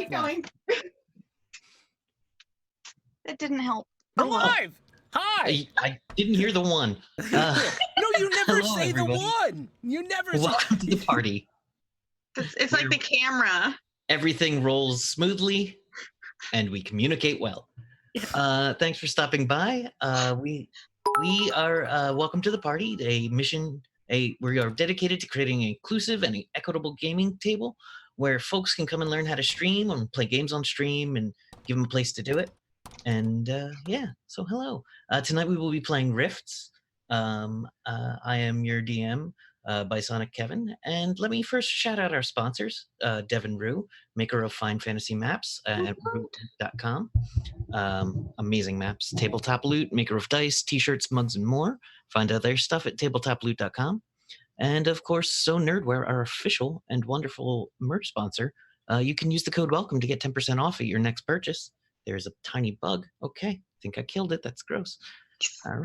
Keep going. That didn't help. I'm live. Hi. I didn't hear the one. No, you never hello, say everybody. the one. You never Welcome to the party. It's like the camera. Everything rolls smoothly, and we communicate well. Thanks for stopping by. We are welcome to the party. We are dedicated to creating an inclusive and equitable gaming table where folks can come and learn how to stream and play games on stream and give them a place to do it. And so hello. Tonight we will be playing Rifts. I am your DM, Bisonic Kevin, and let me first shout out our sponsors, Devin Rue, maker of fine fantasy maps at rue.com. Amazing maps. Tabletop Loot, maker of dice, t-shirts, mugs, and more. Find out their stuff at tabletoploot.com. And of course, So Nerdware, our official and wonderful merch sponsor. You can use the code WELCOME to get 10% off at your next purchase. There's a tiny bug. Okay, I think I killed it. That's gross. All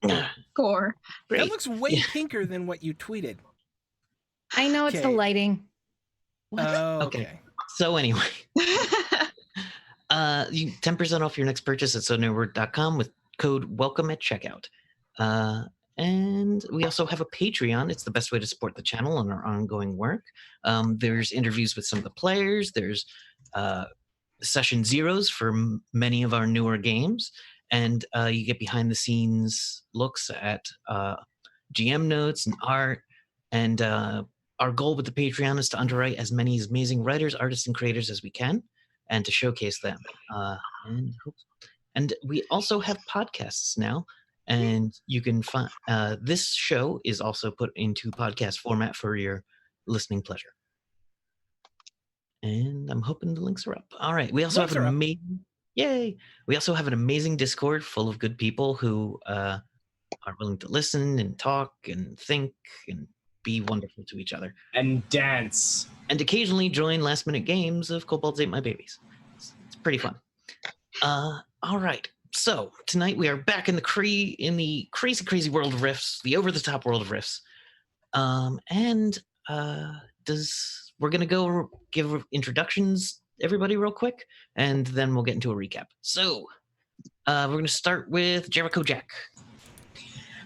right. Score. Great. That looks way pinker than what you tweeted. I know it's the Okay. lighting. Okay. So anyway, you 10% off your next purchase at sonerdware.com with code WELCOME at checkout. And we also have a Patreon. It's the best way to support the channel and our ongoing work. There's interviews with some of the players. There's session zeros for many of our newer games. And you get behind the scenes looks at GM notes and art. And our goal with the Patreon is to underwrite as many amazing writers, artists, and creators as we can and to showcase them. And we also have podcasts now. And you can find this show is also put into podcast format for your listening pleasure. And I'm hoping the links are up. All right. We also have an amazing, yay! We also have an amazing Discord full of good people who are willing to listen and talk and think and be wonderful to each other. And dance. And occasionally join last-minute games of Kobolds Ate My Babies. It's pretty fun. All right. So tonight we are back in the crazy world of Rifts, the over-the-top world of Rifts. We're going to go give introductions, everybody, real quick, and then we'll get into a recap. So, we're going to start with Jericho Jack.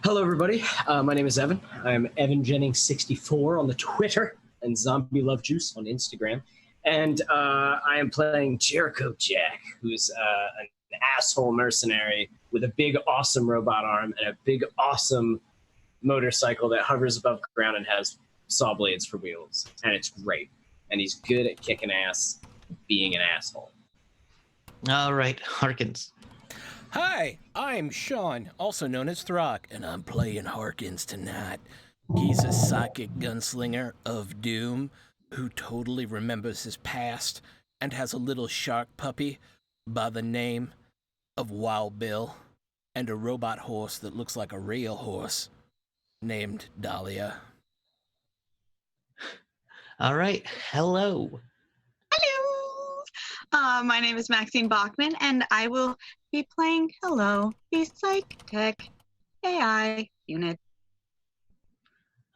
Hello, everybody. My name is Evan. I'm Evan Jennings64 on the Twitter and Zombie Love Juice on Instagram. And I am playing Jericho Jack, who's an asshole mercenary with a big, awesome robot arm and a big, awesome motorcycle that hovers above ground and has saw blades for wheels, and it's great. And he's good at kicking ass, being an asshole. All right, Harkins. Hi, I'm Sean, also known as Throck, and I'm playing Harkins tonight. He's a psychic gunslinger of doom who totally remembers his past and has a little shark puppy by the name of Wild Bill and a robot horse that looks like a real horse named Dahlia. All right. Hello. Hello. My name is Maxine Bachman, and I will be playing the Psych Tech AI unit.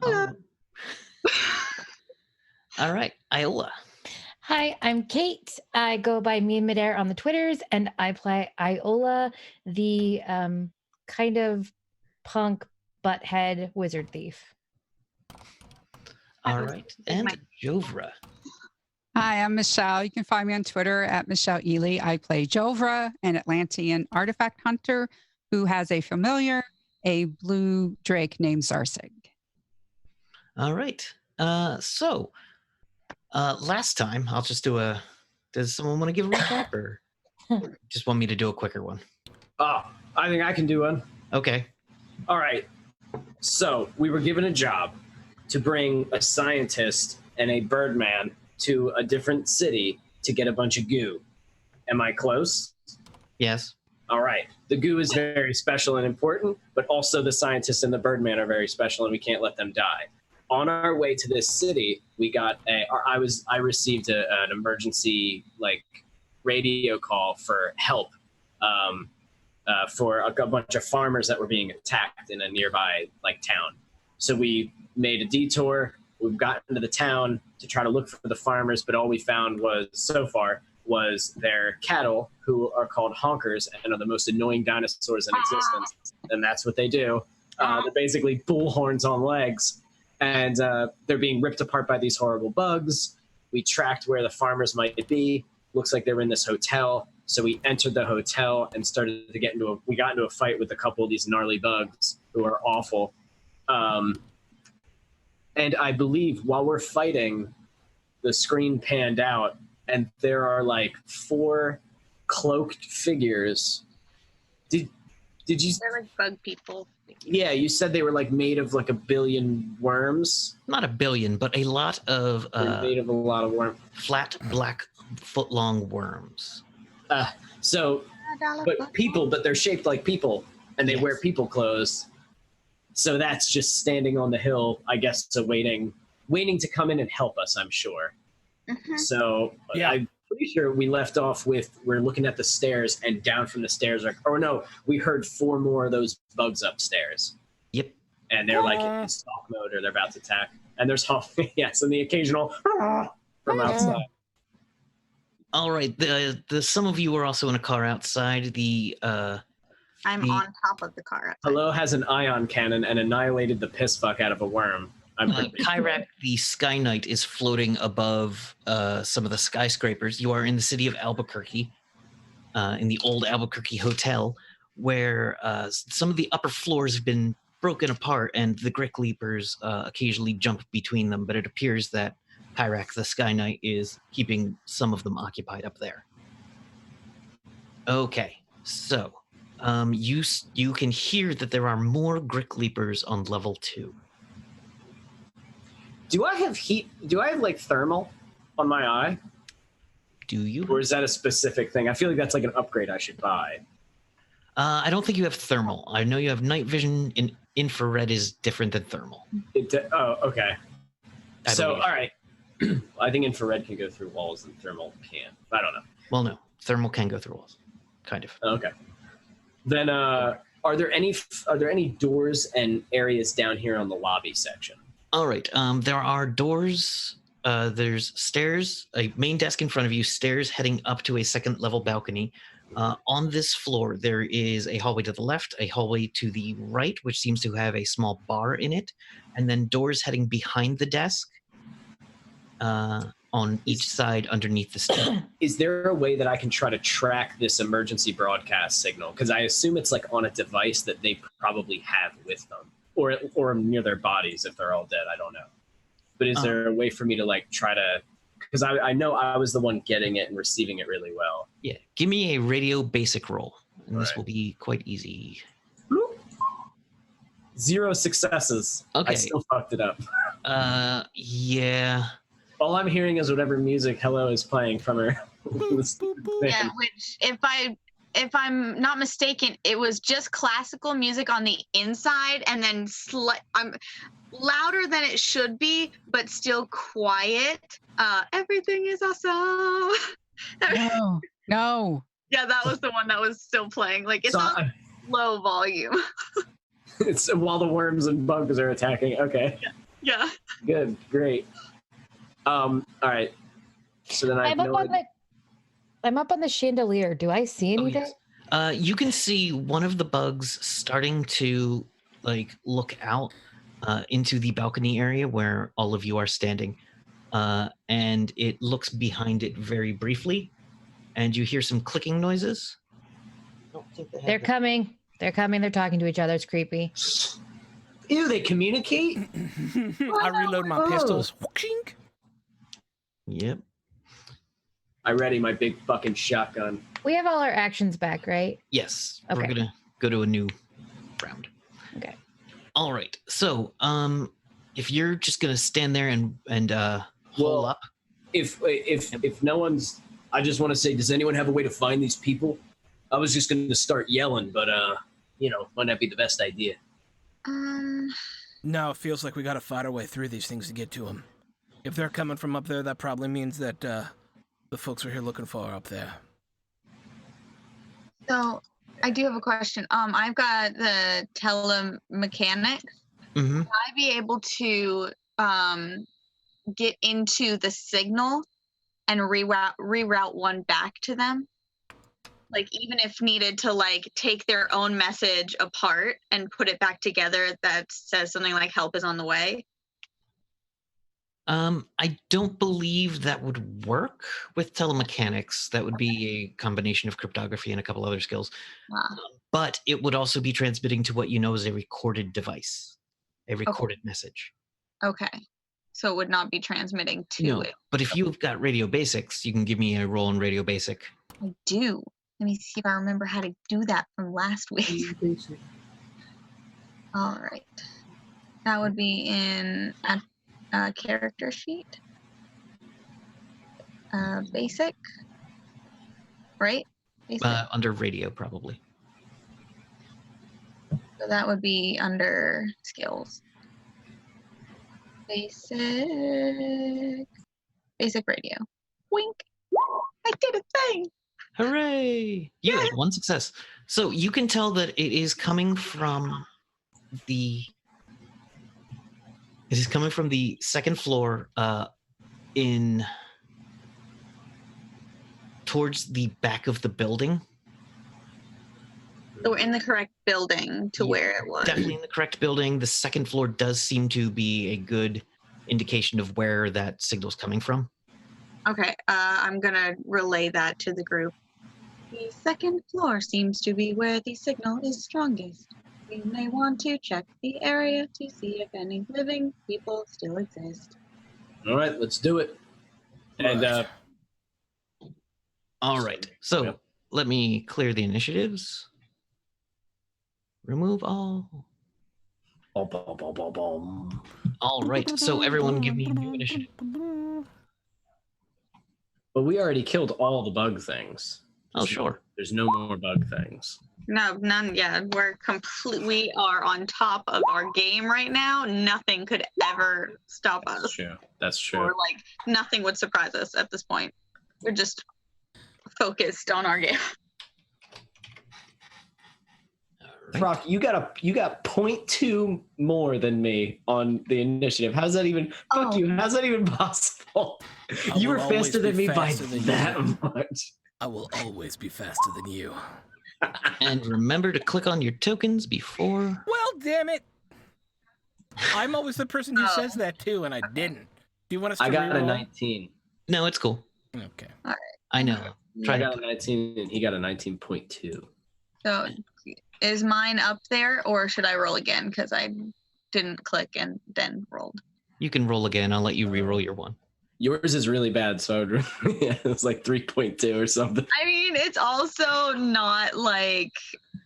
Hello. All right. Iola. Hi, I'm Kate. I go by Me and Midair on the Twitters, and I play Iola, the kind of punk butthead wizard thief. All right. And Jovra. Hi, I'm Michelle. You can find me on Twitter at Michelle Ely. I play Jovra, an Atlantean artifact hunter who has a familiar, a blue drake named Zarsig. All right. So last time, I'll just do does someone want to give a recap or just want me to do a quicker one? Oh, I think I can do one. Okay. All right. So we were given a job to bring a scientist and a birdman to a different city to get a bunch of goo. Am I close? Yes. All right. The goo is very special and important, but also the scientist and the birdman are very special, and we can't let them die. On our way to this city, I received an emergency radio call for help for a bunch of farmers that were being attacked in a nearby town. So we made a detour we've gotten into the town to try to look for the farmers, but all we found was their cattle, who are called honkers and are the most annoying dinosaurs in existence. And that's what they do. They're basically bullhorns on legs. And they're being ripped apart by these horrible bugs. We tracked where the farmers might be. Looks like they were in this hotel. So we entered the hotel and started to we got into a fight with a couple of these gnarly bugs who are awful. And I believe while we're fighting, the screen panned out and there are like 4 cloaked figures. Did you? They're like bug people. Yeah, you said they were like made of like a billion worms. Not a billion, but a lot of They're made of a lot of worms. flat black foot-long worms. But they're shaped like people, and they wear people clothes. So that's just standing on the hill, I guess, so waiting to come in and help us, I'm sure. Mm-hmm. So Yeah. I'm pretty sure we left off with, we're looking at the stairs, and down from the stairs, we heard 4 more of those bugs upstairs. Yep. And they're like in stalk mode, or they're about to attack. And there's yes, and the occasional from outside. All right. The some of you are also in a car outside. I'm on top of the car. Hello has an ion cannon and annihilated the piss fuck out of a worm. Kyrak, the Sky Knight, is floating above some of the skyscrapers. You are in the city of Albuquerque, in the old Albuquerque Hotel, where some of the upper floors have been broken apart, and the Grick Leapers occasionally jump between them, but it appears that Kyrak, the Sky Knight, is keeping some of them occupied up there. Okay, so you can hear that there are more Grick Leapers on level 2. Do I have heat? Do I have like thermal on my eye? Do you? Or is that a specific thing? I feel like that's like an upgrade I should buy. I don't think you have thermal. I know you have night vision, and infrared is different than thermal. Okay. I So, believe. all right. I think infrared can go through walls and thermal can't. I don't know. Well, no. Thermal can go through walls. Kind of. Okay. Then, are there any doors and areas down here on the lobby section? All right. There are doors. There's stairs, a main desk in front of you, stairs heading up to a second level balcony. On this floor, there is a hallway to the left, a hallway to the right, which seems to have a small bar in it, and then doors heading behind the desk on each side underneath the stair. Is there a way that I can try to track this emergency broadcast signal? Because I assume it's like on a device that they probably have with them, or near their bodies if they're all dead. I don't know. But is there a way for me to like try to? Because I know I was the one getting it and receiving it really well. Yeah. Give me a radio basic roll, and this Right. will be quite easy. 0 successes. Okay. I still fucked it up. Yeah. All I'm hearing is whatever music Hello is playing from her. Yeah, which if I'm not mistaken, it was just classical music on the inside, and then I'm louder than it should be, but still quiet. Everything is awesome. No. Yeah, that was the one that was still playing. Like it's on low volume. It's while the worms and bugs are attacking. Okay. Yeah. Good. Great. All right. So then I'm up on the chandelier. Do I see anything? Yes. You can see one of the bugs starting to like look out into the balcony area where all of you are standing, and it looks behind it very briefly, and you hear some clicking noises. I don't think they have They're coming. They're coming. They're talking to each other. It's creepy. Ew, they communicate? I reload my pistols. Whoopshink. Yep. I ready my big fucking shotgun. We have all our actions back, right? Yes. Okay. We're gonna go to a new round. Okay. All right. So, if you're just gonna stand there and hold up. If no one's, I just want to say, does anyone have a way to find these people? I was just going to start yelling, but might not be the best idea. No, it feels like we gotta fight our way through these things to get to them. If they're coming from up there, that probably means that the folks we're here looking for are up there. So I do have a question. I've got the telemechanics. Mm-hmm. Would I be able to get into the signal and reroute one back to them. Like, even if needed to like take their own message apart and put it back together, that says something like "help is on the way." I don't believe that would work with telemechanics. That would be a combination of cryptography and a couple other skills. But it would also be transmitting to what you know is a recorded device, a recorded message. Okay. So it would not be transmitting to it. But if you've got radio basics, you can give me a roll in radio basic. I do. Let me see if I remember how to do that from last week. All right. That would be in a character sheet. Basic. Right? Basic. Under radio, probably. So that would be under skills. Basic radio. Wink. I did a thing. Hooray! You had one success. So you can tell that it is coming from the second floor in towards the back of the building. So we're in the correct building to where it was. Definitely in the correct building. The second floor does seem to be a good indication of where that signal's coming from. Okay, I'm gonna relay that to the group. The second floor seems to be where the signal is strongest. We may want to check the area to see if any living people still exist. All right, let's do it. And all right. So let me clear the initiatives. Remove all. All right. So everyone, give me a new initiative. But we already killed all the bug things. Oh, sure. There's no more bug things. No, none. Yeah, we are on top of our game right now. Nothing could ever stop us. That's true. That's true. Or like nothing would surprise us at this point. We're just focused on our game. Right. Rock, you got 0.2 more than me on the initiative. How's that even? Fuck you. How's that even possible? You were faster than me by that much. I will always be faster than you. And remember to click on your tokens before. Well, damn it! I'm always the person who says that too, and I didn't. Do you want us to I got reroll? a 19. No, it's cool. Okay. All right. I know. I got a 19, and he got a 19.2. So, is mine up there, or should I roll again? Because I didn't click and then rolled. You can roll again. I'll let you re-roll your one. Yours is really bad, so I would, it's like 3.2 or something. I mean, it's also not like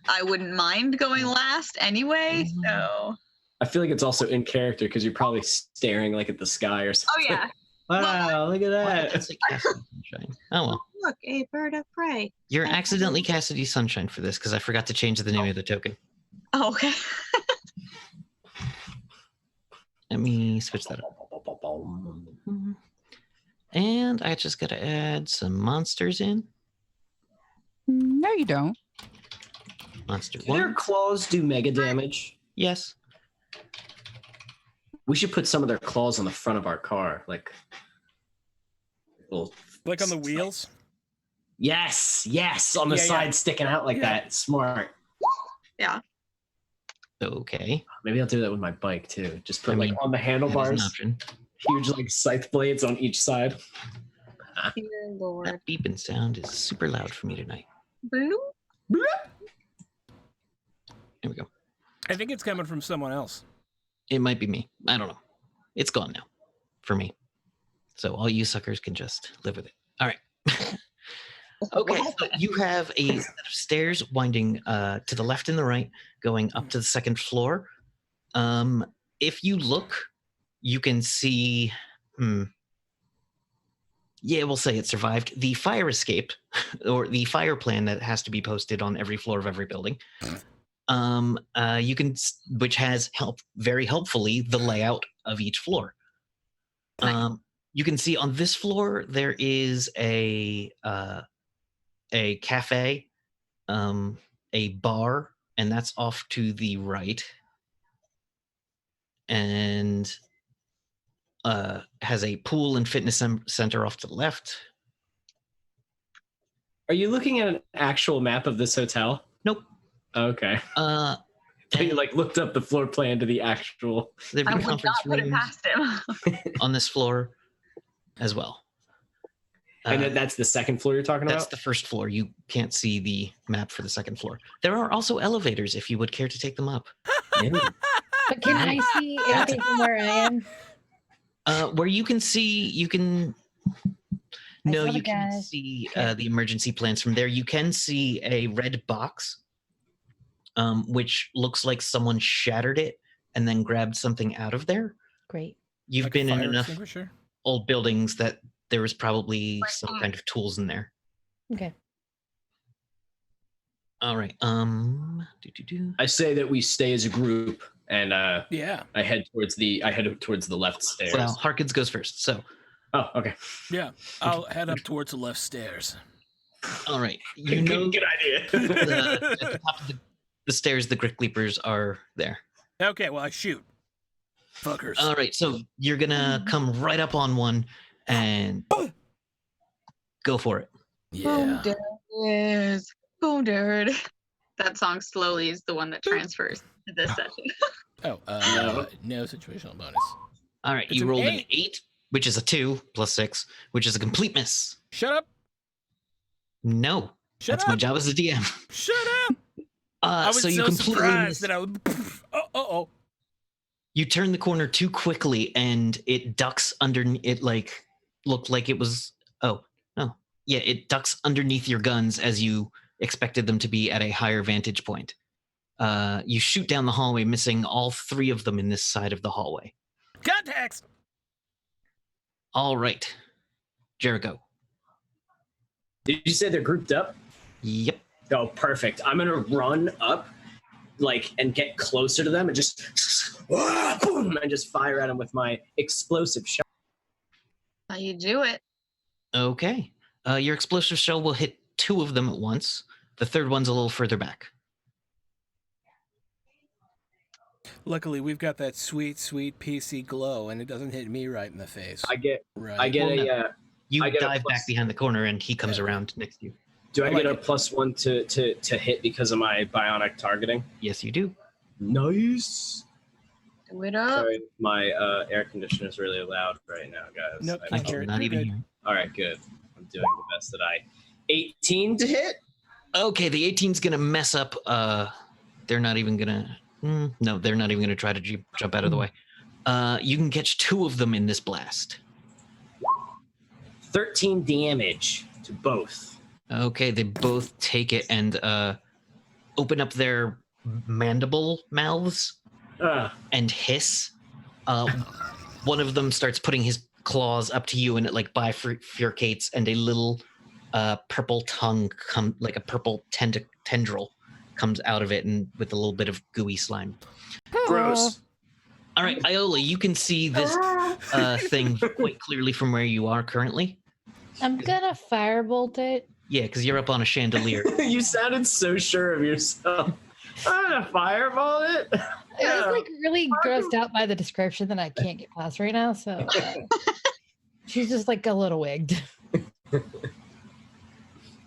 I wouldn't mind going last anyway, so. I feel like it's also in character because you're probably staring like at the sky or something. Oh, yeah. Wow, look at that. That's like Cassidy Sunshine. Oh, well. Look, a bird of prey. You're accidentally Cassidy Sunshine for this because I forgot to change the name of the token. Oh, okay. Let me switch that up. And I just got to add some monsters in. No, you don't. Monster Do their 1. claws do mega damage? Yes. We should put some of their claws on the front of our car, like little. Like on the wheels? Yes, on the side sticking out like that. Smart. Yeah. Okay. Maybe I'll do that with my bike too. Just put like on the handlebars, huge like scythe blades on each side. Dear Lord. That beeping sound is super loud for me tonight. Blue? Bloop. There we go. I think it's coming from someone else. It might be me. I don't know. It's gone now for me. So all you suckers can just live with it. All right. Okay, so you have a set of stairs winding to the left and the right, going up to the second floor. If you look, you can see, yeah, we'll say it survived. The fire escape, or the fire plan that has to be posted on every floor of every building. You can, which has very helpfully the layout of each floor. You can see on this floor there is a cafe, a bar, and that's off to the right. And has a pool and fitness center off to the left. Are you looking at an actual map of this hotel? Nope. Okay. So you like looked up the floor plan to the actual. There I are would not conference put it rooms past him. on this floor as well. And that's the second floor you're talking That's about? the first floor. You can't see the map for the second floor. There are also elevators if you would care to take them up. But can I see everything from where I am? Where you can see, you can. No, saw the you can guys. see Okay. the emergency plans from there. You can see a red box, which looks like someone shattered it and then grabbed something out of there. Great. You've Like a been in fire enough extinguisher? old buildings that there was probably some kind of tools in there. Okay. All right. I say that we stay as a group, and Yeah. I head towards the left stairs. Well, Harkins goes first. So, Oh, okay. Yeah. I'll head up towards the left stairs. all right. You know, Good idea. at the top of the stairs, the Grit Leapers are there. Okay, well, I shoot. Fuckers. All right. So you're gonna come right up on one and go for it. Yeah. Yes. Boom, dude. That song slowly is the one that transfers to this session. Oh, no situational bonus. All right. It's You an rolled an 8. 8, which is a 2 plus 6, which is a complete miss. Shut up. No, Shut that's up. my job as a DM. Shut up. I was So you completely surprised miss. that I would. Oh. You turn the corner too quickly, and it ducks under. It like looked like it was. Oh no, yeah, it ducks underneath your guns as you expected them to be at a higher vantage point. You shoot down the hallway, missing all 3 of them in this side of the hallway. Contacts. All right, Jericho. Did you say they're grouped up? Yep. Oh, perfect. I'm gonna run up, and get closer to them, and just boom, and just fire at them with my explosive shot. How you do it? Okay. Your explosive shell will hit 2 of them at once. The third one's a little further back. Luckily, we've got that sweet, sweet PC glow, and it doesn't hit me right in the face. I get right. a. You I get a dive plus- back behind the corner, and he comes around next to you. Do I like get a it. +1 to hit because of my bionic targeting? Yes, you do. Nice. Do it up. Sorry, my air conditioner is really loud right now, guys. Nope, I I know. You're cannot even good. hear you. All right, good. I'm doing the best that 18 to hit. Okay, the 18's gonna mess up. They're not even gonna. No, they're not even gonna try to jump out of the way. You can catch 2 of them in this blast. 13 damage to both. Okay, they both take it and open up their mandible mouths and hiss. One of them starts putting his claws up to you, and it like bifurcates, and a little purple tongue like a purple tendril comes out of it, and with a little bit of gooey slime. Gross. All right, Iola, you can see this thing quite clearly from where you are currently. I'm gonna firebolt it. Yeah, because you're up on a chandelier. You sounded so sure of yourself. I'm gonna fireball it. I was really grossed out by the description that I can't get past right now. So she's just a little wigged.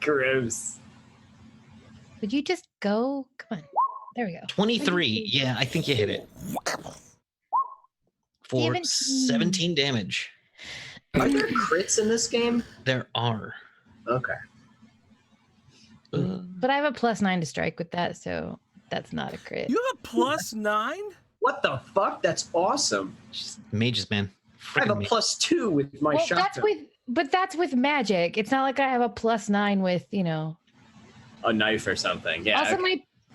Gross. Would you just go? Come on. There we go. 23. Yeah, I think you hit it. For 17. 17 damage. Are there crits in this game? There are. Okay. But I have a +9 to strike with that, so that's not a crit. You have a +9? What the fuck? That's awesome. Just mages, man. I have Frickin' a mages. +2 with my Well, shotgun. that's with magic. It's not like I have a +9 with A knife or something. Yeah.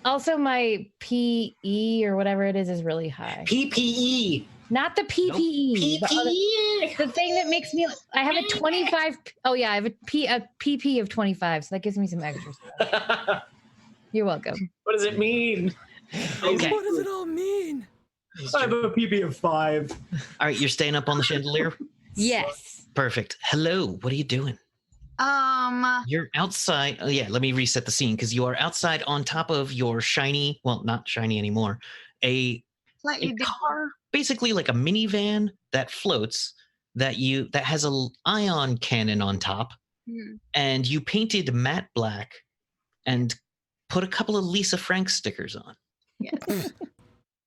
Also my PE or whatever it is really high. PPE. Not the PPE. the other- PPE. The thing that makes me, I have a 25. Oh yeah, I have a PP of 25, so that gives me some extra stuff. You're welcome. What does it mean? Okay. What does it all mean? I have a PP of 5. All right, you're staying up on the chandelier? Yes. Perfect. Hello, what are you doing? You're outside. Oh, yeah, let me reset the scene because you are outside on top of your shiny, well, not shiny anymore, a Slightly a car, basically like a minivan that floats, that has a ion cannon on top, and you painted matte black and put a couple of Lisa Frank stickers on. Yes.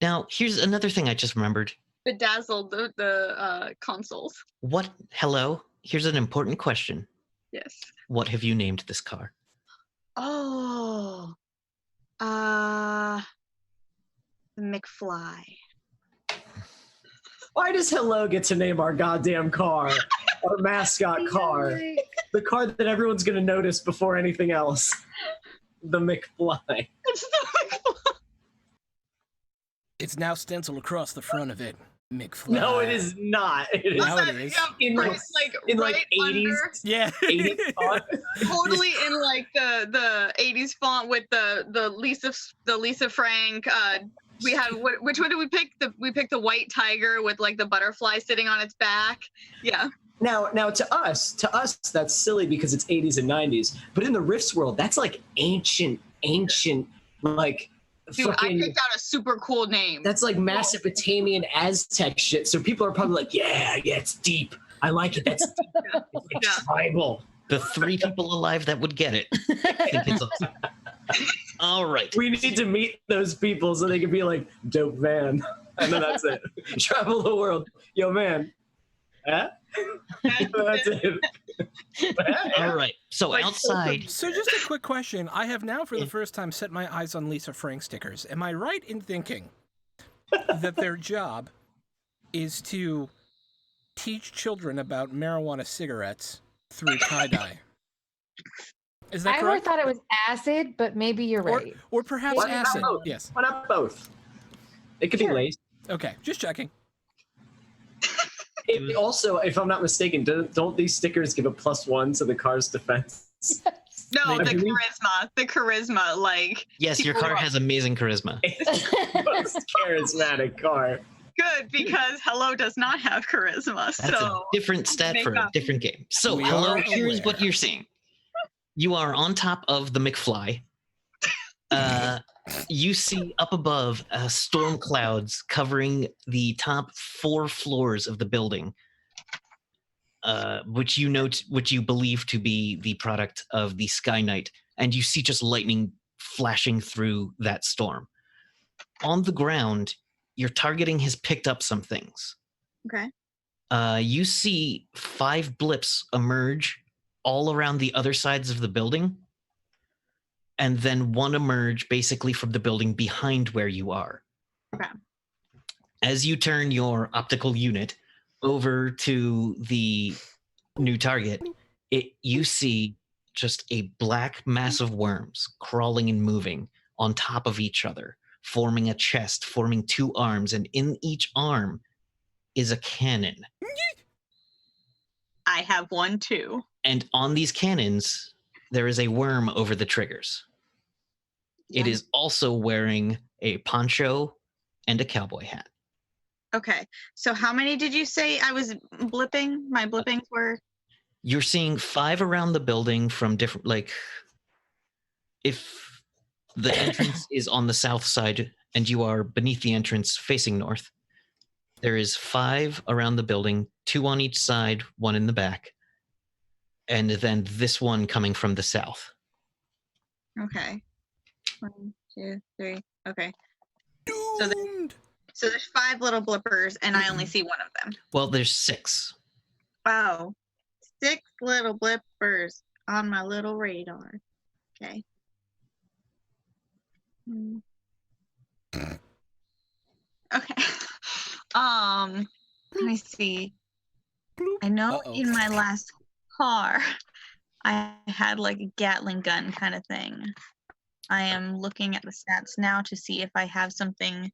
Now, here's another thing I just remembered. Bedazzled the consoles. Hello, here's an important question. Yes. What have you named this car? Oh. McFly. Why does Hello get to name our goddamn car? Our mascot car. The car that everyone's going to notice before anything else. The McFly. It's the McFly. It's now stenciled across the front of it. McFly. No, it is not. It is Now it is. in Right, in right 80s. under, Yeah. 80s font. totally in like the 80s font with the Lisa Frank. We had which one did we pick? We picked the white tiger with like the butterfly sitting on its back. Yeah. Now to us, that's silly because it's 80s and 90s. But in the Rifts world, that's like ancient, like Dude, fucking. I picked out a super cool name. That's like Mesopotamian Aztec shit. So people are probably like, yeah, it's deep. I like it. That's deep. It's like tribal. The 3 people alive that would get it. I think it's awesome. All right. We need to meet those people so they can be like, dope van. And then that's it. Travel the world. Yo, man. Huh? That's it. All right. So outside. So just a quick question. I have now for the first time set my eyes on Lisa Frank stickers. Am I right in thinking that their job is to teach children about marijuana cigarettes through tie-dye? Is that I correct? thought it was acid, but maybe you're right. Or perhaps Why not acid. both? Yes. Why not both? It could be laced. Okay, just checking. Also, if I'm not mistaken, don't these stickers give a +1 to the car's defense? No, They the do. charisma, like. Yes, your car has amazing charisma. It's the most charismatic car. Good, because Hello does not have charisma. That's So a different stat for a Makeup. different game. So, We hello, are here's what aware. you're seeing. You are on top of the McFly. You see up above storm clouds covering the top 4 floors of the building, which you believe to be the product of the Sky Knight, and you see just lightning flashing through that storm. On the ground, your targeting has picked up some things. okay. You see 5 blips emerge all around the other sides of the building, and then one emerge basically from the building behind where you are. Okay. As you turn your optical unit over to the new target, you see just a black mass of worms crawling and moving on top of each other, forming a chest, forming 2 arms, and in each arm is a cannon. I have one too. And on these cannons, there is a worm over the triggers. It is also wearing a poncho and a cowboy hat. Okay. So how many did you say I was blipping? My blippings were. You're seeing 5 around the building from different, like, if the entrance is on the south side and you are beneath the entrance facing north, there is 5 around the building, 2 on each side, 1 in the back, and then this one coming from the south. Okay. 1, 2, 3. Okay. Doomed. So there's 5 little blippers, and I only see one of them. Well, there's 6. Wow. 6 little blippers on my little radar. Okay. Okay. Let me see. I know Uh-oh. in my last car, I had like a Gatling gun kind of thing. I am looking at the stats now to see if I have something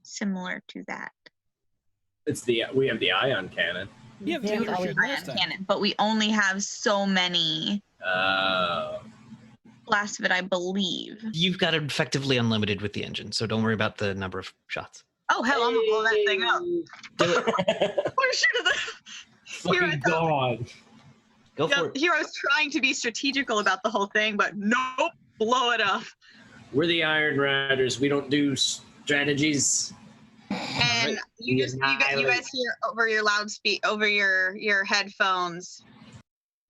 similar to that. We have the ion cannon. Yeah, Yeah, the other always shit Ion last time. cannon, but we only have so many blasts of it, I believe. You've got it effectively unlimited with the engine, so don't worry about the number of shots. Oh hell, I'm gonna blow that thing up. We're shooting the. Here I Fucking thought- God. Go for it. Here I was trying to be strategical about the whole thing, but nope, blow it up. We're the Iron Riders. We don't do strategies. And Right. you guys hear over your over your headphones.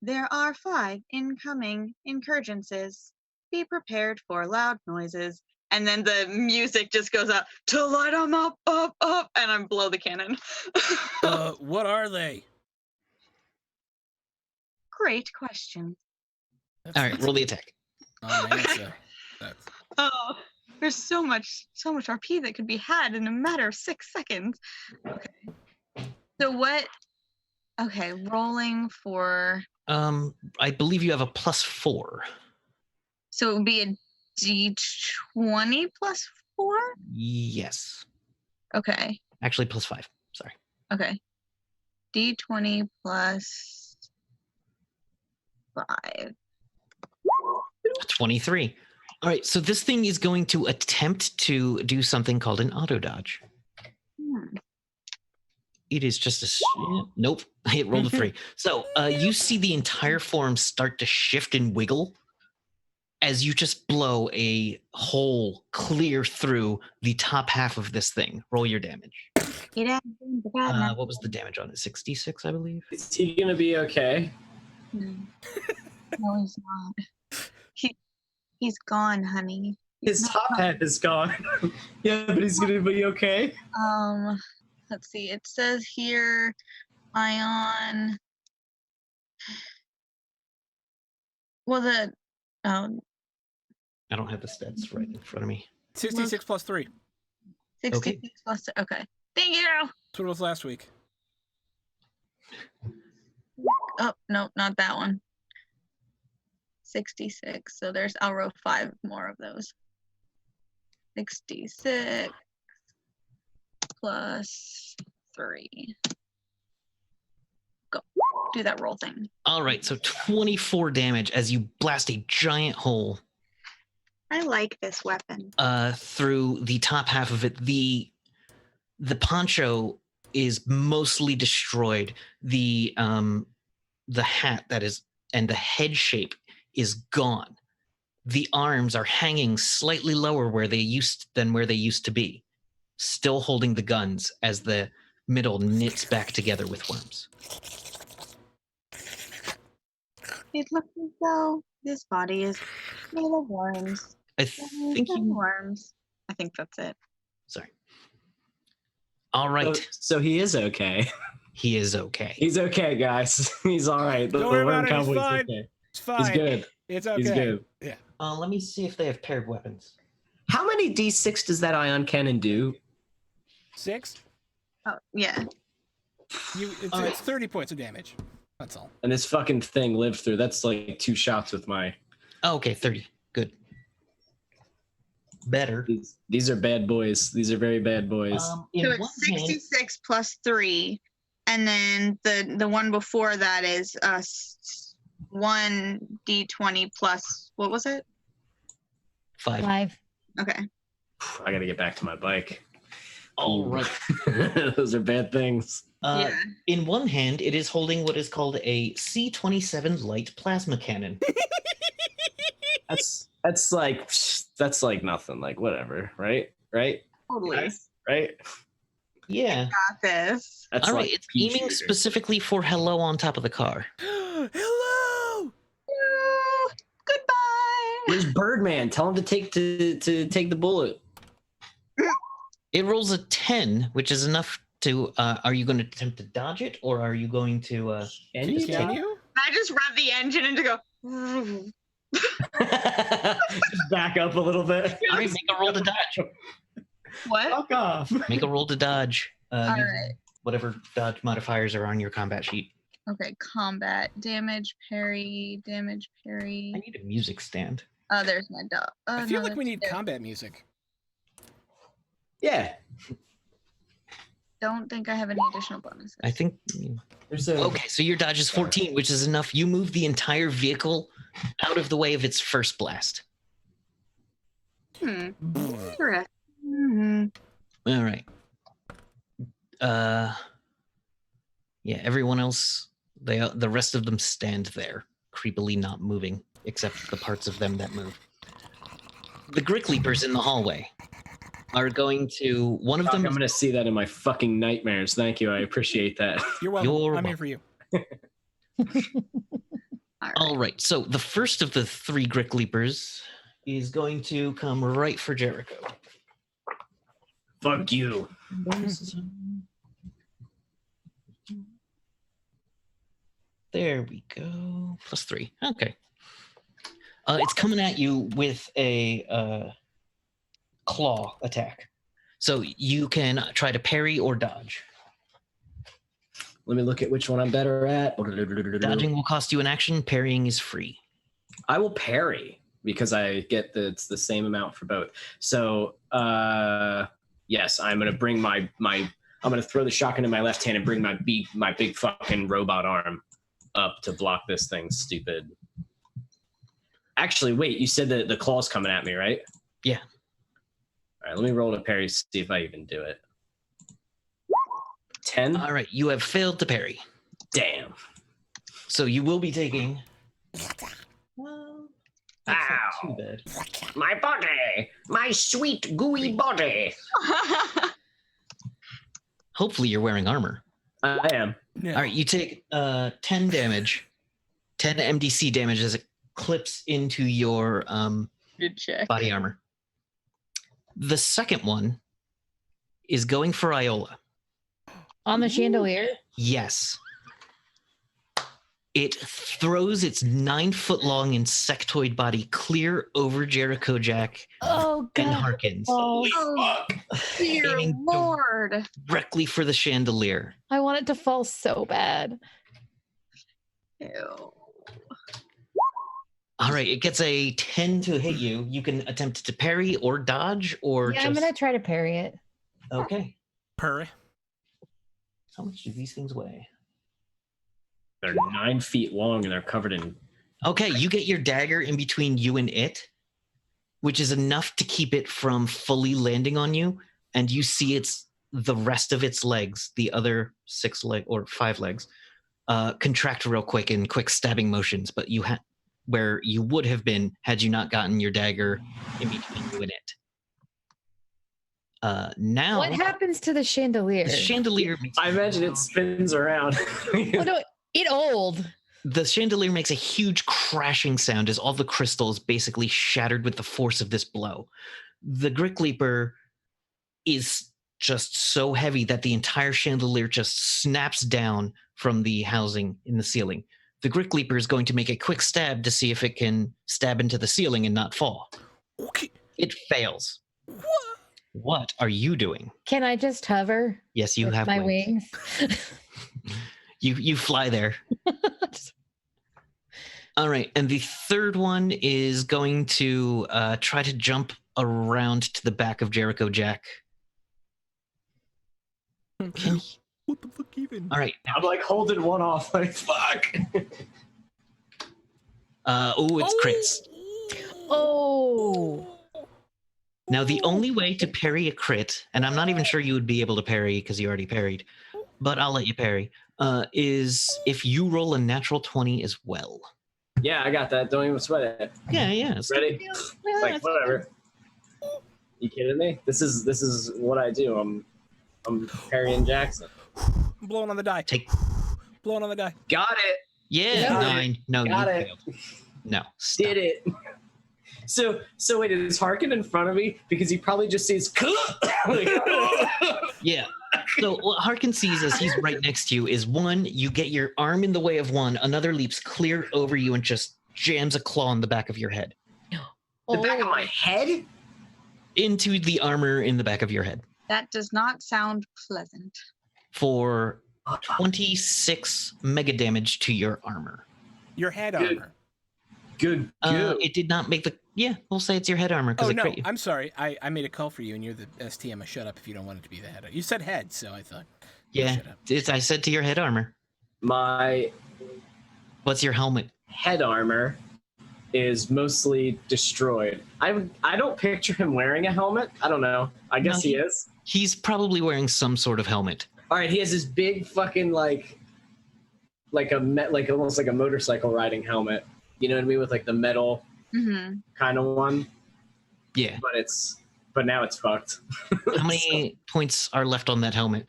There are 5 incoming incurgences. Be prepared for loud noises. And then the music just goes up to light them up, and I blow the cannon. What are they? Great question. All right, roll the attack. Answer. Oh, there's so much RP that could be had in a matter of 6 seconds. Okay. So what? Okay, rolling for. I believe you have a +4. So it would be a D20 plus 4? Yes. Okay. Actually, +5. Sorry. Okay. D20 plus 5. 23. All right, so this thing is going to attempt to do something called an auto dodge. It is just a nope. It rolled a 3. So you see the entire form start to shift and wiggle as you just blow a hole clear through the top half of this thing. Roll your damage. What was the damage on it? 66, I believe. Is he gonna be okay? No, he's not. He's gone, honey. His top hat is gone. Yeah, but he's gonna be okay. Let's see. It says here, Ion. Well, I don't have the stats right in front of me. 66 plus 3. 66 plus. Okay. Thank you. That's what it was last week. Oh no, not that one. 66. So I'll roll 5 more of those. 66 plus 3. Go. Do that roll thing. All right, so 24 damage as you blast a giant hole I like this weapon. through the top half of it. The poncho is mostly destroyed. The hat that is and the head shape is gone. The arms are hanging slightly lower where they used to be, still holding the guns as the middle knits back together with worms. It looks as though this body is made of worms. I think Worms. I think that's it. Sorry. All right. So he is okay. He is okay. He's okay, guys. He's all right. Don't worry about it. He's Cowboy's fine. okay. It's fine. He's good. It's okay. He's good. Yeah. Let me see if they have paired weapons. How many D6 does that ion cannon do? 6? Oh yeah. It's 30 points of damage. That's all. And this fucking thing lived through. That's like 2 shots with my. Oh, okay, 30. Good. Better. These are bad boys. These are very bad boys. So it's 66 plus 3, and then the one before that is 1 D20 plus what was it? 5. 5. Okay. I gotta get back to my bike. All right. Those are bad things. Yeah. In one hand, it is holding what is called a C-27 light plasma cannon. That's like nothing. Like whatever, right? Totally. Yes, right? Yeah. Got this. That's All right, like it's pea aiming shooter. specifically for hello on top of the car. Hello! Goodbye. Where's Birdman? Tell him to take the bullet. It rolls a 10, which is enough to. Are you going to attempt to dodge it, or are you going to? Can you? Can you? I just rev the engine and to go. Just back up a little bit. All right, make a roll to dodge. What? Fuck off. Make a roll to dodge. All using right. Whatever dodge modifiers are on your combat sheet. Okay. Combat damage parry. Damage parry. I need a music stand. Oh, there's my dog. I feel like we need combat music. Yeah. Don't think I have any additional bonuses. I think. There's a. Okay, so your dodge is 14, which is enough. You move the entire vehicle out of the way of its first blast. Correct. Mm-hmm. All right. Yeah, everyone else, the rest of them stand there, creepily not moving, except the parts of them that move. The Grick Leaper's in the hallway. are going to one of them. I'm going to see that in my fucking nightmares. Thank you. I appreciate that. You're welcome. You're I'm welcome. here for you. All right. So the first of the 3 Grick Leapers is going to come right for Jericho. Fuck you. There we go. +3. Okay. It's coming at you with a claw attack. So you can try to parry or dodge. Let me look at which one I'm better at. Dodging will cost you an action. Parrying is free. I will parry because I get it's the same amount for both. So yes, I'm gonna bring I'm gonna throw the shotgun in my left hand and bring my big fucking robot arm up to block this thing. Stupid. Actually, wait, you said that the claw's coming at me, right? Yeah. All right, let me roll to parry, see if I even do it. 10? All right, you have failed to parry. Damn. So you will be taking... Well, that's Ow. not too bad. My body! My sweet, gooey body! Hopefully you're wearing armor. I am. No. All right, you take 10 damage. 10 MDC damage as it clips into your Good check. body armor. The second one is going for Iola. On the chandelier? Yes. It throws its 9-foot-long insectoid body clear over Jericho Jack Oh, and God. Harkins, Oh, Dear Aiming Lord. directly for the chandelier. I want it to fall so bad. Ew. All right, it gets a 10 to hit you. You can attempt to parry or dodge or Yeah, I'm going to try to parry it. Okay. Purr. How much do these things weigh? They're 9 feet long and they're covered in... Okay, you get your dagger in between you and it, which is enough to keep it from fully landing on you, and you see the rest of its legs, the other 5 legs, contract real quick in quick stabbing motions, but where you would have been had you not gotten your dagger in between you and it. Now, What happens to the chandelier? the chandelier. I imagine it spins around. Oh, no, it old. The chandelier makes a huge crashing sound as all the crystals basically shattered with the force of this blow. The Grick Leaper is just so heavy that the entire chandelier just snaps down from the housing in the ceiling. The Grick Leaper is going to make a quick stab to see if it can stab into the ceiling and not fall. Okay. It fails. What are you doing? Can I just hover? Yes, you with have my wings. wings. You fly there. All right, and the third one is going to try to jump around to the back of Jericho Jack. Can he? What the fuck even? All right. I'm like holding one off, like, fuck. It's crits. Oh. Now, the only way to parry a crit, and I'm not even sure you would be able to parry because you already parried, but I'll let you parry, is if you roll a natural 20 as well. Yeah, I got that. Don't even sweat it. Yeah. It's Ready? Like, whatever. You kidding me? This is what I do. I'm parrying Jackson. I'm blowing on the die. Blowing on the die. Got it. Yeah, Got 9. No, Got you it. failed. No, stop. Did it. So wait, is Harkin in front of me? Because he probably just sees like, Yeah. So what Harkin sees as he's right next to you is one, you get your arm in the way of one, another leaps clear over you and just jams a claw in the back of your head. the back of my head? Into the armor in the back of your head. That does not sound pleasant. For 26 mega damage to your armor. Your head Good. armor. Good. It did not make the... Yeah, we'll say it's your head armor because Oh, it no. crit you. I'm sorry. I made a call for you, and you're the STM. Shut up if you don't want it to be the head. You said head, so I thought. Yeah, Shut up. I said to your head armor. My What's your helmet? head armor is mostly destroyed. I don't picture him wearing a helmet. I don't know. I guess No, he is. He's probably wearing some sort of helmet. All right, he has this big fucking like almost like a motorcycle riding helmet. You know what I mean, with like the metal Mm-hmm. kind of one. Yeah. But it's but now it's fucked. How many points are left on that helmet?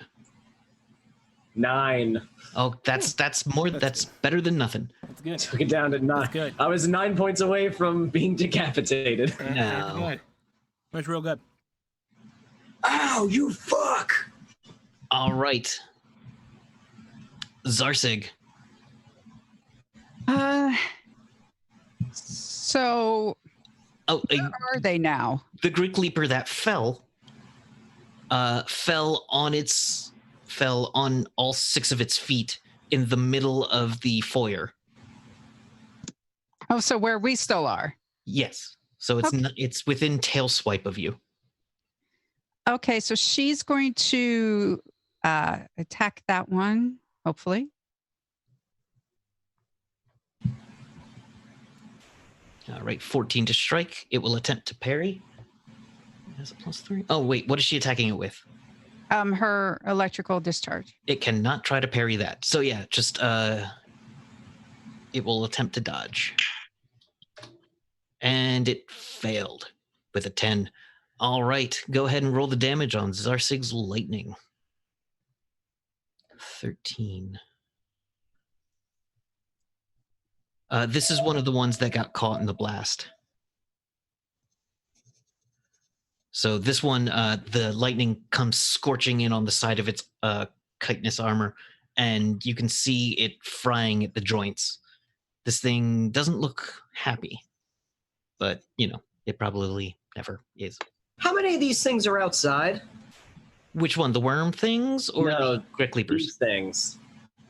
9. Oh, that's better than nothing. That's good. Took it down to 9. That's good. I was 9 points away from being decapitated. No. That's good. That's real good. Ow, you fuck! All right. Zarsig. So where are they now? The Greek Leaper that fell fell on all 6 of its feet in the middle of the foyer. Oh, so where we still are. Yes. So it's Okay. it's within tail swipe of you. Okay, so she's going to attack that one, hopefully. All right, 14 to strike. It will attempt to parry. It has a +3. Oh, wait, what is she attacking it with? Her electrical discharge. It cannot try to parry that. So yeah, just it will attempt to dodge. And it failed with a 10. All right, go ahead and roll the damage on Zarsig's lightning. 13. This is one of the ones that got caught in the blast. So this one, the lightning comes scorching in on the side of its chitinous armor, and you can see it frying at the joints. This thing doesn't look happy, but, you know, it probably never is. How many of these things are outside? Which one, the worm things or No, the Grick Leapers? These things.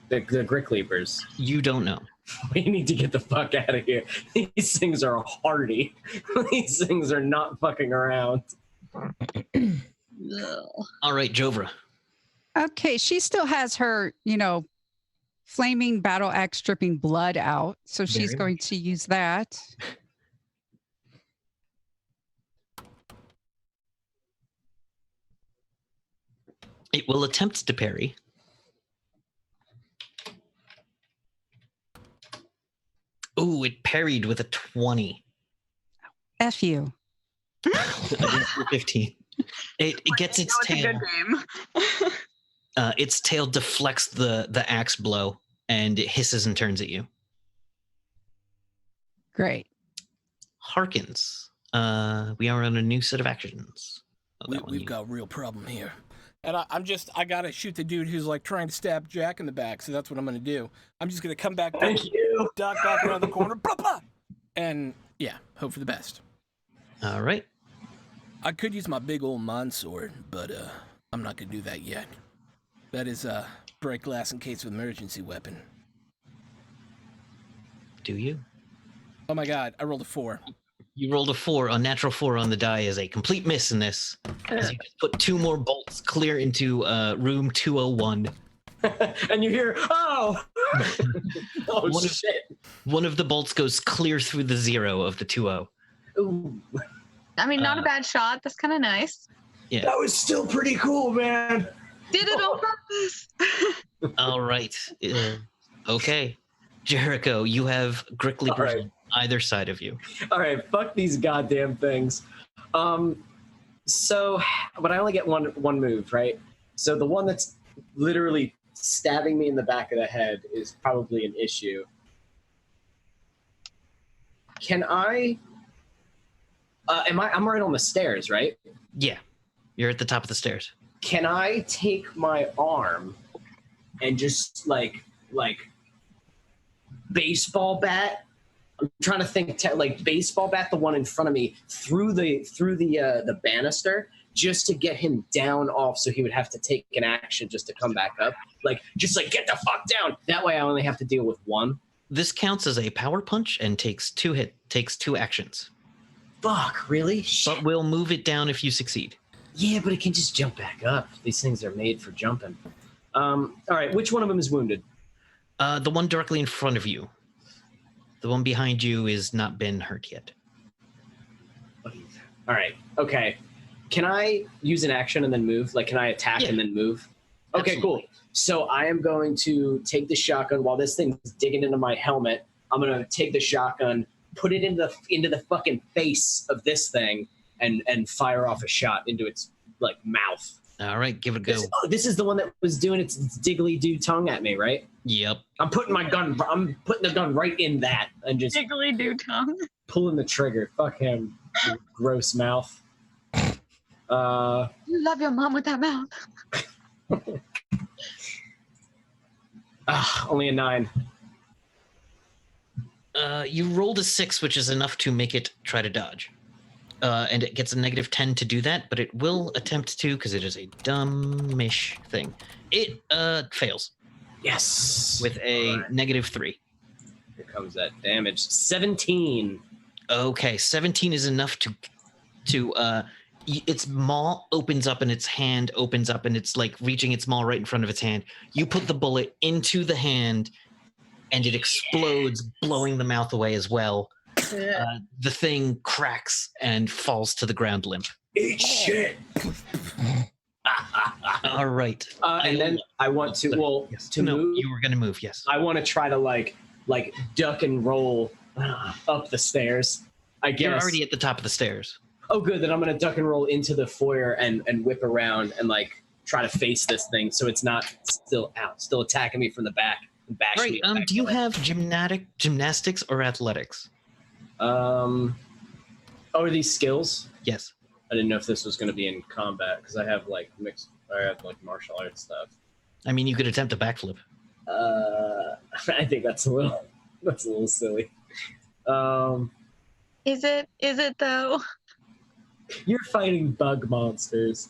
The Grick Leapers. You don't know. We need to get the fuck out of here. These things are hardy. These things are not fucking around. All right, Jovra. Okay, she still has her, flaming battle axe dripping blood out. So she's Very going to use that. It will attempt to parry. Ooh, it parried with a 20. F you. Against the 15. It gets its tail. It's a good game. Its tail deflects the axe blow, and it hisses and turns at you. Great. Harkins. We are on a new set of actions. Oh, We've got a real problem here. And I gotta shoot the dude who's like trying to stab Jack in the back, so that's what I'm gonna do. I'm just gonna come back, Thank you. duck back around the corner, blah, blah, and yeah, hope for the best. All right. I could use my big old mind sword, but I'm not gonna do that yet. That is break glass in case of emergency weapon. Do you? Oh my god, I rolled a 4. You rolled a 4. A natural 4 on the die is a complete miss in this. As you just put 2 more bolts clear into room 201. And you hear, oh! Oh, shit. One of the bolts goes clear through the 0 of the 2-0. Ooh. I mean, not a bad shot. That's kind of nice. Yeah. That was still pretty cool, man. Did it on purpose. All right. Okay. Jericho, you have Grick Leapers on either side of you. All right, fuck these goddamn things. So, but I only get one move, right? So the one that's literally stabbing me in the back of the head is probably an issue. Can I? I'm right on the stairs, right? Yeah. You're at the top of the stairs. Can I take my arm and just like baseball bat? I'm trying to think like baseball bat the one in front of me through the banister just to get him down off, so he would have to take an action just to come back up. Just get the fuck down. That way I only have to deal with one. This counts as a power punch and takes 2 actions. Fuck, really? Shit. But we'll move it down if you succeed. Yeah, but it can just jump back up. These things are made for jumping. All right, which one of them is wounded? The one directly in front of you. The one behind you has not been hurt yet. All right, okay. Can I use an action and then move? Can I attack and then move? Okay, Absolutely. cool. So I am going to take the shotgun while this thing's digging into my helmet. I'm going to take the shotgun, put it into the fucking face of this thing, and fire off a shot into its like mouth. All right, give it a go. This is the one that was doing its diggly do tongue at me, right? Yep. I'm putting the gun right in that and just Jiggly do tongue. pulling the trigger. Fuck him, you gross mouth. You love your mom with that mouth. Only a 9. You rolled a 6, which is enough to make it try to dodge. And it gets a -10 to do that, but it will attempt to because it is a dumbish thing. It fails. Yes. With a Right. -3. Here comes that damage. 17. Okay, 17 is enough to its maw opens up and its hand opens up and it's like reaching its maw right in front of its hand. You put the bullet into the hand and it explodes, blowing the mouth away as well. The thing cracks and falls to the ground limp. Eat shit. All right. And then I want to move. You were going to move, yes. I want to try to like duck and roll up the stairs. I guess. You're already at the top of the stairs. Oh, good. Then I'm going to duck and roll into the foyer and whip around and like try to face this thing so it's not still attacking me from the back and bashing me. Do you have gymnastics or athletics? Are these skills? Yes. I didn't know if this was going to be in combat because I have like martial arts stuff. I mean, you could attempt a backflip. I think that's a little silly. Is it though? You're fighting bug monsters.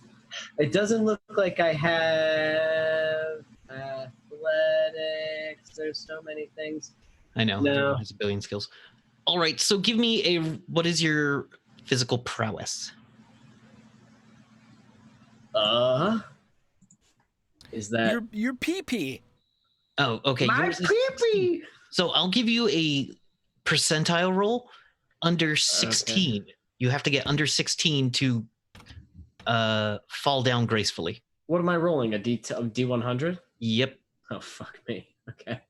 It doesn't look like I have athletics. There's so many things. I know. No. Everyone has a billion skills. All right, so give me what is your physical prowess? Is that your pee-pee? Oh, okay. my pee-pee? So I'll give you a percentile roll under 16. Okay. You have to get under 16 to fall down gracefully. What am I rolling? A D100? Yep. Oh, fuck me. Okay.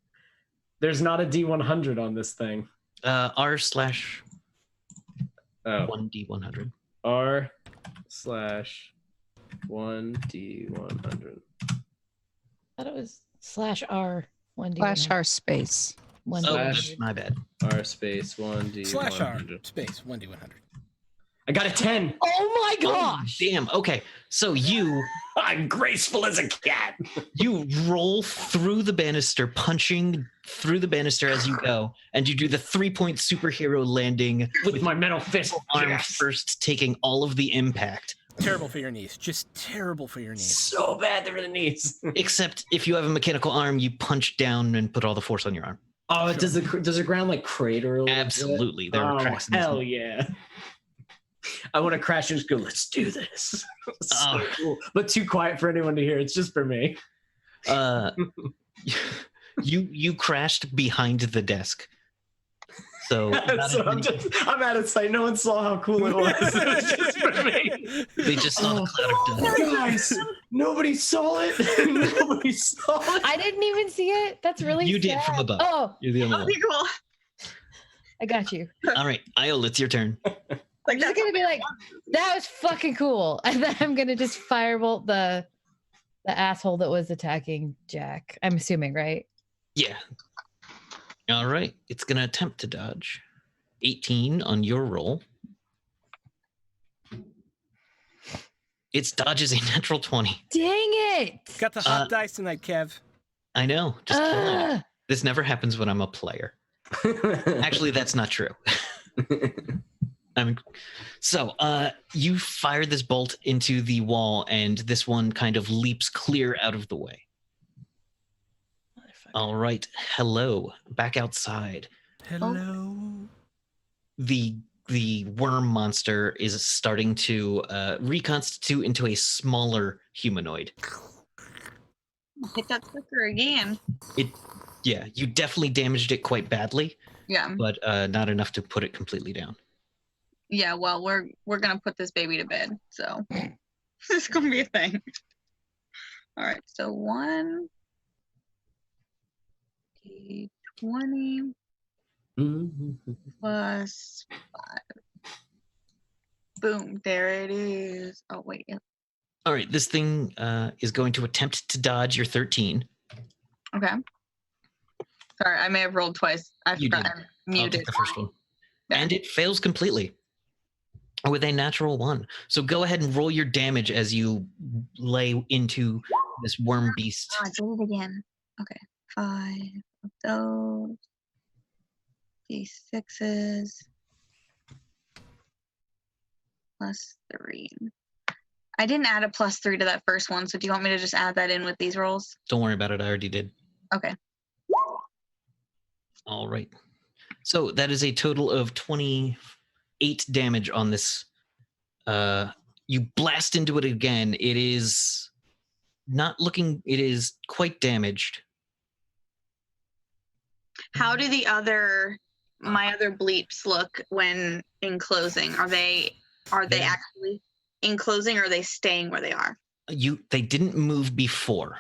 There's not a D100 on this thing. R/1D100. R/1D100. I thought it was /R 1D. /R space. 1D. Oh, that's my bad. R space 1D100. /R space 1D100. I got a 10. Oh my gosh! Oh, damn. Okay. So I'm graceful as a cat. You roll through the banister, punching through the banister as you go, and you do the 3-point superhero landing with my metal fist arm first, taking all of the impact. Terrible for your knees. Just terrible for your knees. So bad for the knees. Except if you have a mechanical arm, you punch down and put all the force on your arm. Oh, sure. Does the ground like crater a little Absolutely. bit? There are cracks in hell yeah. I want to crash and just go, let's do this. So cool. But too quiet for anyone to hear. It's just for me. You crashed behind the desk. So I'm out of sight. No one saw how cool it was. It was just for me. They just saw the cloud of dust. Guys, nobody saw it. Nobody saw it. I didn't even see it. That's really You sad. did from above. Oh, You're the only one. Cool. I got you. All right, Iola, it's your turn. Like I'm just gonna be like, that was fucking cool, and then I'm gonna just firebolt the asshole that was attacking Jack. I'm assuming, right? Yeah. All right, it's gonna attempt to dodge. 18 on your roll. Its dodge is a natural 20. Dang it! Got the hot dice tonight, Kev. I know. Just killing it. This never happens when I'm a player. Actually, that's not true. You fire this bolt into the wall, and this one kind of leaps clear out of the way. All right. Hello. Back outside. Hello. The worm monster is starting to reconstitute into a smaller humanoid. Hit that clicker again. Yeah, you definitely damaged it quite badly. Yeah. But not enough to put it completely down. Yeah, well, we're gonna put this baby to bed, so this is gonna be a thing. All right, so 1 D20 plus 5. Boom. There it is. Oh, wait. Yeah. All right, this thing is going to attempt to dodge your 13. Okay. Sorry, I may have rolled twice. I You forgot. did. I'm I'll muted. take the first one. There. And it fails completely with a natural 1. So go ahead and roll your damage as you lay into this worm beast. Oh, I did it again. Okay. 5 of those. D6s. +3. I didn't add a +3 to that first one, so do you want me to just add that in with these rolls? Don't worry about it. I already did. Okay. All right. So that is a total of 28 damage on this. You blast into it again. It is not looking, it is quite damaged. How do my other bleeps look when enclosing? Are they Yeah. actually enclosing, or are they staying where they are? They didn't move before.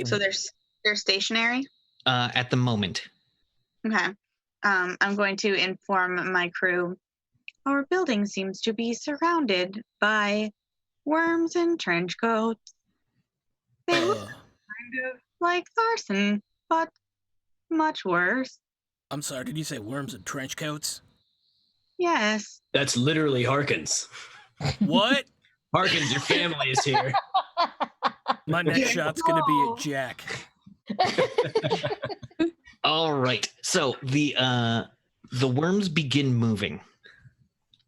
So they're stationary? At the moment. Okay. I'm going to inform my crew. Our building seems to be surrounded by worms in trench coats. They look kind of like arson, but much worse. I'm sorry, did you say worms in trench coats? Yes. That's literally Harkins. What? Harkins, your family is here. My next shot's gonna be at Jack. All right. So the worms begin moving.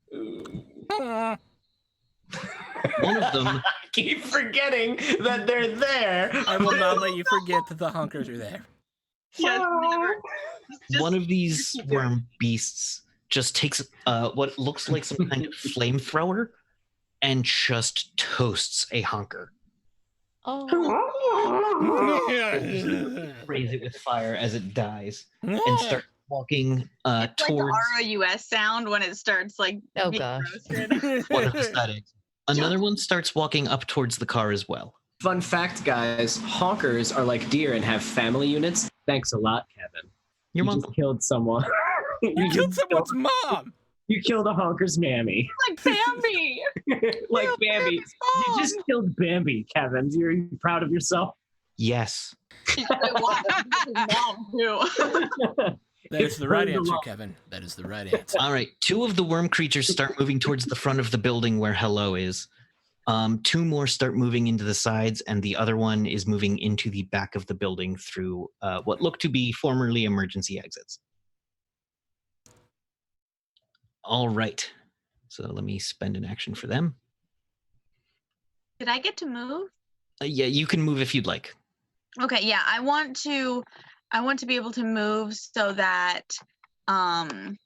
One of them. I keep forgetting that they're there. I will not let you forget that the hunkers are there. Yes, never. One of these worm beasts just takes what looks like some kind of flamethrower and just toasts a hunker. Oh. Raise it with fire as it dies and start walking It's like towards. the ROUS sound when it starts like Oh, being gosh. roasted. What is that? Another one starts walking up towards the car as well. Fun fact, guys, honkers are like deer and have family units. Thanks a lot, Kevin. You're You welcome. just killed someone. You killed someone's mom! You killed a honker's mammy. Like Bambi. Like Bambi. You just killed Bambi, Kevin. Are you proud of yourself? Yes. Mom too. That is the right burned answer, along. Kevin. That is the right answer. All right. 2 of the worm creatures start moving towards the front of the building where Hello is. 2 more start moving into the sides, and the other one is moving into the back of the building through what look to be formerly emergency exits. All right. So let me spend an action for them. Did I get to move? Yeah, you can move if you'd like. Okay, yeah, I want to be able to move so that I'm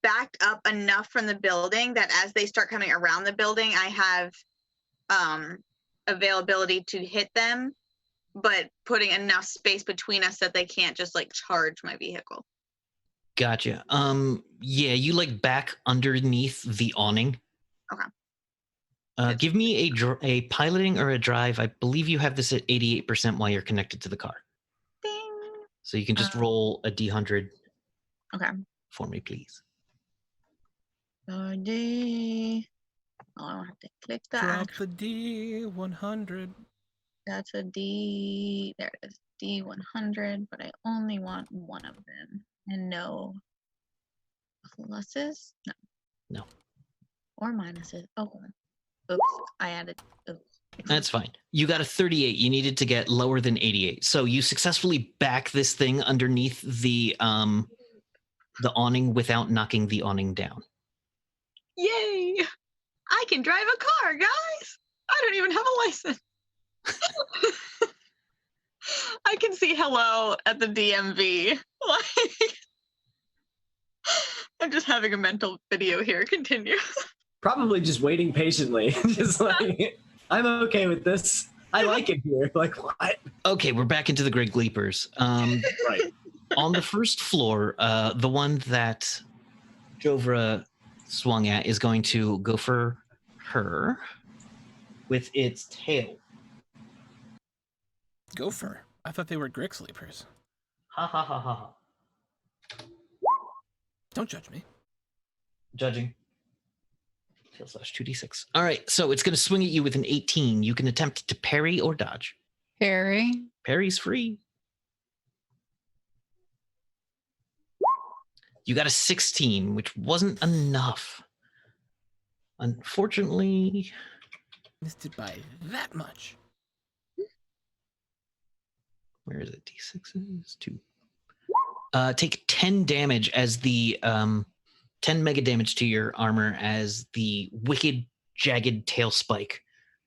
backed up enough from the building that as they start coming around the building, I have availability to hit them, but putting enough space between us that they can't just like charge my vehicle. Gotcha. Yeah, you like back underneath the awning. Okay. Give me a piloting or a drive. I believe you have this at 88% while you're connected to the car. Ding. So you can just roll a D100 Okay. for me, please. D. Oh, I don't have to click that. Drop the D100. That's a D. There it is. D100, but I only want one of them. And no pluses? No. No. Or minuses. Oh, oops. I added. Oops. That's fine. You got a 38. You needed to get lower than 88. So you successfully back this thing underneath the awning without knocking the awning down. Yay! I can drive a car, guys! I don't even have a license. I can see Hello at the DMV. Like, I'm just having a mental video here. Continue. Probably just waiting patiently. Just like, I'm okay with this. I like it here. Like, what? Okay, we're back into the Great Gleepers. Right. On the first floor, the one that Jovra swung at is going to go for her with its tail. Gopher. I thought they were Grix Leapers. Ha ha ha ha ha. Don't judge me. Judging. /2d6. All right, so it's going to swing at you with an 18. You can attempt to parry or dodge. Harry. Parry's free. You got a 16, which wasn't enough. Unfortunately, Missed it by that much. where is it? D6 is 2. Take 10 damage as the 10 mega damage to your armor as the wicked, jagged tail spike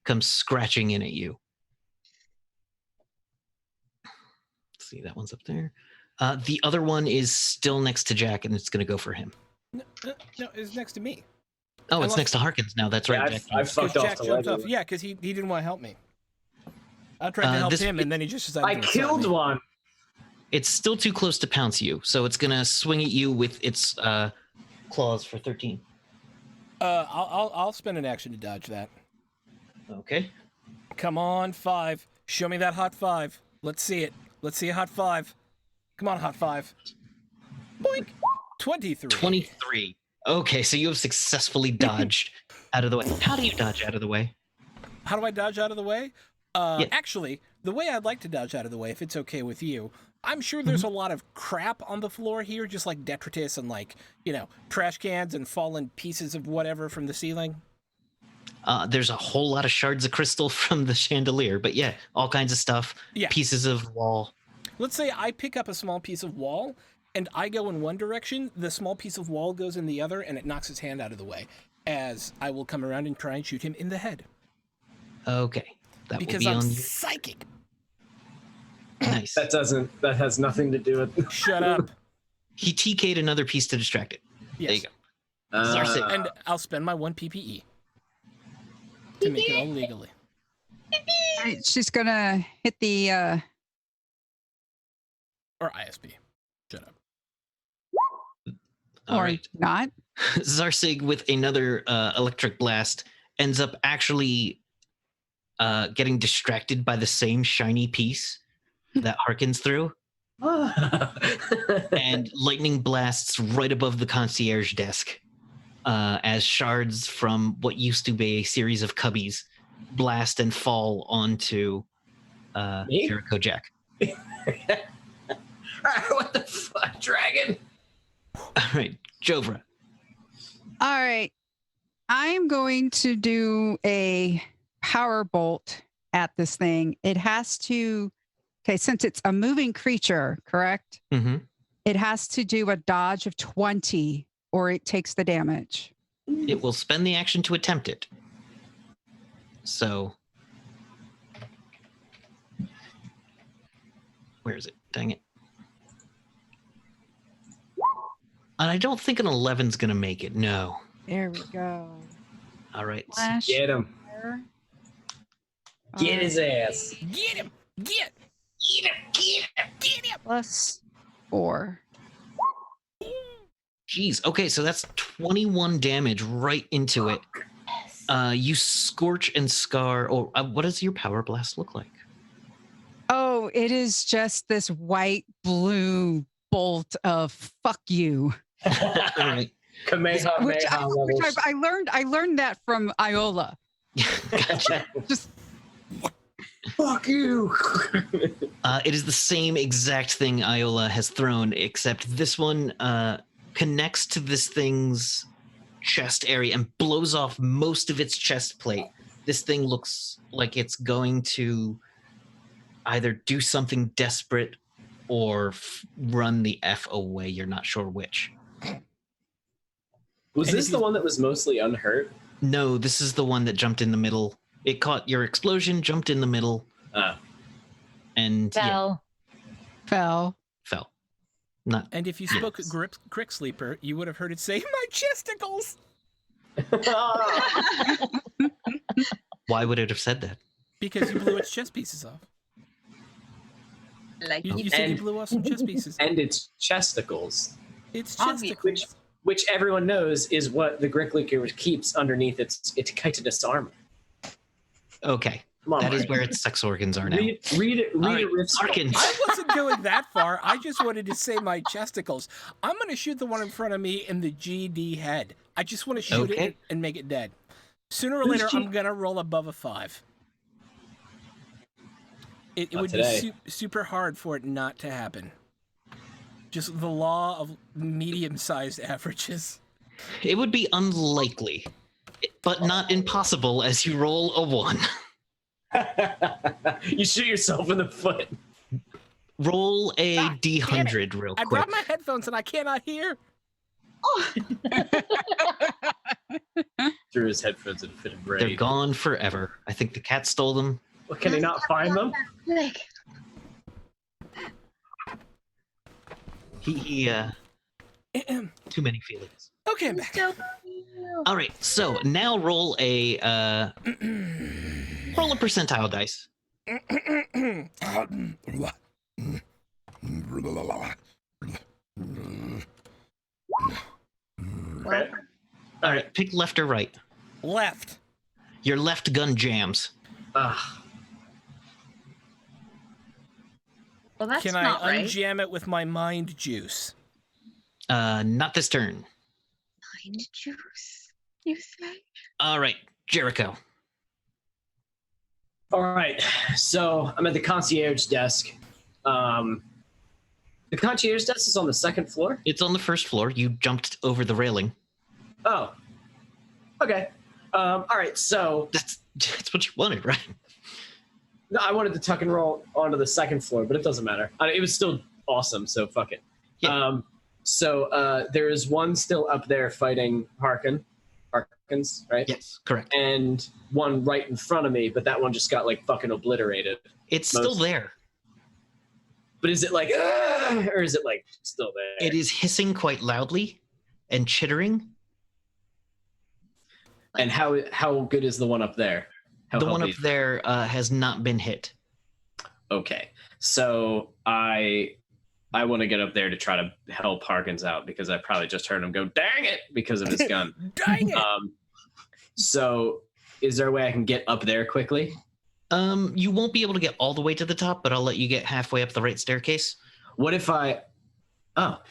comes scratching in at you. Let's see, that one's up there. The other one is still next to Jack, and it's going to go for him. No, it's next to me. Oh, it's next to Harkins now. That's right, Jack. I fucked off Jack the jumped leg. off. Yeah, because he didn't want to help me. I tried to help him, and then he just decided I to killed me. one. It's still too close to pounce you, so it's going to swing at you with its claws for 13. I'll spend an action to dodge that. Okay. Come on, 5. Show me that hot 5. Let's see it. Let's see a hot 5. Come on, hot 5. Boink. 23. 23. Okay, so you have successfully dodged out of the way. How do you dodge out of the way? How do I dodge out of the way? Yeah. Actually, the way I'd like to dodge out of the way, if it's okay with you, I'm sure there's a lot of crap on the floor here, just like detritus and trash cans and fallen pieces of whatever from the ceiling. There's a whole lot of shards of crystal from the chandelier, but yeah, all kinds of stuff. Yeah. Pieces of wall. Let's say I pick up a small piece of wall and I go in one direction, the small piece of wall goes in the other, and it knocks his hand out of the way, as I will come around and try and shoot him in the head. Okay. That Because will be I'm on you. psychic. Nice. That has nothing to do with. Shut up. He TK'd another piece to distract it. Yes. There you go. Zarsic. And I'll spend my 1 PPE to make it all legally. All right, she's gonna hit the Or ISP. Shut up. All or right. not. Zarsig with another electric blast ends up actually getting distracted by the same shiny piece that Harkins threw, and lightning blasts right above the concierge desk as shards from what used to be a series of cubbies blast and fall onto Me? Jericho Jack. What the fuck, dragon? All right, Jovra. All right. I'm going to do a power bolt at this thing. It has to, okay, since it's a moving creature, correct? Mm-hmm. It has to do a dodge of 20 or it takes the damage. It will spend the action to attempt it. So, where is it? Dang it. And I don't think an 11's going to make it. No. There we go. All right. Flash Get him. fire. Get his ass. Get him! Get! Get him! Plus 4. Jeez. Okay, so that's 21 damage right into it. You scorch and scar. Or what does your power blast look like? Oh, it is just this white blue bolt of fuck you. All right. Kamehameha Which levels. I learned that from Iola. Gotcha. Just Fuck you. It is the same exact thing Iola has thrown, except this one connects to this thing's chest area and blows off most of its chest plate. This thing looks like it's going to either do something desperate or run the F away. You're not sure which. Was And this if the you- one that was mostly unhurt? No, this is the one that jumped in the middle. It caught your explosion, jumped in the middle, and yeah, Fell. fell. not. And if you spoke Crick Sleeper, you would have heard it say, "My chesticles!" Why would it have said that? Because you blew its chest pieces off. Like You said you And- blew off some chest pieces. And it's chesticles, It's Obviously. chesticles. which everyone knows is what the Gricklicker keeps underneath its chitinous armor. Okay, Come on, That is Marcus. where its sex organs are now. Read it. All right, Riff's Harkins. I wasn't going that far. I just wanted to say my chesticles. I'm going to shoot the one in front of me in the GD head. I just want to shoot Okay. it and make it dead. Sooner or Who's later, G- I'm going to roll above a 5. It Not would today. be super hard for it not to happen. Just the law of medium-sized averages. It would be unlikely, but not impossible as you roll a 1. You shoot yourself in the foot. Roll a God D100 real I quick. dropped my headphones and I cannot hear. Threw his headphones in a fit of They're rage. gone forever. I think the cat stole them. Well, can he not find them? Quick. He too many feelings. Okay, I'm back. All right, so now roll a percentile dice. Okay. All right, pick left or right. Left. Your left gun jams. Ugh. Well, that's Can not I right. unjam it with my mind juice? Not this turn. Mind juice, you say? All right, Jericho. All right. So I'm at the concierge desk. The concierge desk is on the second floor. It's on the first floor. You jumped over the railing. Oh. Okay. All right. So That's what you wanted, right? no, I wanted to tuck and roll onto the second floor, but it doesn't matter. It was still awesome. So fuck it. Yeah. So there is one still up there fighting Harkins, right? Yes, correct. And one right in front of me, but that one just got like fucking obliterated. It's still there. But is it like, or is it like still there? It is hissing quite loudly and chittering. And how good is the one up there? How The one up healthy? there has not been hit. Okay, so I want to get up there to try to help Harkins out because I probably just heard him go, "Dang it!" because of his gun. Dang it! So is there a way I can get up there quickly? You won't be able to get all the way to the top, but I'll let you get halfway up the right staircase. What if I? Oh,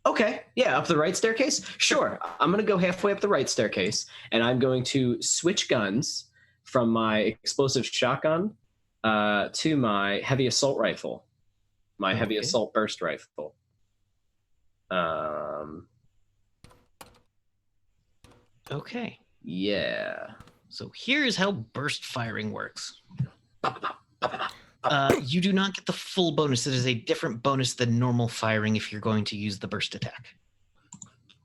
okay, yeah, up the right staircase. Sure, I'm gonna go halfway up the right staircase, and I'm going to switch guns from my explosive shotgun to my heavy assault rifle, my heavy Okay. assault burst rifle. Okay. Yeah. So here's how burst firing works. You do not get the full bonus. It is a different bonus than normal firing if you're going to use the burst attack.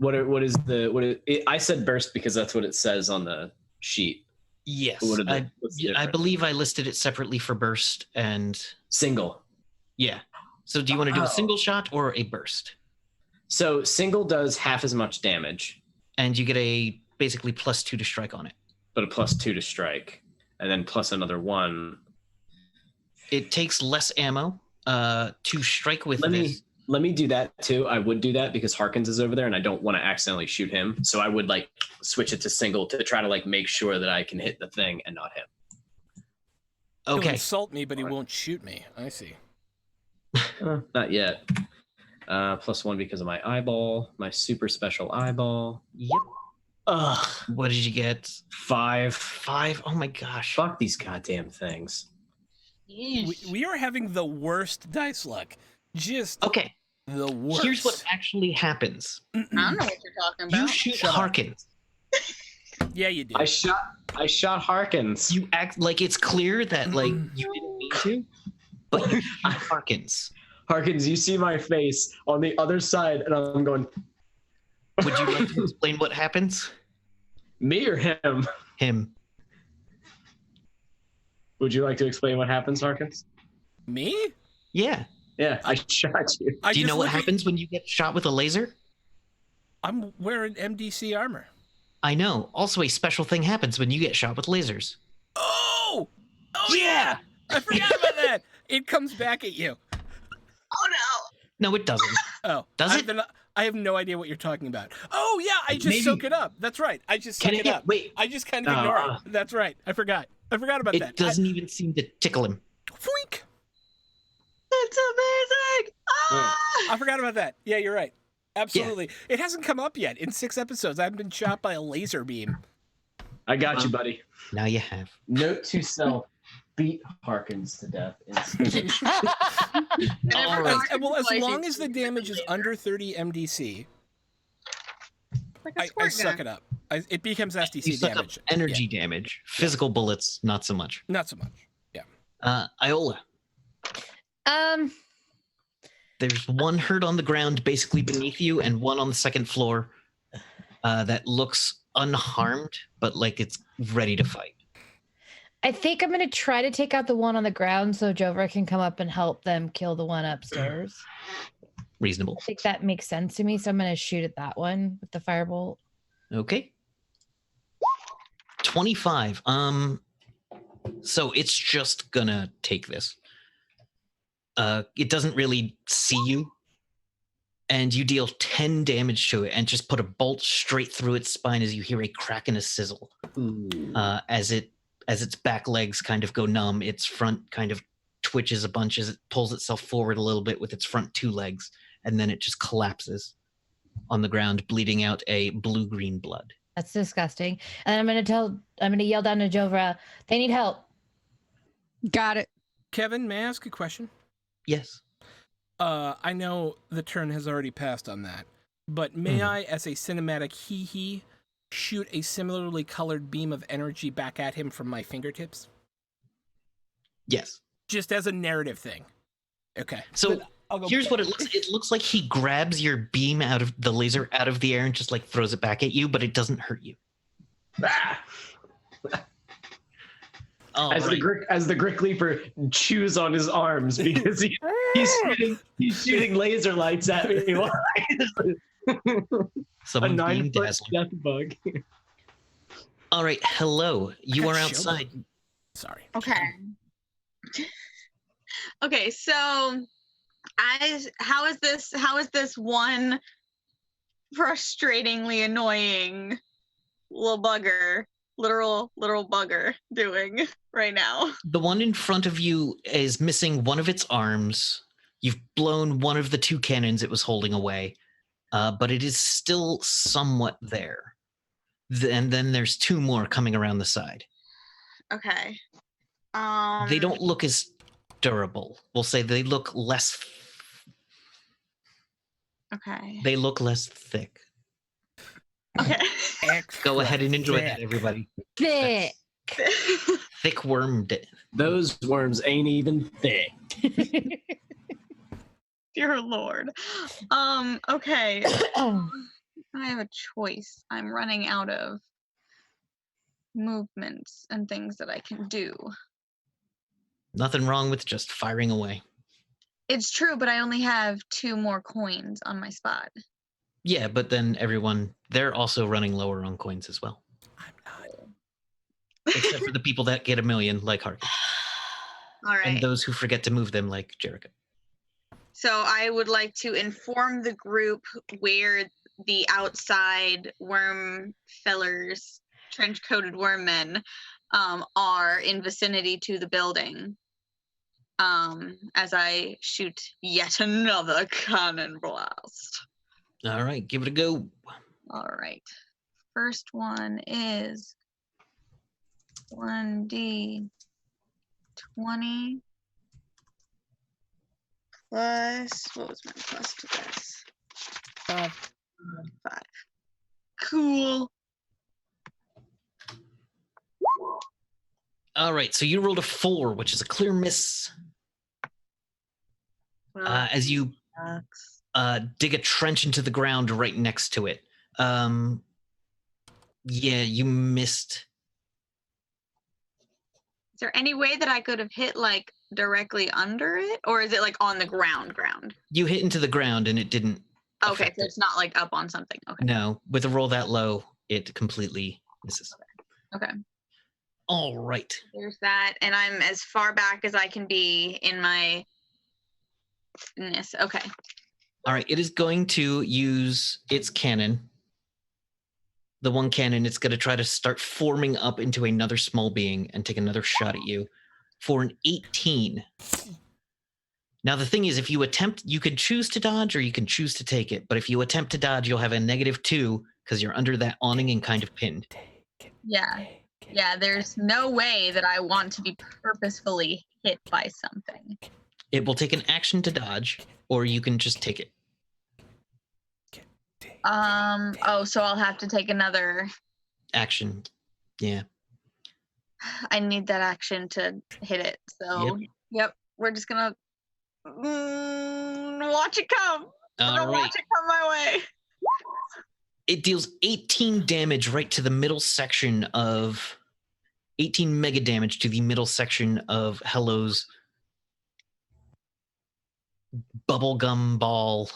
I said burst because that's what it says on the sheet. Yes. What's the I difference? believe I listed it separately for burst and Single. yeah. So do you want to do Oh. a single shot or a burst? So single does half as much damage, And you get a basically +2 to strike on it. but a +2 to strike, and then plus another 1. It takes less ammo to strike with this. Let me do that too. I would do that because Harkins is over there, and I don't want to accidentally shoot him. So I would like switch it to single to try to like make sure that I can hit the thing and not him. He'll Okay. insult me, but he won't shoot me. I see. Not yet. +1 because of my eyeball, my super special eyeball. Yep. Ugh. What did you get? 5. 5. Oh my gosh. Fuck these goddamn things. We are having the worst dice luck. Just Okay. the worst. Here's what actually happens. I don't know what you're talking about. You shoot Shut up. Harkins. Yeah, you do. I shot Harkins. You act like it's clear that like you didn't mean to, but you shoot Harkins. Harkins, you see my face on the other side, and I'm going, Would you like to explain what happens? me or him? Him. Would you like to explain what happens, Harkins? Me? Yeah. Yeah, I shot you. I Do you just know what look at- happens when you get shot with a laser? I'm wearing MDC armor. I know. Also, a special thing happens when you get shot with lasers. Oh! Oh yeah! I forgot about that. It comes back at you. Oh No, it doesn't. Oh, Does it? I have no idea what you're talking about. Oh yeah, I just Maybe- soak it up. That's right. I just suck it up. Wait. I just kind of ignore it. That's right. I forgot about that. It doesn't even seem to tickle him. Freak. It's amazing. Ah! I forgot about that. Yeah, you're right. Absolutely. It hasn't come up yet. In 6 episodes, I've been shot by a laser beam. I got you, buddy. Now you have. Note to self: beat Harkins to death. All right. Well, as long as the damage is under 30 MDC, Like a I squirt suck gun. it up. It becomes You SDC suck up damage. energy damage. Physical bullets, not so much. Not so much. Yeah. Iola, there's one hurt on the ground basically beneath you and one on the second floor that looks unharmed, but like it's ready to fight. I think I'm going to try to take out the one on the ground so Jovra can come up and help them kill the one upstairs. Reasonable. I think that makes sense to me. So I'm going to shoot at that one with the firebolt. Okay. 25. So it's just gonna take this. It doesn't really see you. And you deal 10 damage to it and just put a bolt straight through its spine as you hear a crack and a sizzle. As its back legs kind of go numb, its front kind of twitches a bunch as it pulls itself forward a little bit with its front 2 legs, and then it just collapses on the ground, bleeding out a blue-green blood. That's disgusting. And I'm going to yell down to Jovra, they need help. Got it. Kevin, may I ask a question? Yes. I know the turn has already passed on that, but may I, as a cinematic hee-hee, shoot a similarly colored beam of energy back at him from my fingertips? Yes. Just as a narrative thing. Okay. So But I'll go here's what it looks. It looks like he grabs your beam out of the laser out of the air and just like throws it back at you, but it doesn't hurt you. As the Grick Leaper chews on his arms because he's shooting laser lights at me. A Someone's being 9-foot dazzled. death bug. All right, hello. You got are show. outside. Sorry. Okay. Okay, so how is this one frustratingly annoying little bugger doing right now? The one in front of you is missing one of its arms. You've blown one of the 2 cannons it was holding away, but it is still somewhat there. And then there's 2 more coming around the side. Okay. They don't look as durable. We'll say they look less. Okay. They look less thick. Okay. Go ahead and enjoy that, everybody. Thick. Thick wormed. Those worms ain't even thick. Dear Lord. Okay. Oh, I have a choice. I'm running out of movements and things that I can do. Nothing wrong with just firing away. It's true, but I only have 2 more coins on my spot. Yeah, but then they're also running lower on coins as well. I'm not. Except for the people that get 1 million, like Harkin. All right. And those who forget to move them, like Jericho. So I would like to inform the group where the outside worm fellers, trench-coated worm men, are in vicinity to the building. As I shoot yet another cannon blast. All right, give it a go. All right. First one is 1d20 plus, what was my plus to this? 5. Cool. All right, so you rolled a 4, which is a clear miss. Well, As you sucks. dig a trench into the ground right next to it. Yeah, you missed. Is there any way that I could have hit like directly under it? Or is it like on the ground? You hit into the ground and it didn't. Okay, affect so it. it's not like up on something. Okay. No, with a roll that low, it completely misses. Okay. All right. There's that. And I'm as far back as I can be in my ness. Okay. All right, it is going to use its cannon. The one cannon, it's going to try to start forming up into another small being and take another shot at you for an 18. Now, the thing is, if you attempt, you can choose to dodge or you can choose to take it. But if you attempt to dodge, you'll have a -2 because you're under that awning and kind of pinned. Yeah. Yeah, there's no way that I want to be purposefully hit by something. It will take an action to dodge, or you can just take it. Oh, so I'll have to take another. Action. Yeah. I need that action to hit it. So, yep, we're just gonna watch it come. All right. Watch it come my way. It deals 18 damage right to the middle section of 18 mega damage to the middle section of Hello's bubblegum ball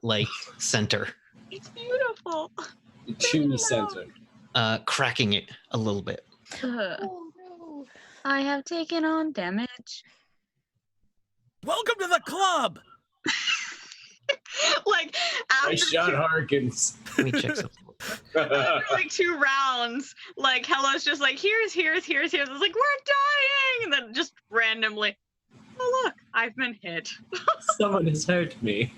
like center. It's beautiful. Chewy center. Cracking it a little bit. Oh no. I have taken on damage. Welcome to the club. Like after Nice shot, Harkins. Let me check something. like 2 rounds, like Hello's just like here's. It's like we're dying, and then just randomly, oh look, I've been hit. Someone has hurt me.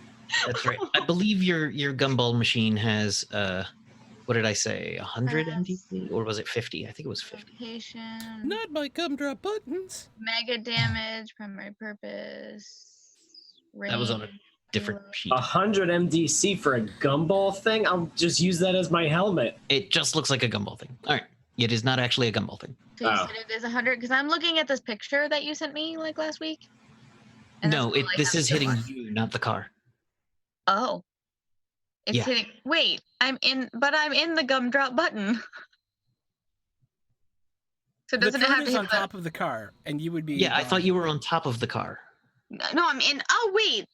That's right. I believe your gumball machine has what did I say? 100 MDC or was it 50? I think it was 50. Location, Not my gumdrop buttons. mega damage, primary purpose. That was on a different sheet. 100 MDC for a gumball thing? I'll just use that as my helmet. It just looks like a gumball thing. All right. It is not actually a gumball thing. So you Oh. said it is 100 because I'm looking at this picture that you sent me like last week. And No, that's all I this have is so hitting far. you, not the car. Oh. It's Yeah. hitting. Wait, I'm in the gumdrop button. So The doesn't it turret have to is hit on top of the car, and you would be. Yeah, I thought gone. you were on top of the car. No, I'm in. Oh wait,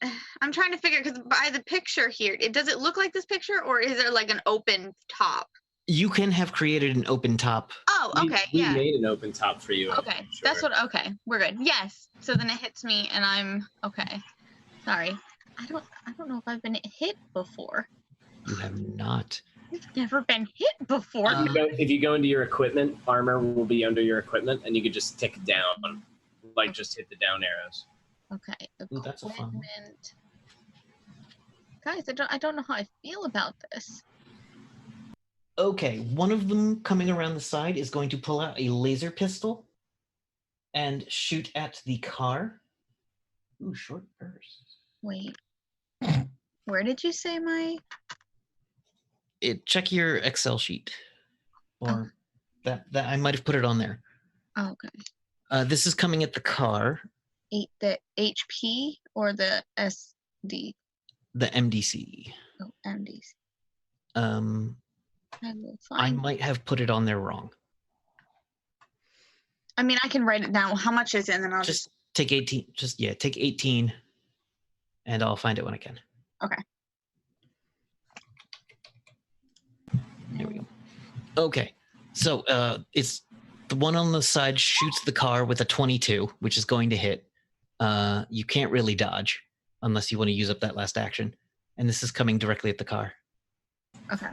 I'm trying to figure because by the picture here, does it look like this picture or is there like an open top? You can have created an open top. Oh, okay, We yeah. made an open top for you. Okay, Sure. that's what. Okay, we're good. Yes. So then it hits me, and I'm okay. Sorry, I don't know if I've been hit before. You have not. I've never been hit before. If you go into your equipment, armor will be under your equipment, and you could just tick down, like just hit the down arrows. Okay, Ooh, that's a fun one. equipment. Guys, I don't know how I feel about this. Okay, one of them coming around the side is going to pull out a laser pistol and shoot at the car. Ooh, short burst. Wait, where did you say my? Check your Excel sheet, or that I might have put it on there. Oh, okay. This is coming at the car. The HP or the SD? The MDC. Oh, MDs. I I will find. might have put it on there wrong. I mean, I can write it down. How much is it? And then I'll Just take 18. Take 18, and I'll find it when I can. Okay. There we go. Okay, so it's the one on the side shoots the car with a 22, which is going to hit. You can't really dodge unless you want to use up that last action, and this is coming directly at the car. Okay.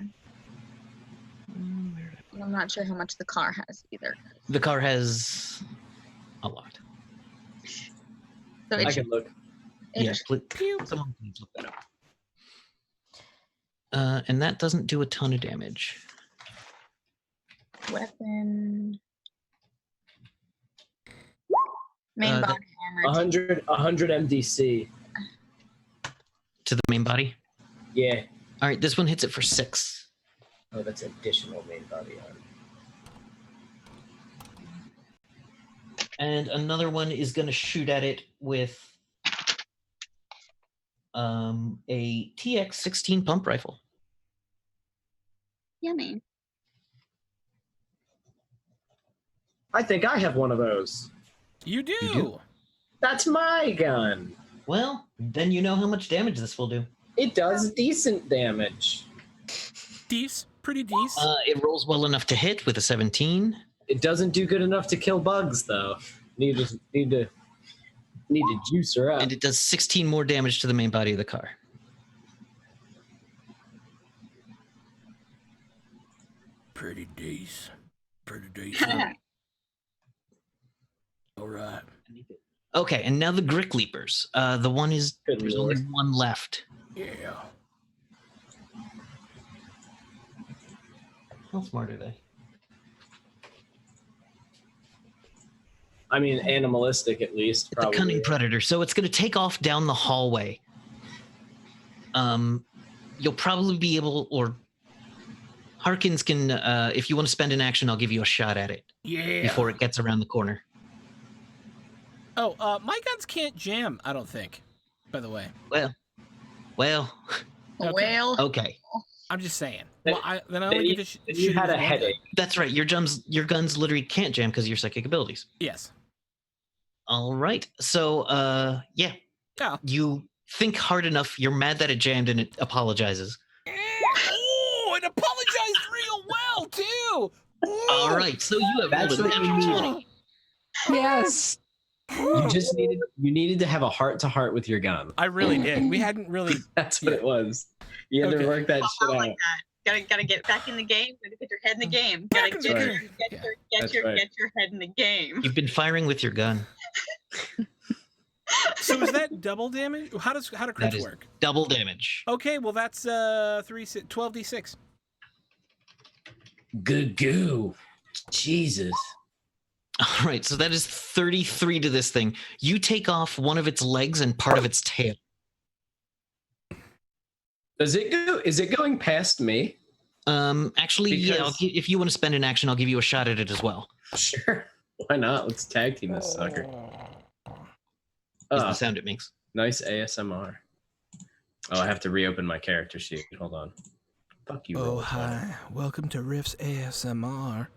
I'm not sure how much the car has either. The car has a lot. So I it, can look. it Yeah, someone please look that up. And that doesn't do a ton of damage. weapon. Main that- body armor. 100 MDC. To the main body. Yeah. All right, this one hits it for 6. Oh, that's additional main body armor. And another one is going to shoot at it with a TX-16 pump rifle. Yummy. I think I have one of those. You do. You do. That's my gun. Well, then you know how much damage this will do. It does decent damage. Dece, pretty dece. It rolls well enough to hit with a 17. It doesn't do good enough to kill bugs, though. Need to juice her up. And it does 16 more damage to the main body of the car. Pretty decent. Pretty decent. All right. Okay, and now the Grick Leapers. There's only one left. Yeah. How smart are they? I mean, animalistic at least. It's a cunning predator, so it's going to take off down the hallway. You'll probably be able, or Harkins can, if you want to spend an action, I'll give you a shot at it. Yeah. Before it gets around the corner. Oh, my guns can't jam, I don't think, by the way. Well. Okay. I'm just saying. Then- Well, then I only get to shoot You had with a one headache. gun. That's right. Your guns literally can't jam because of your psychic abilities. Yes. All right. So, yeah. Yeah. You think hard enough. You're mad that it jammed and it apologizes. Oh, it apologized real well, too. Ooh. All right. So you have That's rolled a what you natural need. 20. Yes. You just needed to have a heart-to-heart with your gun. I really did. We hadn't really. That's what it was. You had Okay. to work that shit I out. like that. Gotta get back in the game. Gotta get your head in the game. Gotta Back get in the your, game. get your, get That's your, right. get your head in the game. You've been firing with your gun. So is that double damage? How do That crits is work? double damage. Okay, well that's 12d6. Good goo. Jesus. All right. So that is 33 to this thing. You take off one of its legs and part of its tail. Does it go? Is it going past me? Actually, yeah. Because- If you want to spend an action, I'll give you a shot at it as well. Sure. Why not? Let's tag team this sucker. Is Oh, the sound it makes. nice ASMR. Oh, I have to reopen my character sheet. Hold on. Fuck you. Oh, Roll20. hi. Welcome to Riff's ASMR.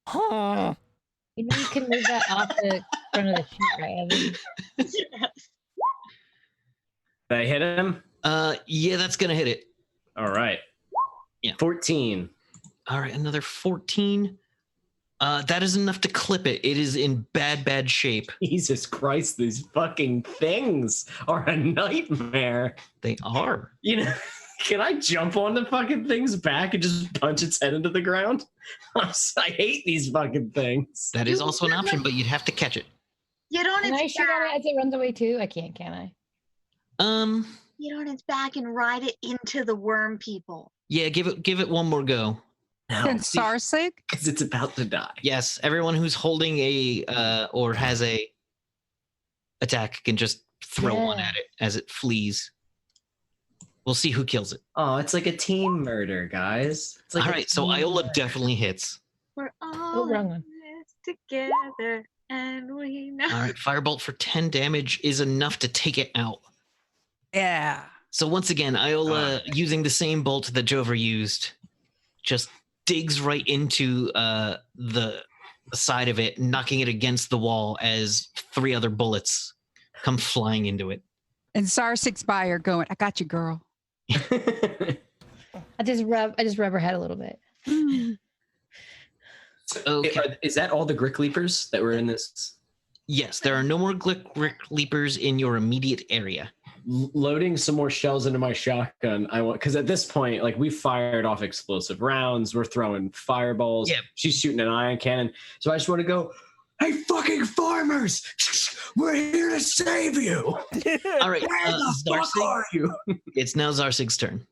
Huh. You know you can move that off the front of the sheet, right, Evan? Yes. Did I hit him? Yeah, that's gonna hit it. All right. Yeah. 14. All right, another 14. That is enough to clip it. It is in bad shape. Jesus Christ, these fucking things are a nightmare. They are. You know, can I jump on the fucking thing's back and just punch its head into the ground? I hate these fucking things. That is also an option, but you'd have to catch it. Get on Can I its shoot at back. it as it runs away too? I can't, can I? Get on its back and ride it into the worm people. Yeah, give it one more go. No, Can Sarsig? because it's about to die. Yes, everyone who's holding a or has a attack can just throw one Yeah. at it as it flees. We'll see who kills it. Oh, it's like a team murder, guys. It's like All a right, so team Iola murder. definitely hits. We're Oh, all wrong in one. this together, and we know. All right, Firebolt for 10 damage is enough to take it out. Yeah. So once again, Iola, using the same bolt that Jover used, just digs right into the side of it, knocking it against the wall as 3 other bullets come flying into it. And Sarsig's by her going, I got you, girl. I just rub her head a little bit. Okay. Is that all the Grick Leapers that were in this? Yes, there are no more Grick Leapers in your immediate area. Loading some more shells into my shotgun. I want, because at this point, like, we fired off explosive rounds, we're throwing fireballs. Yeah. She's shooting an ion cannon. So I just want to go, hey, fucking farmers, we're here to save you. All right, Where the fuck Zarsig, are you? it's now Zarsig's turn.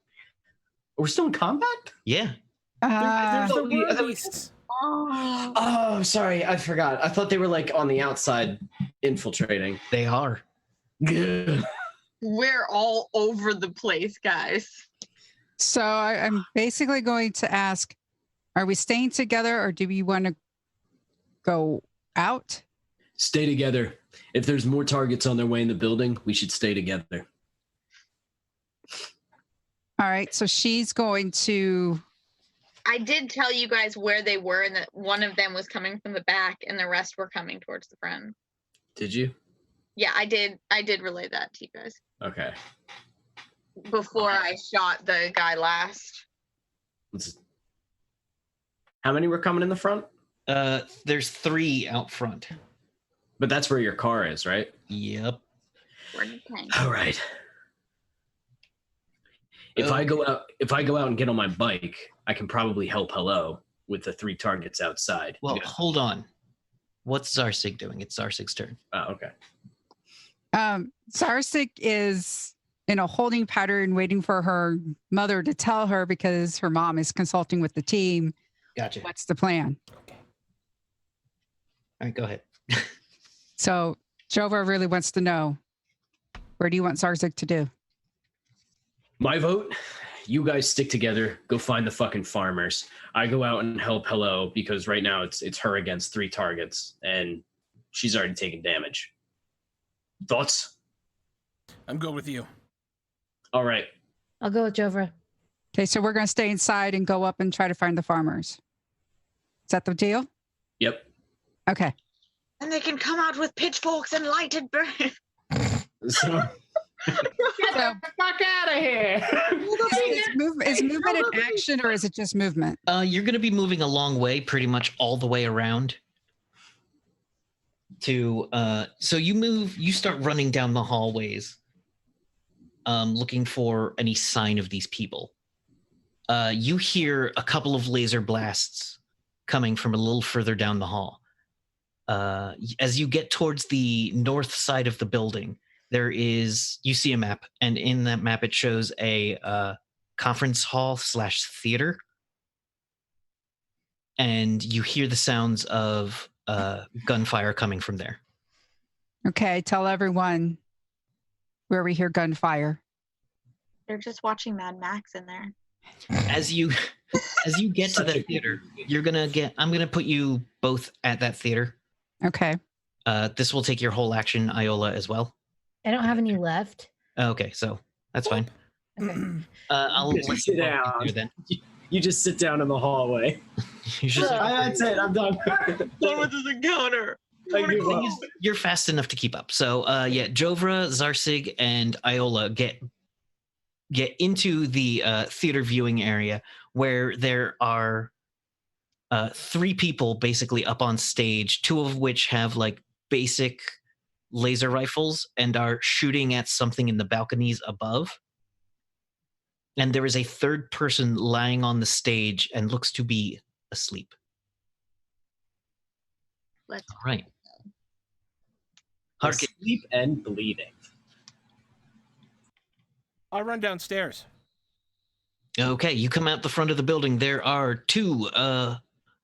We're still in combat? Yeah. There's the we- I thought worm we- beasts. Oh, Oh, sorry, I forgot. I thought they were like on the outside infiltrating. They are. Good. we're all over the place, guys. So I'm basically going to ask, are we staying together or do we want to go out? Stay together. If there's more targets on their way in the building, we should stay together. All right. So she's going to, I did tell you guys where they were, and that one of them was coming from the back, and the rest were coming towards the front. Did you? Yeah, I did relay that to you guys Okay. before I shot the guy last. How many were coming in the front? There's 3 out front. But that's where your car is, right? Yep. We're in the tank. All right. If I go out and get on my bike, I can probably help Hello. with the 3 targets outside. Well, hold on. What's Zarsig doing? It's Zarsig's turn. Oh, okay. Zarsig is in a holding pattern waiting for her mother to tell her because her mom is consulting with the team. Gotcha. What's the plan? Okay. All right, go ahead. So Jova really wants to know, where do you want Zarsig to do? My vote, you guys stick together, go find the fucking farmers. I go out and help Hello because right now it's her against 3 targets and she's already taken damage. Thoughts? I'm good with you. All right. I'll go with Jovra. Okay, so we're going to stay inside and go up and try to find the farmers. Is that the deal? Yep. Okay. And they can come out with pitchforks and lighted burns. So, Get the fuck out of here. Is movement an action or is it just movement? You're going to be moving a long way, pretty much all the way around. So you start running down the hallways, looking for any sign of these people. You hear a couple of laser blasts coming from a little further down the hall. As you get towards the north side of the building, you see a map, and in that map it shows a conference hall / theater. And you hear the sounds of gunfire coming from there. Okay, tell everyone where we hear gunfire. They're just watching Mad Max in there. As you get to the theater, I'm gonna put you both at that theater. Okay. This will take your whole action, Iola, as well. I don't have any left. Okay, so that's fine. Okay. I'll let you sit both down. get there then. You just sit down in the hallway. You should- That's it. I'm done. Done with this encounter. I give thing up. is, you're fast enough to keep up. So Jovra, Zarsig, and Iola get into the theater viewing area where there are 3 people basically up on stage, 2 of which have like basic laser rifles and are shooting at something in the balconies above. And there is a 3rd person lying on the stage and looks to be asleep. Let's All right. Harkin. Asleep and bleeding. I'll run downstairs. Okay, you come out the front of the building. There are 2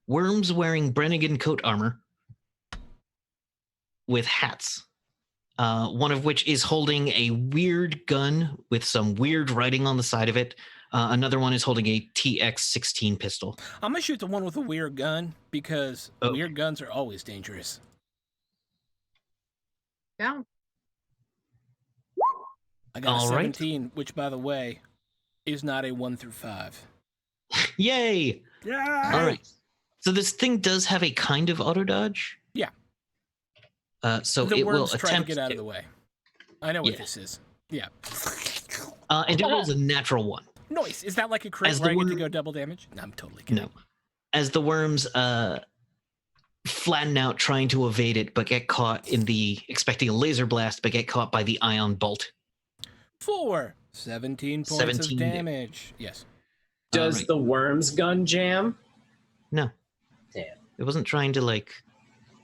worms wearing Brannigan coat armor with hats. One of which is holding a weird gun with some weird writing on the side of it. Another one is holding a TX-16 pistol. I'm gonna shoot the one with a weird gun because Okay. weird guns are always dangerous. go. I got All a right. 17, which, by the way, is not a 1 through 5. Yay! Yeah. All right. So this thing does have a kind of auto dodge. Yeah. So The it will worms try to attempt get out of the way. I know what Yeah. this is. Yeah. and it rolls a natural 1. Noise. Is that like a crit As where I the get to word- go double damage? No, I'm totally kidding. No. As the worms flatten out trying to evade it, but get caught expecting a laser blast, but get caught by the ion bolt. 4. 17 points 17 of damage. Yes. Does Right. the worm's gun jam? No. Damn. It wasn't trying to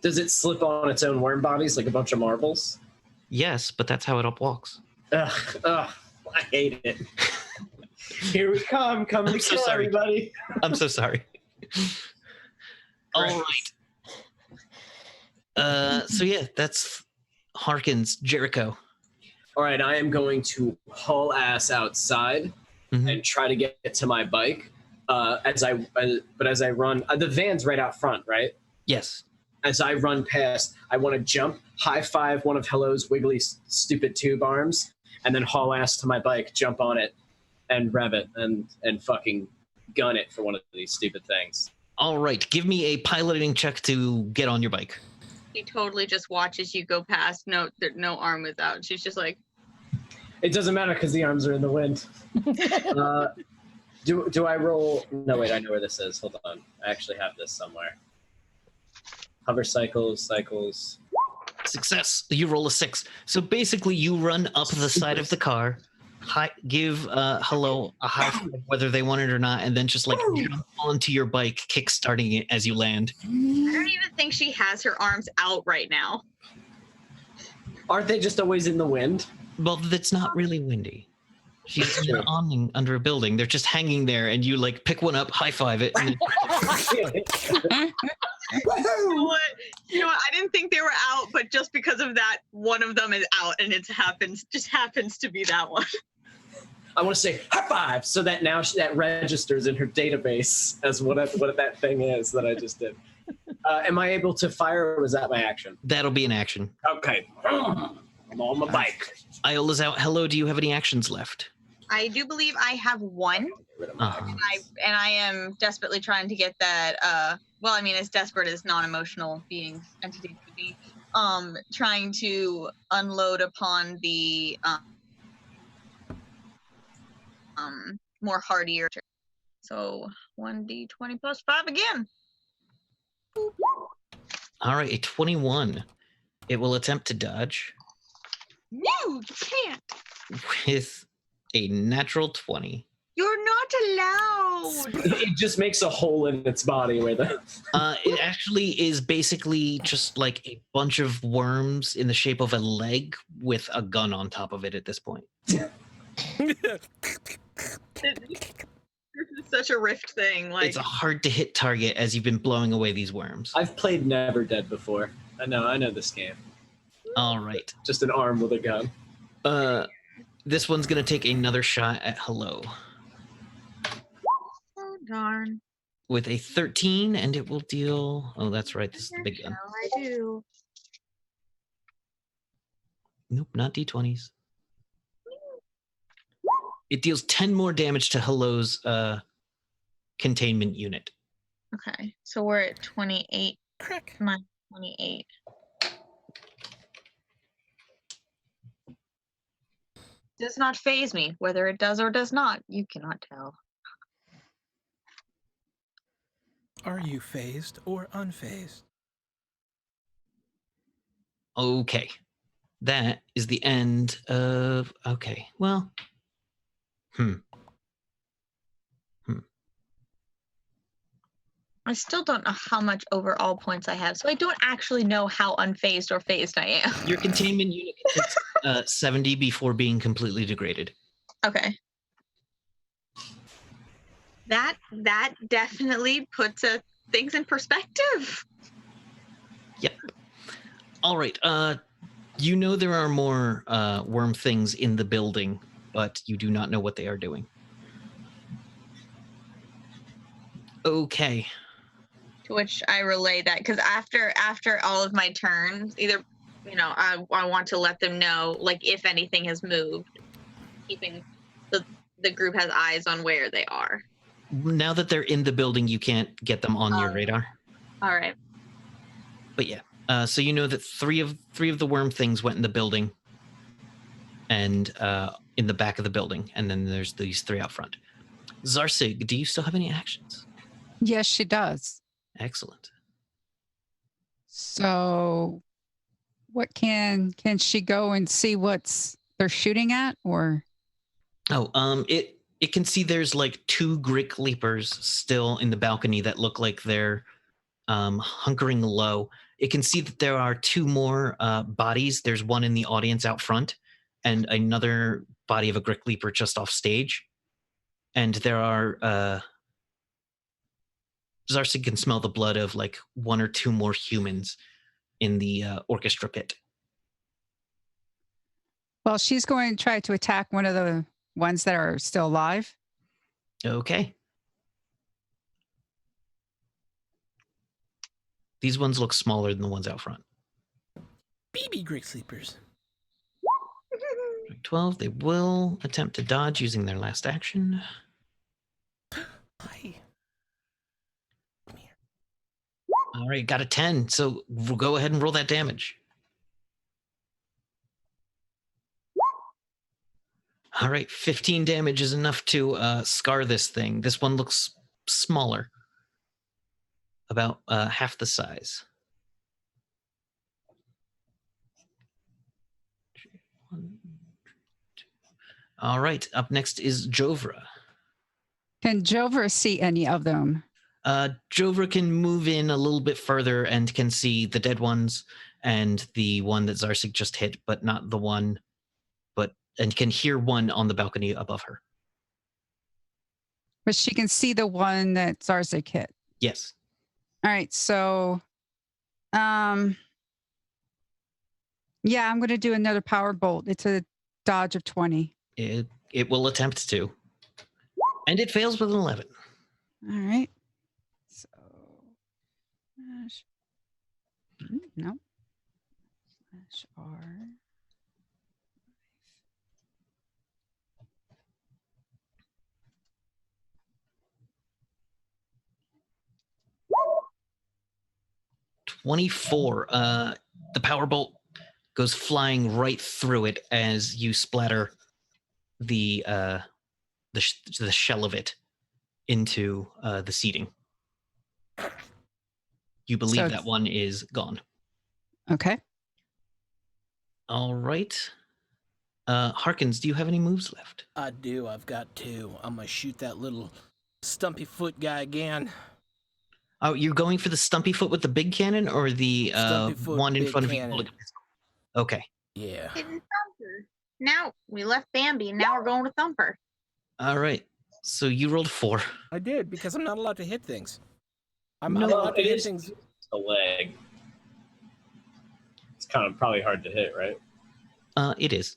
Does it slip on its own worm bodies like a bunch of marbles? yes, but that's how it walks. Ugh, I hate it. Here we come, coming I'm to so kill sorry. everybody. I'm so sorry. All Right. right. So yeah, that's Harkins, Jericho. All right, I am going to haul ass outside Mhm. and try to get to my bike. As I run, the van's right out front, right? Yes. As I run past, I want to jump, high five one of Hello's wiggly, stupid tube arms, and then haul ass to my bike, jump on it, and rev it, and fucking gun it for one of these stupid things. All right. Give me a piloting check to get on your bike. He totally just watches you go past. No arm is out. She's just like, It doesn't matter because the arms are in the wind. Do I roll? No, wait, I know where this is. Hold on. I actually have this somewhere. Hover cycles. Success. You roll a 6. So basically, you run up the side of the car, give Hello a high five, whether they want it or not, and then just like jump onto your bike, kick-starting it as you land. I don't even think she has her arms out right now. Aren't they just always in the wind? Well, it's not really windy. She's in an awning under a building. They're just hanging there, and you like pick one up, high five it, and then You know what? I didn't think they were out, but just because of that, one of them is out, and it just happens to be that one. I want to say high five, so that now that registers in her database as what that thing is that I just did. Am I able to fire, or was that my action? that'll be an action. Okay. I'm on my bike. Iola's out. Hello, do you have any actions left? I do believe I have one, and I am desperately trying to get that. Well, I mean, as desperate as non-emotional beings entities could be, trying to unload upon the more hardier. So 1d20 plus 5 again. All right, a 21. It will attempt to dodge No, you can't. with a natural 20. You're not allowed. It just makes a hole in its body where the. It actually is basically just like a bunch of worms in the shape of a leg with a gun on top of it at this point. This is such a rift thing. Like, It's a hard to hit target as you've been blowing away these worms. I've played Never Dead before. I know this game. All right. Just an arm with a gun. This one's going to take another shot at Hello oh darn. with a 13, and it will deal... Oh, that's right. This is the big gun. I do. Nope, not D20s. It deals 10 more damage to Hello's containment unit. Okay, so we're at 28. Crack. My 28. Does not phase me, whether it does or does not. You cannot tell. Are you phased or unfazed? Okay. That is the end of... Okay, well... I still don't know how much overall points I have, so I don't actually know how unfazed or phased I am. Your containment unit takes 70 before being completely degraded. Okay. That definitely puts things in perspective. Yep. All right. You know there are more worm things in the building, but you do not know what they are doing. Okay. To which I relay that, because after all of my turns, either, I want to let them know, like, if anything has moved, keeping the group has eyes on where they are. Now that they're in the building, you can't get them on your radar. All right. But yeah, so you know that three of the worm things went in the building, and in the back of the building, and then there's these three out front. Zarsig, do you still have any actions? Yes, she does. Excellent. So what can she go and see what's they're shooting at, or? Oh, it can see there's like two Grick Leapers still in the balcony that look like they're hunkering low. It can see that there are two more bodies. There's one in the audience out front and another body of a Grick Leaper just off stage. And there are... Zarsig can smell the blood of like one or two more humans in the orchestra pit. Well, she's going to try to attack one of the ones that are still alive. Okay. These ones look smaller than the ones out front. BB Great Sleepers. 12, they will attempt to dodge using their last action. Hi. All right, got a 10, so we'll go ahead and roll that damage. All right, 15 damage is enough to scar this thing. This one looks smaller, about half the size. All right. Up next is Jovra. Can Jover see any of them? Jovra can move in a little bit further and can see the dead ones and the one that Zarsik just hit, but not the one, and can hear one on the balcony above her. But she can see the one that Zarsik hit. Yes. All right, so yeah, I'm going to do another power bolt. It's a dodge of 20. It will attempt to. And it fails with an 11. All right. So, no. Slash R. 24. The power bolt goes flying right through it as you splatter the shell of it into the seating. You believe So that one is gone. Okay. All right. Harkins, do you have any moves left? I do. I've got 2. I'm gonna shoot that little stumpy foot guy again. Oh, you're going for the stumpy foot with the big cannon, or the Stumpy foot, one in big front of you cannon. holding a pistol? Okay. Yeah. Hidden Thumper. Now we left Bambi, and now we're going to Thumper. All right. So you rolled 4. I did, because I'm not allowed to hit things. I'm No, allowed to it hit is things. a leg. It's kind of probably hard to hit, right? It is.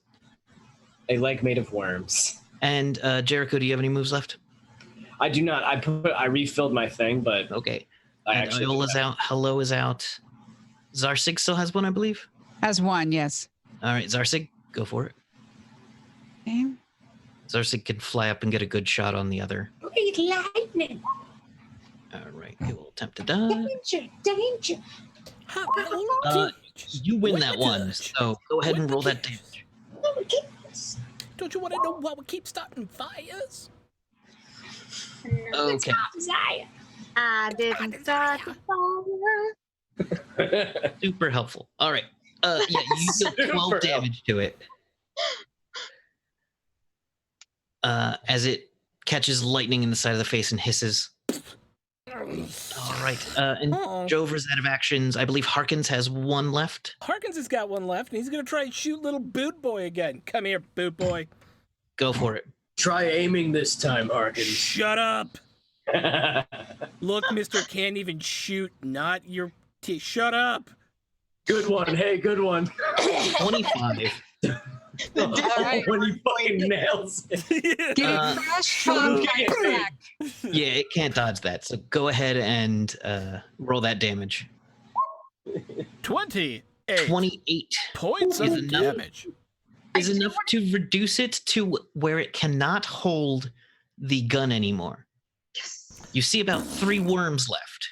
A leg made of worms. And Jericho, do you have any moves left? I do not. I refilled my thing, but Okay. I And actually Iola's out. Hello is out. Zarsig still has one, I believe. Has 1, yes. All right, Zarsig, go for it. Okay. Zarsig can fly up and get a good shot on the other. Great lightning. All right, he will attempt to die. Danger, danger. You win With that the one, touch. so go ahead With and the roll that touch. damage. Oh my goodness. Don't you want to know why we keep starting fires? Okay. Desire. I didn't start the fire. Super helpful. All right. Yeah, you deal 12 Super damage to it. As it catches lightning in the side of the face and hisses. All right. And Uh-oh. Jover's out of actions. I believe Harkins has 1 left. Harkins has got 1 left, and he's gonna try and shoot little boot boy again. Come here, boot boy. Go for it. try aiming this time, Harkins. Shut up. Look, Mr. Can't even shoot. Not your. Shut up. Good one. Hey, good one. 25. right. When he fucking nails it. Get Uh, it fresh from my back. Yeah, it can't dodge that. So go ahead and roll that damage. 28 28 points Is of enough. damage. is enough to reduce it to where it cannot hold the gun anymore. Yes. You see about 3 worms left.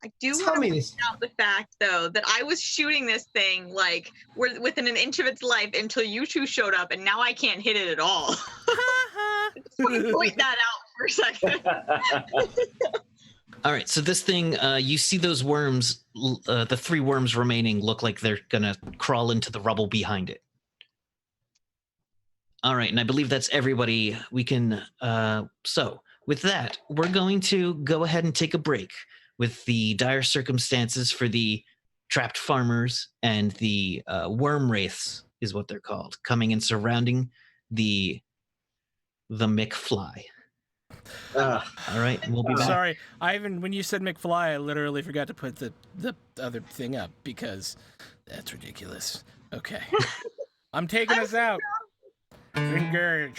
I do Tell want to me point this. out the fact, though, that I was shooting this thing like within an inch of its life until you two showed up, and now I can't hit it at all. Just want to point that out for a second. All right, so this thing, you see those worms, the 3 worms remaining look like they're gonna crawl into the rubble behind it. All right, and I believe that's everybody. We can, so with that, we're going to go ahead and take a break with the dire circumstances for the trapped farmers and the worm wraiths, is what they're called, coming and surrounding the McFly. All right, and we'll be back. Sorry, Ivan, when you said McFly, I literally forgot to put the other thing up because that's ridiculous. Okay. I'm taking us out. Engage.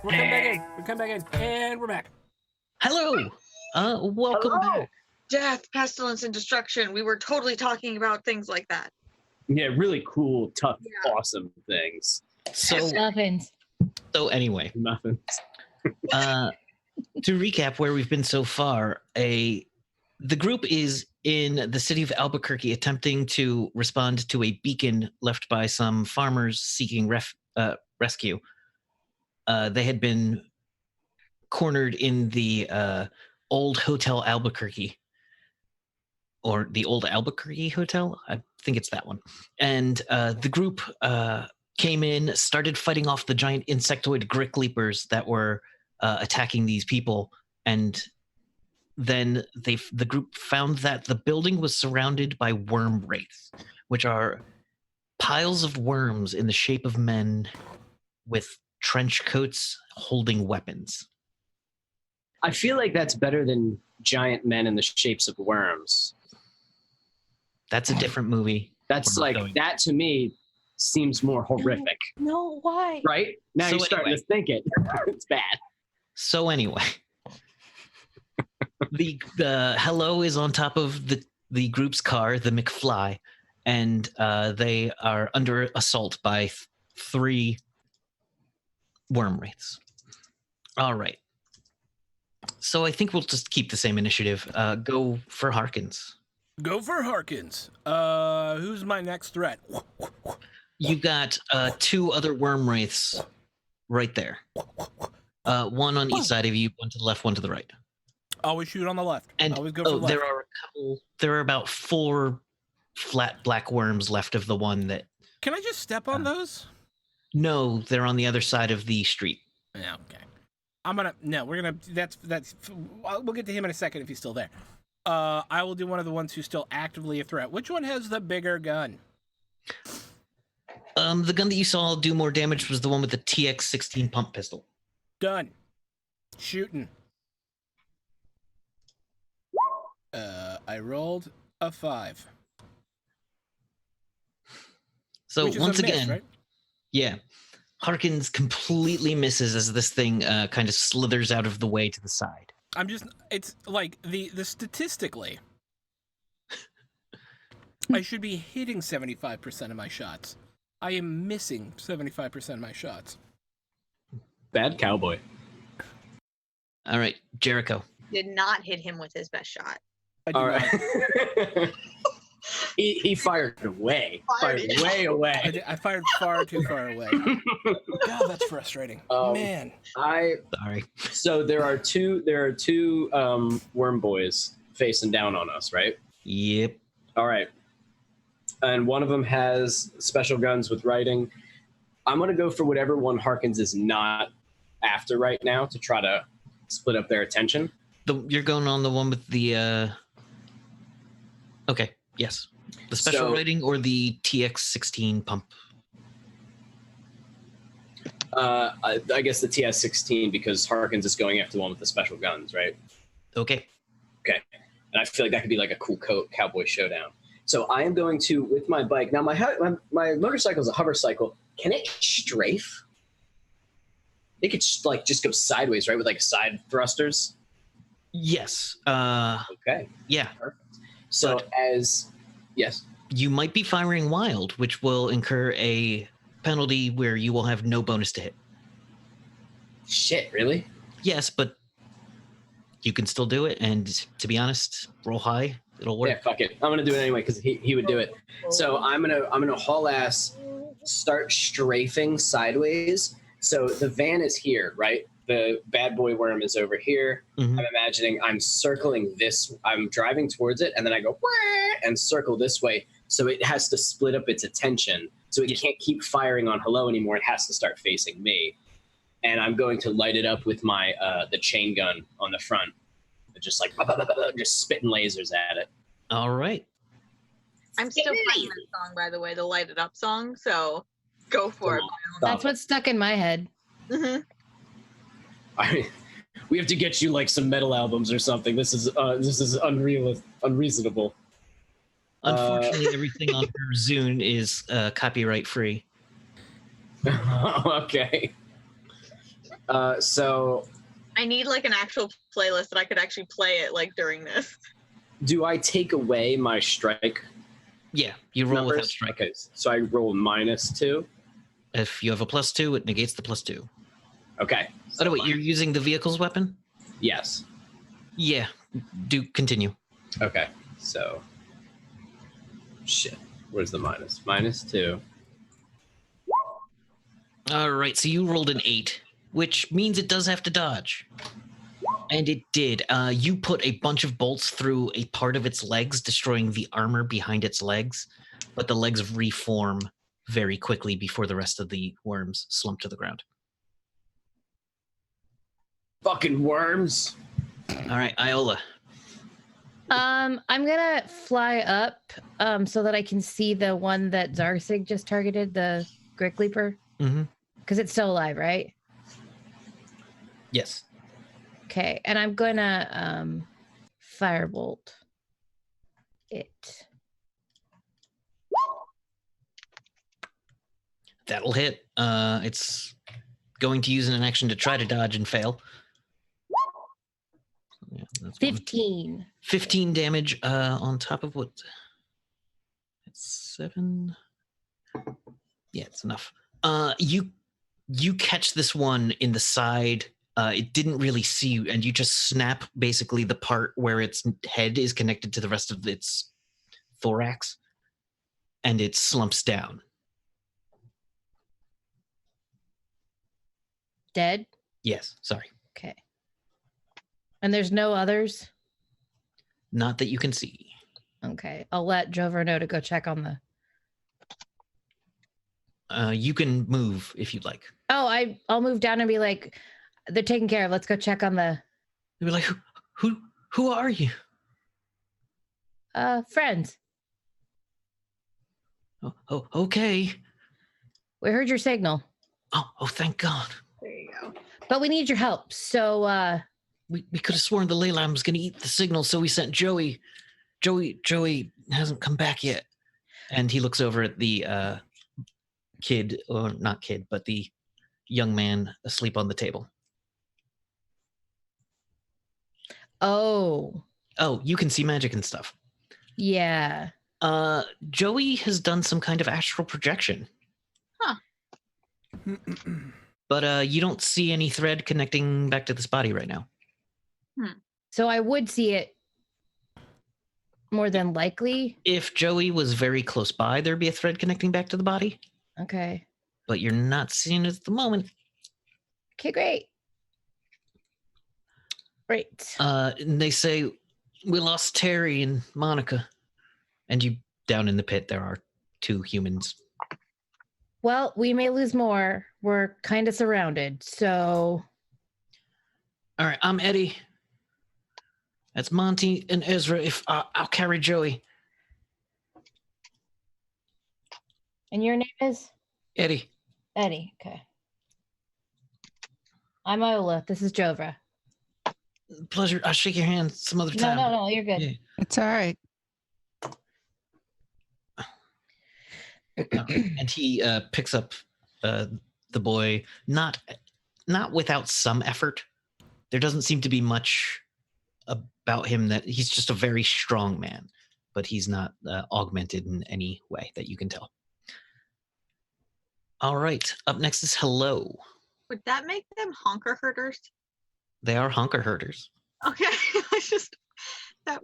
We're coming back in. We're coming back in. And we're back. Hello. Welcome Hello. back. Death, pestilence, and destruction. We were totally talking about things like that. Yeah, really cool, tough, Yeah. awesome things. So Muffins. anyway, Muffins. to recap where we've been so far, the group is in the city of Albuquerque attempting to respond to a beacon left by some farmers seeking rescue. They had been cornered in the old Hotel Albuquerque, or the old Albuquerque Hotel. I think it's that one. And the group came in, started fighting off the giant insectoid Grick Leapers that were attacking these people. And then the group found that the building was surrounded by worm wraiths, which are piles of worms in the shape of men with trench coats holding weapons. I feel like that's better than giant men in the shapes of worms. That's a different movie. That's We're not like, going- that to me seems more horrific, No, why? right? Now So you're starting anyway. to think it. It's bad. So anyway, the hello is on top of the group's car, the McFly, and they are under assault by 3 worm wraiths. All right. So I think we'll just keep the same initiative. Go for Harkins. Go for Harkins. Who's my next threat? You've got 2 other worm wraiths right there. One on each side of you, one to the left, one to the right. Always shoot on the left. And Always go for the left. there are about 4 flat black worms left of the one that. Can I just step on those? No, they're on the other side of the street. Yeah, okay. We'll get to him in a second if he's still there. I will do one of the ones who's still actively a threat. Which one has the bigger gun? The gun that you saw do more damage was the one with the TX-16 pump pistol. Done. Shooting. I rolled a 5. So Which is once a miss, again, right? yeah, Harkins completely misses as this thing kind of slithers out of the way to the side. It's like the statistically, I should be hitting 75% of my shots. I am missing 75% of my shots. Bad cowboy. All right, Jericho. Did not hit him with his best shot. I do All not. right. he fired away. Fired way away. I fired far too far away. God, that's frustrating. Man. Sorry. So there are two worm boys facing down on us, right? Yep. All right. And one of them has special guns with writing. I'm going to go for whatever one Harkins is not after right now to try to split up their attention. You're going on the one with the. Okay. Yes. The special writing or the TX-16 pump? I guess the TS-16 because Harkins is going after the one with the special guns, right? Okay. Okay. And I feel like that could be like a cool cowboy showdown. So I am going to, with my bike. Now, my motorcycle is a hover cycle. Can it strafe? It could like just go sideways, right? With like side thrusters? Yes. Okay. Yeah. Perfect. So yes. You might be firing wild, which will incur a penalty where you will have no bonus to hit. Shit, really? Yes, but you can still do it. And to be honest, roll high. It'll work. Yeah, fuck it. I'm gonna do it anyway because he would do it. So I'm gonna haul ass, start strafing sideways. So the van is here, right? The bad boy worm is over here. Mhm. I'm imagining I'm circling this. I'm driving towards it, and then I go "Wah!" and circle this way. So it has to split up its attention. So it can't keep firing on hello anymore. It has to start facing me. And I'm going to light it up with my the chain gun on the front. Just like just spitting lasers at it. All right. I'm still playing that song, by the way, the Light It Up song. So go for it. That's what's stuck in my head. Mm-hmm. We have to get you like some metal albums or something. This is unreasonable. Unfortunately, everything on her Zune is copyright free. Okay. So I need like an actual playlist that I could actually play it like during this. do I take away my strike Yeah, you roll numbers? without strike. Okay, so I roll -2. If you have a +2, it negates the +2. Okay. Oh, no, wait, you're using the vehicle's weapon? Yes. Yeah, do continue. Okay, so shit. Where's the minus? -2. All right, so you rolled an 8, which means it does have to dodge. And it did. You put a bunch of bolts through a part of its legs, destroying the armor behind its legs, but the legs reform very quickly before the rest of the worms slump to the ground. Fucking worms. All right, Iola. I'm gonna fly up so that I can see the one that Zarsig just targeted, the Grick Leaper. Mm-hmm. Because it's still alive, right? Yes. Okay, and I'm gonna firebolt it. That'll hit. It's going to use an action to try to dodge and fail. Yeah, that's 15. 15 damage on top of what? It's 7. Yeah, it's enough. You catch this one in the side. It didn't really see you, and you just snap basically the part where its head is connected to the rest of its thorax, and it slumps down. Dead? Yes, sorry. Okay. And there's no others? Not that you can see. Okay. I'll let Jover know to go check on the... You can move if you'd like. Oh, I'll move down and be like, they're taken care of. Let's go check on the... You'll be like, who are you? Friends. Oh, okay. We heard your signal. Oh, thank God. There you go. But we need your help. So, We could have sworn the ley lamb was going to eat the signal, so we sent Joey. Joey hasn't come back yet. And he looks over at the kid, or not kid, but the young man asleep on the table. Oh, you can see magic and stuff. yeah. Joey has done some kind of astral projection. Huh. But you don't see any thread connecting back to this body right now. So I would see it more than likely. If Joey was very close by, there'd be a thread connecting back to the body. Okay. But you're not seeing it at the moment. Okay, great. Great. And they say, we lost Terry and Monica. And you, down in the pit, there are 2 humans. Well, we may lose more. We're kind of surrounded, so... All right, I'm Eddie. That's Monty and Ezra. If I'll carry Joey. And your name is? Eddie. Eddie, okay. I'm Iola. This is Jovra. Pleasure. I'll shake your hand some other time. No, you're good. Yeah. It's all right. And he picks up the boy, not without some effort. There doesn't seem to be much about him that he's just a very strong man, but he's not augmented in any way that you can tell. All right, up next is Hello. Would that make them honker herders? They are honker herders. Okay. That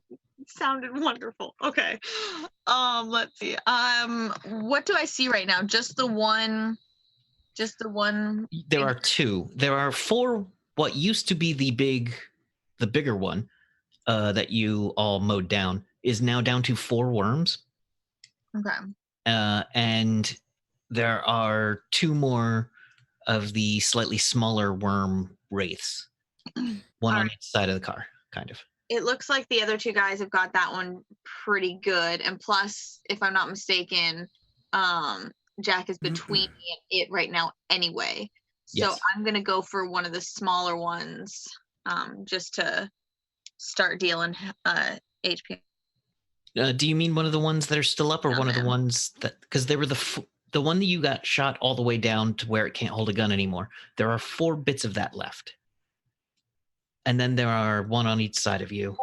sounded wonderful. Okay. Let's see. What do I see right now? Just the one. There are 2. There are 4 what used to be the bigger one that you all mowed down is now down to 4 worms. Okay. And there are 2 more of the slightly smaller worm wraiths. One on each side of the car, kind of. It looks like the other 2 guys have got that one pretty good. And plus, if I'm not mistaken, Jack is between me and it right now anyway. So Yes. I'm going to go for one of the smaller ones just to start dealing HP. Do you mean one of the ones that are still up, or No, one of the man. ones that? Because they were the one that you got shot all the way down to where it can't hold a gun anymore, there are 4 bits of that left. And then there are 1 on each side of you.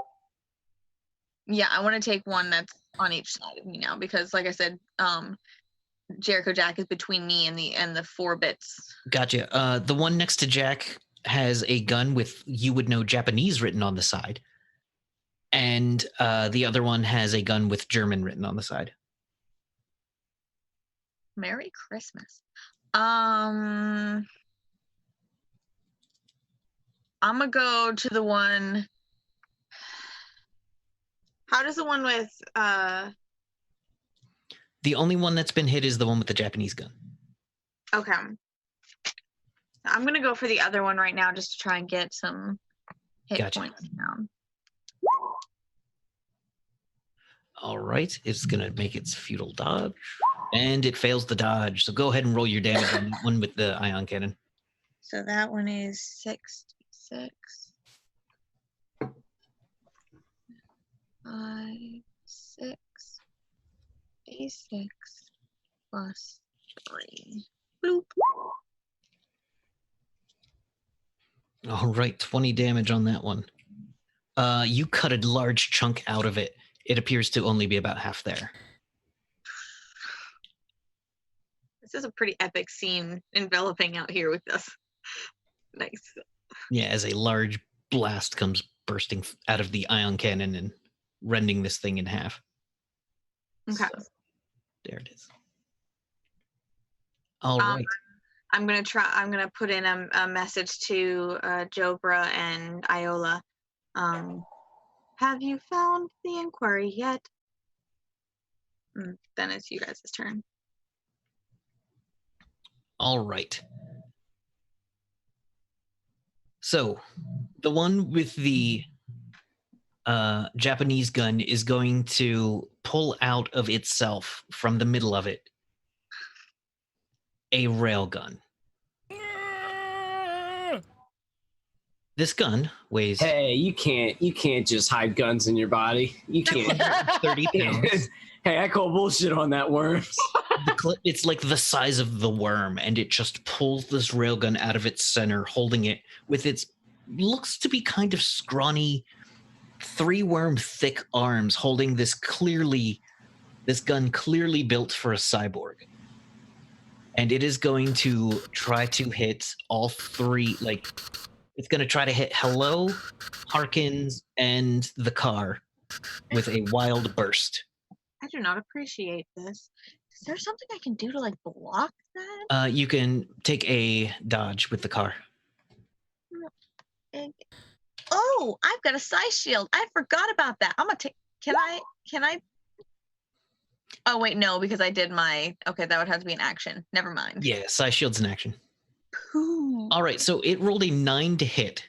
Yeah, I want to take one that's on each side of me now because, like I said, Jericho Jack is between me and the 4 bits. Gotcha. The one next to Jack has a gun with "you would know Japanese" written on the side, and the other one has a gun with German written on the side. Merry Christmas. I'm gonna go to the one. How does the one with The only one that's been hit is the one with the Japanese gun. Okay. I'm gonna go for the other one right now just to try and get some hit points down. All right, it's gonna make its futile dodge, and it fails the dodge. So go ahead and roll your damage on that one with the ion cannon. So that one is 66. 5, 6, 86 plus 3. Bloop. All right, 20 damage on that one. You cut a large chunk out of it. It appears to only be about half there. This is a pretty epic scene enveloping out here with us. Nice. Yeah, as a large blast comes bursting out of the ion cannon and rending this thing in half. Okay. So, there it is. All right. I'm gonna put in a message to Jobra and Iola. Have you found the inquiry yet? Then it's you guys' turn. All right. So, the one with the Japanese gun is going to pull out of itself from the middle of it a railgun. This gun weighs Hey, you can't just hide guns in your body. You can't. 30 pounds. Hey, I call bullshit on that, Worms. It's like the size of the worm, and it just pulls this railgun out of its center, holding it with its looks to be kind of scrawny, 3-worm thick arms, holding this gun clearly built for a cyborg. And it is going to try to hit all 3, it's going to try to hit Hello, Harkins, and the car with a wild burst. I do not appreciate this. Is there something I can do to block that? You can take a dodge with the car. Oh, I've got a size shield. I forgot about that. I'm gonna take. Can I? Oh wait, no, because I did my. Okay, that would have to be an action. Never mind. Yeah, size shield's an action. Ooh. All right, so it rolled a 9 to hit.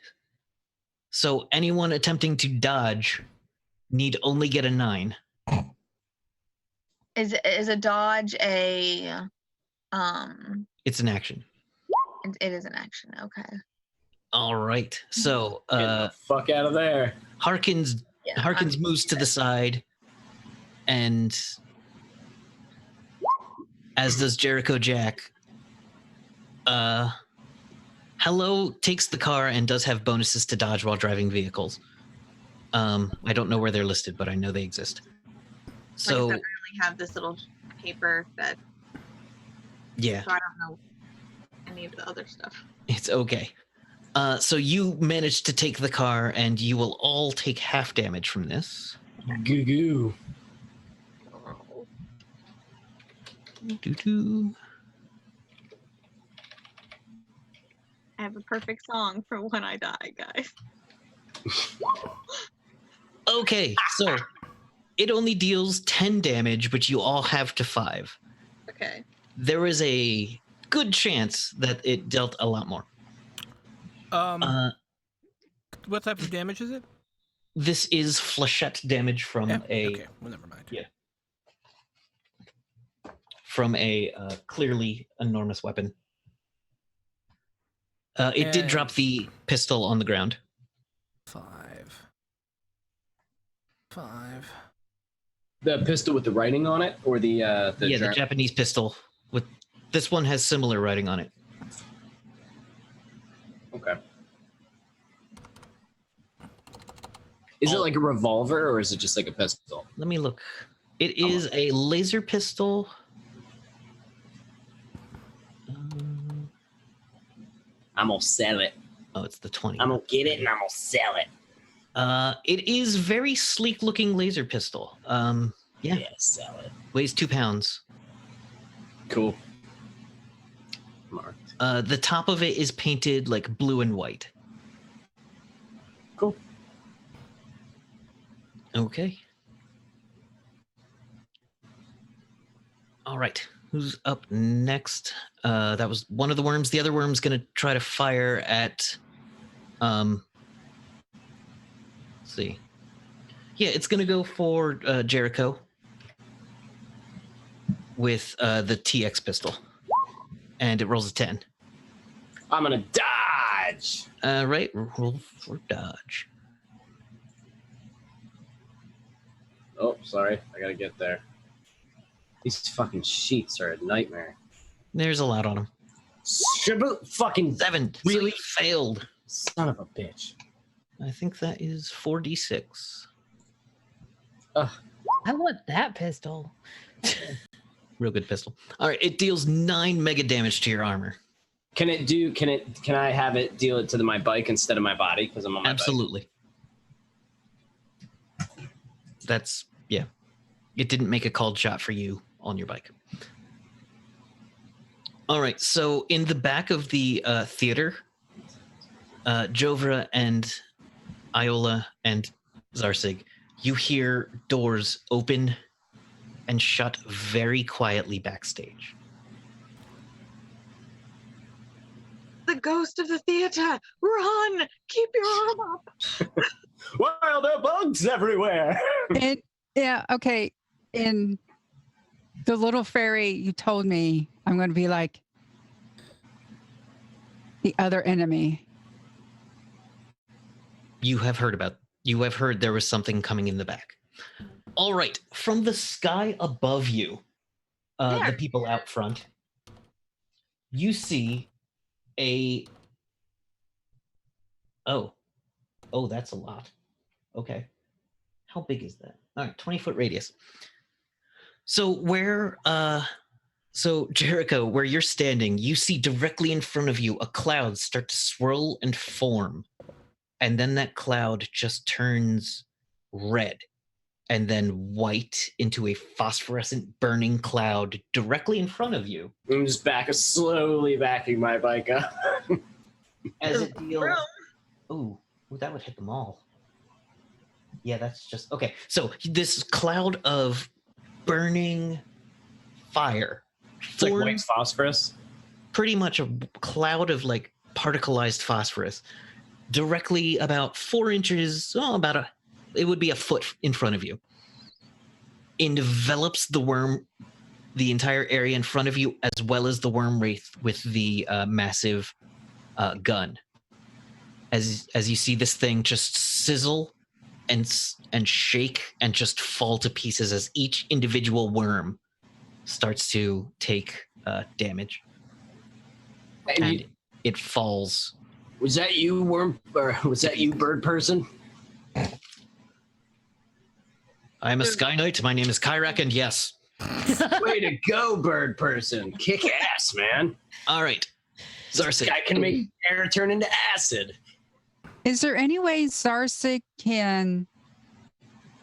So anyone attempting to dodge need only get a 9. Is a dodge a It's an action. It is an action. Okay. All right. So Get the fuck out of there. Harkins moves to the side, and as does Jericho Jack. Hello takes the car and does have bonuses to dodge while driving vehicles. I don't know where they're listed, but I know they exist. So like I said, I only have this little paper that. Yeah. So I don't know any of the other stuff. It's okay. So you managed to take the car, and you will all take half damage from this. Goo goo. Doo-doo. I have a perfect song for when I die, guys. Okay, so it only deals 10 damage, but you all have to 5. Okay. There is a good chance that it dealt a lot more. What type of damage is it? This is flechette damage from Okay, well, never mind. Yeah. From a clearly enormous weapon. It did drop the pistol on the ground. 5. The pistol with the writing on it, or the Japanese pistol With this one has similar writing on it. Okay. Is it like a revolver or is it just like a pistol? Let me look. It is a laser pistol. I'm gonna sell it. Oh, it's the 20. I'm gonna get it and I'm gonna sell it. It is very sleek looking laser pistol. Yeah, sell it. weighs 2 pounds. Cool. Marked. The top of it is painted like blue and white. Cool. Okay. All right. Who's up next? That was one of the worms. The other worm's gonna try to fire at. Let's see. Yeah, it's gonna go for Jericho with the TX pistol, and it rolls a 10. I'm gonna dodge. Right. Roll for dodge. Oh, sorry. I gotta get there. These fucking sheets are a nightmare. There's a lot on them. Fucking 7. Really? So you failed. son of a bitch. I think that is 4d6. I want that pistol. Real good pistol. All right, it deals 9 mega damage to your armor. Can I have it deal it to my bike instead of my body? Because I'm on my Absolutely. That's, yeah. It didn't make a called shot for you on your bike. All right, so in the back of the theater, Jovra and Iola and Zarsig, you hear doors open and shut very quietly backstage. The ghost of the theater. Run! Keep your arm up. Well, there are bugs everywhere. And yeah, okay. In the little fairy, you told me I'm going to be like the other enemy. You have heard there was something coming in the back. All right, from the sky above you, the people out front, you see oh, that's a lot. Okay. How big is that? All right, 20-foot radius. So Jericho, where you're standing, you see directly in front of you a cloud start to swirl and form. And then that cloud just turns red and then white into a phosphorescent burning cloud directly in front of you. I'm just slowly backing my bike up. As it deals... Ooh, that would hit them all. Yeah, that's just... Okay, so this cloud of burning fire. It's like white phosphorus? Pretty much a cloud of like particleized phosphorus. Directly about 4 inches, it would be a foot in front of you. Envelops the worm, the entire area in front of you, as well as the worm wraith with the massive gun. As you see this thing just sizzle and shake and just fall to pieces as each individual worm starts to take damage. And it falls. Was that you, worm? Or was that you, bird person? I'm a Sky Knight. My name is Kyrak, and yes. Way to go, bird person. Kick ass, man. All right. Zarsig. I can make air turn into acid. Is there any way Zarsig can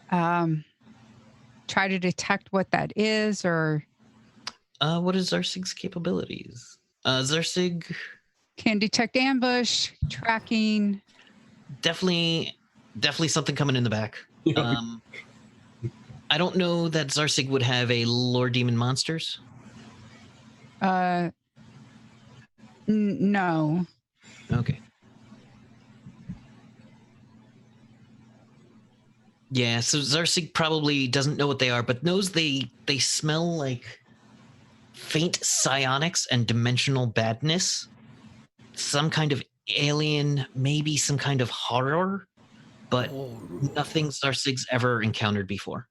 try to detect what that is, or what is Zarsig's capabilities? Zarsig can detect ambush, tracking. Definitely something coming in the back. I don't know that Zarsig would have a Lore Demon Monsters. No. Okay. Yeah, so Zarsig probably doesn't know what they are, but knows they smell like faint psionics and dimensional badness. Some kind of alien, maybe some kind of horror, but nothing Zarsig's ever encountered before.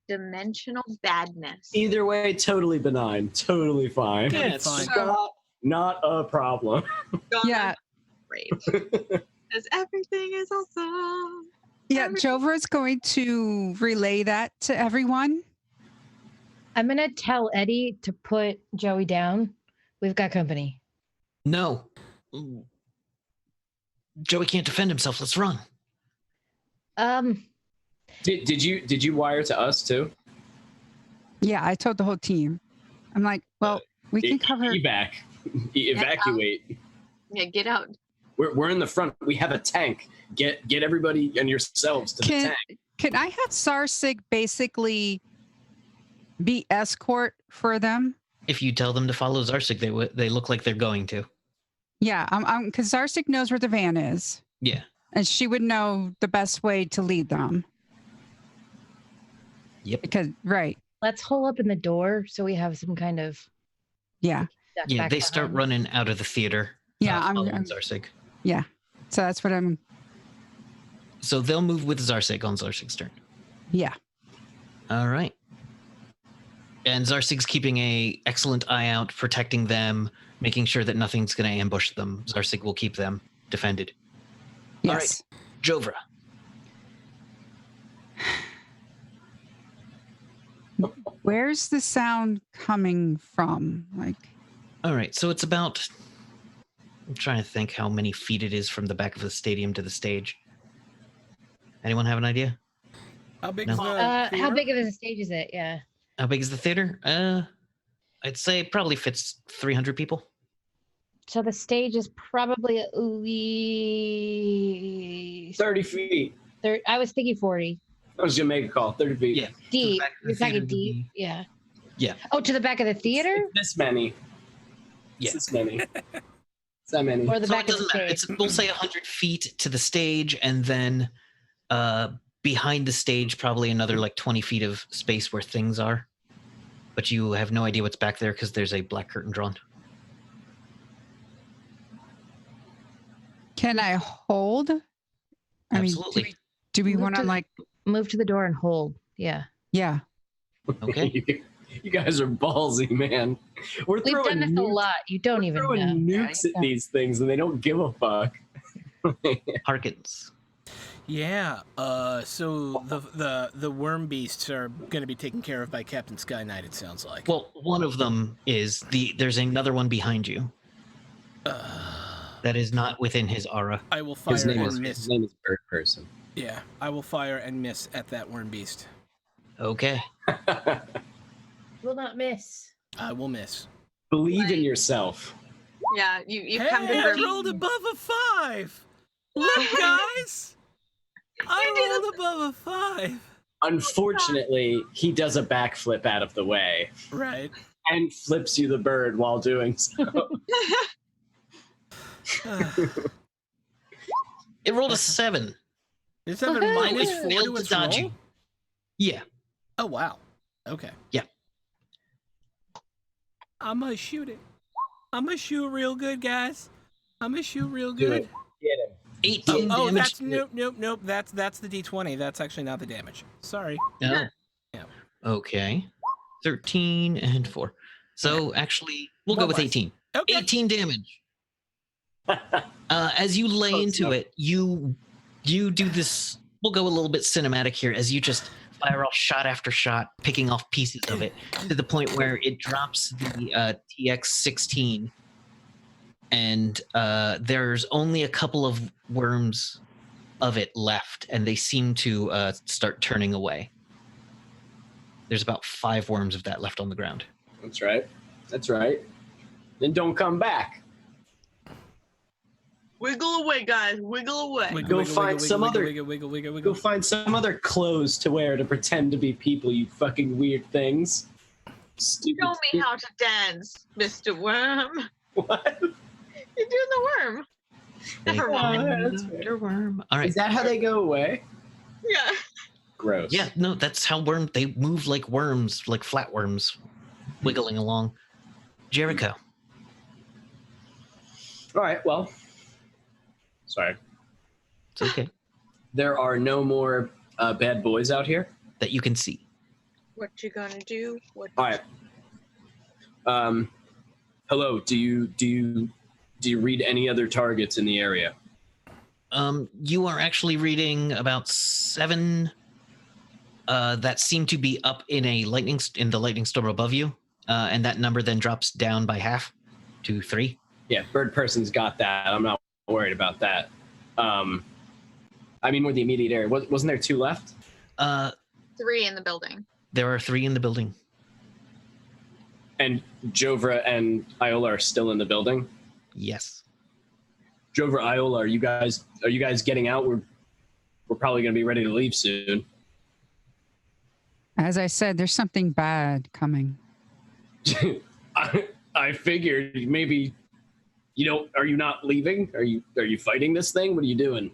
Dimensional badness. Either way, totally benign, totally fine. Yeah, it's fine. Not a problem. Yeah. Great. Because everything is awesome. Yeah, Jovra is going to relay that to everyone. I'm gonna tell Eddie to put Joey down. We've got company. No. Joey can't defend himself. Let's run. Did you wire to us too? Yeah, I told the whole team. I'm like, well, we can cover. Evacuate. Yeah, get out. We're in the front. We have a tank. Get everybody and yourselves to the tank. Can I have Sarsig basically be escort for them? If you tell them to follow Zarsig, they look like they're going to. Yeah, because Zarsig knows where the van is. Yeah. And she would know the best way to lead them. Yep. Because, right. Let's hole up in the door so we have some kind of. Yeah. Yeah, they start running out of the theater. Yeah, following I'm Zarsig. Yeah. So that's what I'm. So they'll move with Zarsig on Zarsig's turn. Yeah. All right. And Zarsig's keeping a excellent eye out, protecting them, making sure that nothing's going to ambush them. Zarsig will keep them defended. Yes. All right. Jovra. Where's the sound coming from? Like. All right. So it's about. I'm trying to think how many feet it is from the back of the stadium to the stage. Anyone have an idea? How big No. is the How big of a stage is it? Yeah. How big is the theater? I'd say it probably fits 300 people. So the stage is probably 30 feet. I was thinking 40. I was gonna make a call. 30 feet. Yeah. Deep. back of the You're talking theater would deep. be- Yeah. Yeah. Oh, to the back of the theater This many. Yeah. This many. It's that many. or the So back it of the doesn't matter. stage? We'll say 100 feet to the stage, and then behind the stage, probably another like 20 feet of space where things are. But you have no idea what's back there because there's a black curtain drawn. Can I hold? Absolutely. Mean, do we Move want to to- like? Move to the door and hold. Yeah. Yeah. Okay. You guys are ballsy, man. We're We've throwing done this a nukes, lot. You don't we're even throwing know. nukes at these things, and they don't give a fuck. Harkins. Yeah. So the worm beasts are going to be taken care of by Captain Sky Knight. It sounds like. Well, one of them is there's another one behind you. That is not within his aura. I will fire His name and is miss. Bird Person. Yeah, I will fire and miss at that worm beast. Okay. Will not miss. I will miss. Believe in yourself. Yeah, you Hey, come to I grips. rolled above a 5. Look, guys, I rolled above a 5. Unfortunately, he does a backflip out of the way Right. and flips you the bird while doing so. It rolled a 7. Is that a Woohoo! minus It 4 failed to to its dodge roll? you. Yeah. Oh wow. Okay. Yeah. I'm gonna shoot it. I'm gonna shoot real good, guys. I'm gonna shoot real Do good. it. Get him. 18 Oh, damage. that's nope. That's the D20. That's actually not the damage. Sorry. Oh. Yeah. Okay. 13 and 4. So actually, we'll go One with less. 18. Okay. 18 damage. As you lay Close into enough. it, you do this. We'll go a little bit cinematic here as you just fire off shot after shot, picking off pieces of it to the point where it drops the TX-16, and there's only a couple of worms of it left, and they seem to start turning away. There's about 5 worms of that left on the ground. That's right. That's right. Then don't come back. Wiggle away, guys. Wiggle away. Go find some other- wiggle. Go find some other clothes to wear to pretend to be people, you fucking weird things. Stupid. Show me how to dance, Mr. Worm. What? You're doing the worm. Never mind. That's fair. Another worm. All right. Is that how they go away? Yeah. Gross. Yeah, no, that's how they move like worms, like flatworms, wiggling along. Jericho. All right. Well. Sorry. It's okay. There are no more bad boys out here. That you can see. What you gonna do? What? All right. Hello. Do you read any other targets in the area? You are actually reading about 7 that seem to be up in the lightning storm above you, and that number then drops down by half to 3. Yeah, bird person's got that. I'm not worried about that. I mean, more the immediate area. Wasn't there 2 left? 3 in the building. There are 3 in the building. And Jovra and Iola are still in the building? Yes. Jovra, Iola, are you guys getting out? We're probably going to be ready to leave soon. As I said, there's something bad coming. I figured maybe are you not leaving? Are you fighting this thing? What are you doing?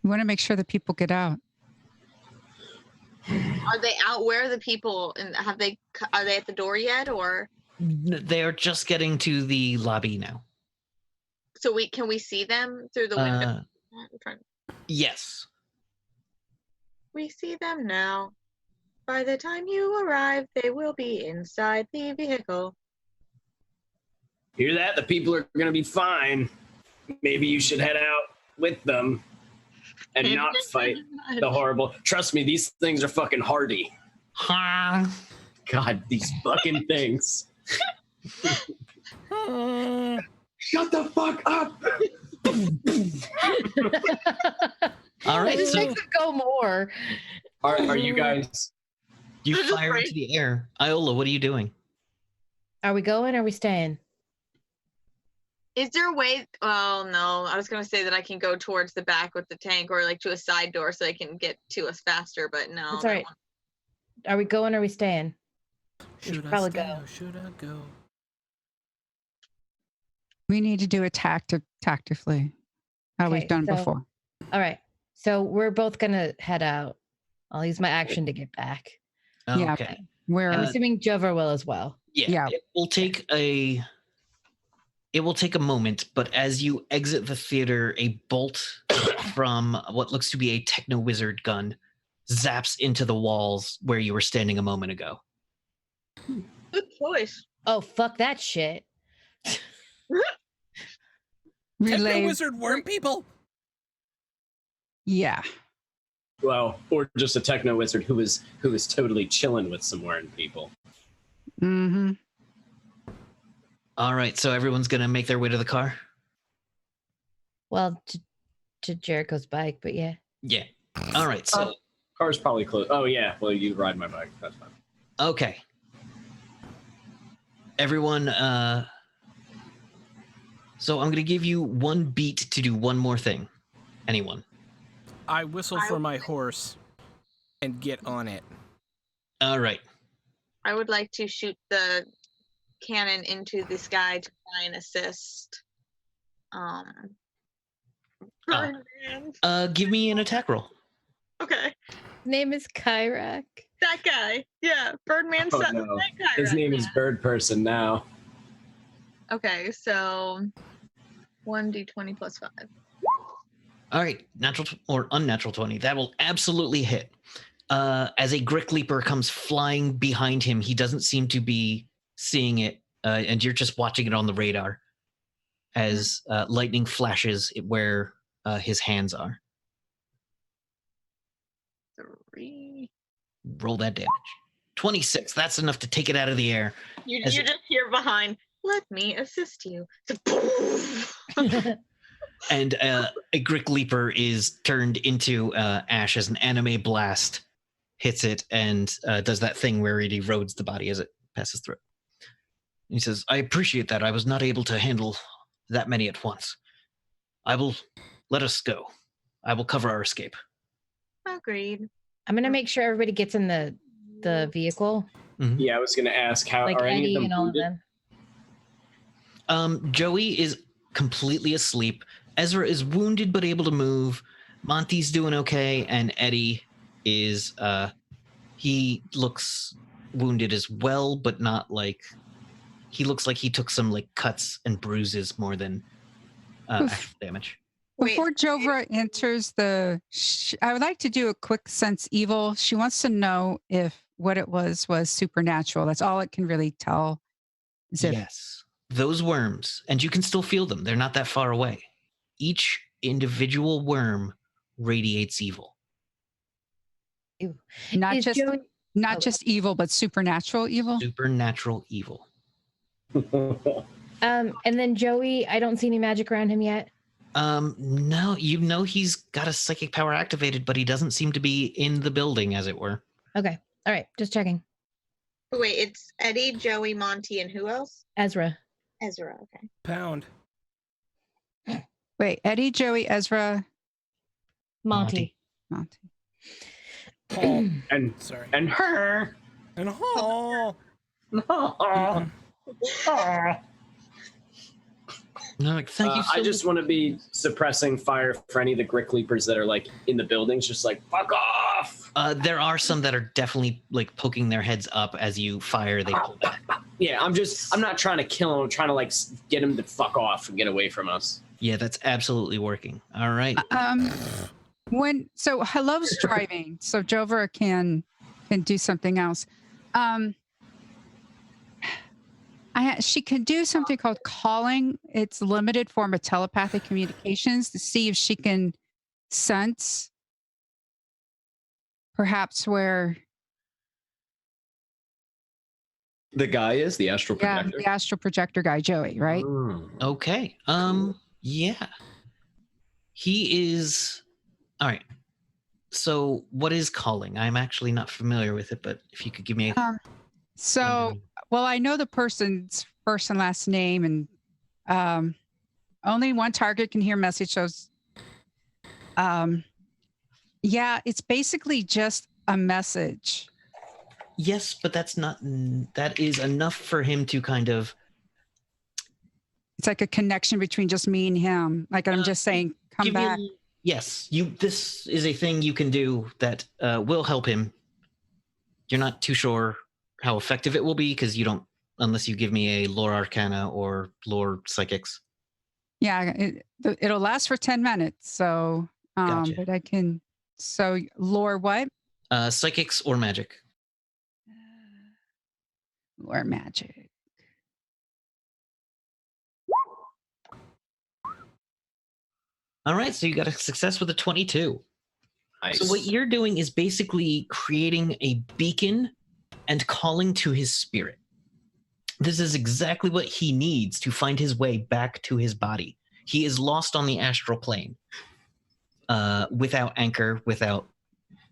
We want to make sure that people get out. Are they out? Where are the people? And are they at the door yet, or? They are just getting to the lobby now. So can we see them through the window? Yes. We see them now. By the time you arrive, they will be inside the vehicle. Hear that? The people are going to be fine. Maybe you should head out with them and not fight the horrible. Trust me, these things are fucking hardy. God, these fucking things. Shut the fuck up. All right. It just So makes it go more. Are you guys? you fire into the air. Iola, what are you doing? Are we going or are we staying? Is there a way? Oh no, I was gonna say that I can go towards the back with the tank, or like to a side door, so they can get to us faster. But no, That's all right. Are we going or are we staying? Should I probably stay go. or should I go? We need to do it tactically, how we've Okay, done so- before. All right. So we're both gonna head out. I'll use my action to get back. Yeah. Okay. I'm We're assuming Jover will as well. Yeah. It will take a moment, but as you exit the theater, a bolt from what looks to be a techno wizard gun zaps into the walls where you were standing a moment ago. Good choice. Oh, fuck that shit. Techno relay. wizard worm people. Yeah. Well, or just a techno wizard who was totally chilling with some wearing people. Mm-hmm. All right, so everyone's gonna make their way to the car. Well, to Jericho's bike, but yeah. Yeah. All right. So Car's probably close. Oh yeah. Well, you ride my bike. That's fine. okay. Everyone. So I'm gonna give you 1 beat to do one more thing. Anyone? I whistle for my horse and get on it. All right. I would like to shoot the cannon into the sky to try and assist. Birdman. Give me an attack roll. Okay, His name is Kyrak. that guy. Yeah, Birdman. Oh, That no. guy. His right? name is Bird Person now. Okay, so 1d20 plus 5. All right, natural or unnatural 20. That will absolutely hit. As a Grick Leaper comes flying behind him, he doesn't seem to be seeing it, and you're just watching it on the radar as lightning flashes where his hands are. 3. Roll that damage. 26. That's enough to take it out of the air. You As- just hear behind. Let me assist you. So, poof. And a Grick Leaper is turned into ash as an anime blast hits it and does that thing where it erodes the body as it passes through. He says, I appreciate that. I was not able to handle that many at once. I will let us go. I will cover our escape. Agreed. I'm gonna make sure everybody gets in the vehicle. Yeah, I was gonna ask how Like are any Eddie of them and all of wounded? them. Joey is completely asleep. Ezra is wounded but able to move. Monty's doing okay, and Eddie is he looks wounded as well, but not like he looks like he took some like cuts and bruises more than actual damage. Before Jovra enters I would like to do a quick sense evil. She wants to know if what it was supernatural. That's all it can really tell. Is if Yes. Those worms, and you can still feel them. They're not that far away. Each individual worm radiates evil. not Is just Joey? not oh. just evil, but supernatural evil. Supernatural evil. And then Joey, I don't see any magic around him yet. No, you know he's got a psychic power activated, but he doesn't seem to be in the building, as it were. Okay. All right. Just checking. Wait, it's Eddie, Joey, Monty, and who else? Ezra. Ezra. Okay. Pound. Wait, Eddie, Joey, Ezra, Monty. Monty. Paul. And Sorry. and her. And oh, No, like, thank you so I just much. want to be suppressing fire for any of the Grick Leapers that are like in the buildings, just like fuck off. There are some that are definitely like poking their heads up as you fire. They pull back. Yeah, I'm not trying to kill him. I'm trying to like get him to fuck off and get away from us. Yeah, that's absolutely working. All right. So Hello's driving, so Jovra can do something else. She can do something called calling. It's a limited form of telepathic communications to see if she can sense perhaps where The guy is the astral projector. the astral projector guy, Joey, right? Okay. Yeah. He is. All right. So, what is calling? I'm actually not familiar with it, but if you could give me a. Well, I know the person's first and last name, and only one target can hear message. So, yeah, it's basically just a message. Yes, but that's not. That is enough for him to kind of. It's like a connection between just me and him. Like I'm just saying, come back. Yes, this is a thing you can do that will help him. You're not too sure how effective it will be because you don't, unless you give me a lore arcana or lore psychics. Yeah, it'll last for 10 minutes. So, Gotcha. but I can. So lore what? Psychics or magic. Lore magic. All right, so you got a success with a 22. Nice. So what you're doing is basically creating a beacon and calling to his spirit. This is exactly what he needs to find his way back to his body. He is lost on the astral plane, without anchor, without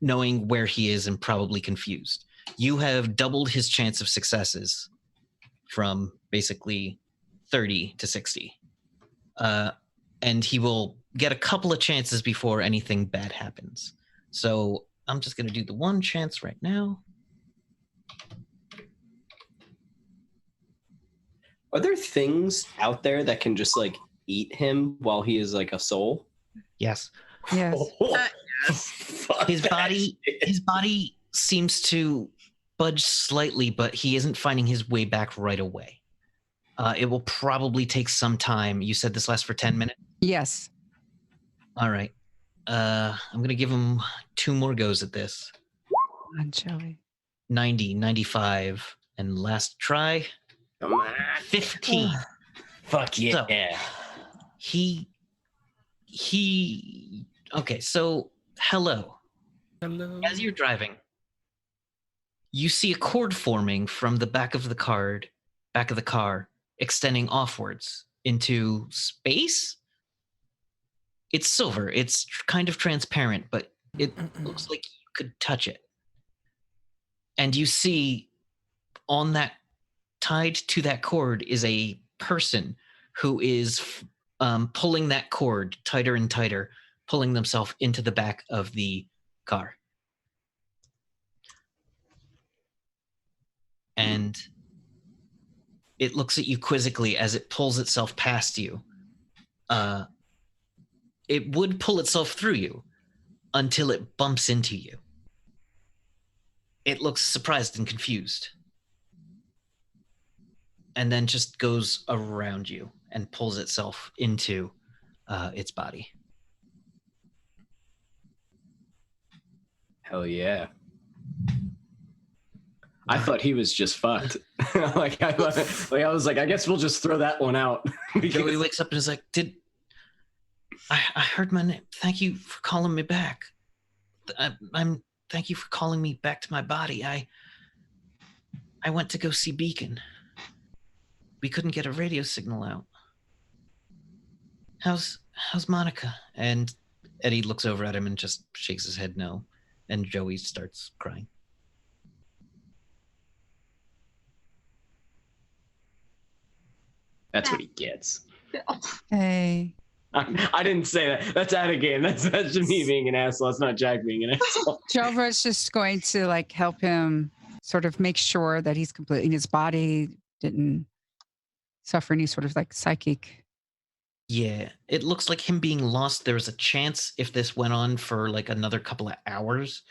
knowing where he is, and probably confused. You have doubled his chance of successes from basically 30 to 60. And he will get a couple of chances before anything bad happens. So I'm just going to do the one chance right now. Are there things out there that can just like eat him while he is like a soul? Yes. Yes. His body seems to budge slightly, but he isn't finding his way back right away. It will probably take some time. You said this lasts for 10 minutes? Yes. All right. I'm going to give him 2 more goes at this. Come on, Joey. 90, 95, and last try, Come on. 15. Fuck yeah. So, okay, so hello. hello. As you're driving, you see a cord forming from the back of the car, extending offwards into space. It's silver. It's kind of transparent, but it looks like you could touch it. And you see on that, tied to that cord, is a person who is pulling that cord tighter and tighter, pulling themselves into the back of the car. And it looks at you quizzically as it pulls itself past you. It would pull itself through you until it bumps into you. It looks surprised and confused. And then just goes around you and pulls itself into its body. Hell yeah. I thought he was just fucked. I was like, I guess we'll just throw that one out. Joey wakes up and is like, I heard my name. Thank you for calling me back. Thank you for calling me back to my body. I went to go see Beacon. We couldn't get a radio signal out. How's Monica? And Eddie looks over at him and just shakes his head no. And Joey starts crying. That's what he gets. Hey. I didn't say that. That's out of game. That's just me being an asshole. That's not Jack being an asshole. Jova's just going to like help him sort of make sure that he's completely his body didn't suffer any sort of like psychic. Yeah, it looks like him being lost. There was a chance if this went on for like another couple of hours,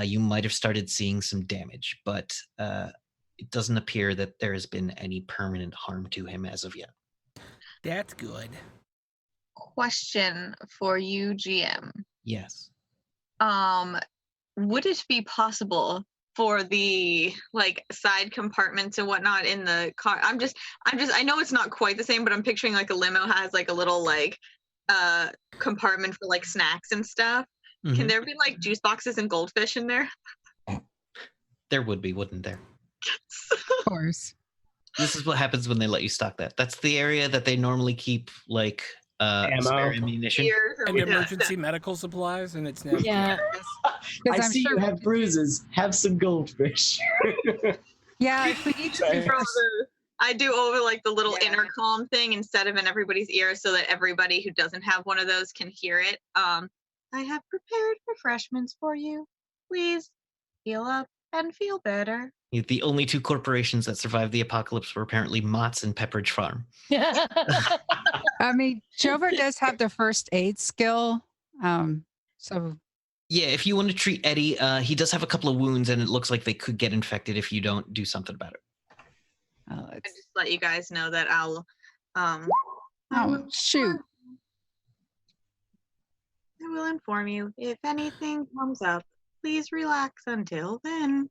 you might have started seeing some damage, but it doesn't appear that there has been any permanent harm to him as of yet. That's good. Question for you, GM. Yes. Would it be possible for the like side compartments and whatnot in the car? I know it's not quite the same, but I'm picturing like a limo has like a little like compartment for like snacks and stuff. Mm-hmm. Can there be like juice boxes and goldfish in there? There would be, wouldn't there? Of course. This is what happens when they let you stock that. That's the area that they normally keep like spare ammunition. And emergency medical supplies, and it's now. Yeah. I I'm see sure you have bruises. Have some goldfish. Yeah, if we need to I do over like the little intercom thing instead of in everybody's ear so that everybody who doesn't have one of those can hear it. I have prepared refreshments for you. Please heal up and feel better. The only two corporations that survived the apocalypse were apparently Mott's and Pepperidge Farm. I mean, Jova does have the first aid skill. So yeah, if you want to treat Eddie, he does have a couple of wounds, and it looks like they could get infected if you don't do something about it. I just let you guys know that I'll shoot. I will inform you if anything comes up. Please relax until then.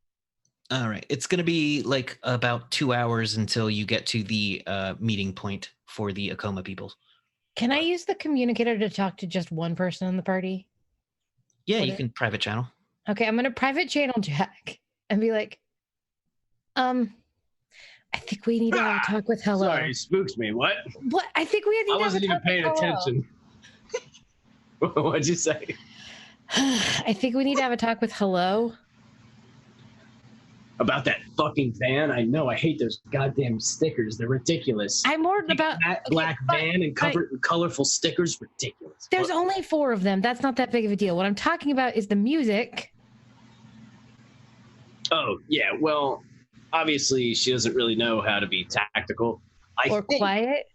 All right. It's going to be like about 2 hours until you get to the meeting point for the Acoma people. Can I use the communicator to talk to just one person in the party? Yeah, you can private channel. Okay, I'm going to private channel Jack and be like, I think we need to have a talk with Hello. Sorry, you spooked me. What? What? I think we need I to have wasn't a even talk paying with Hello. attention. What'd you say? I think we need to have a talk with Hello. About that fucking van? I know. I hate those goddamn stickers. They're ridiculous. I'm more about that black van and covered in colorful stickers. Ridiculous. There's only 4 of them. That's not that big of a deal. What I'm talking about is the music. Oh, yeah. Well, obviously, she doesn't really know how to be tactical. Or quiet.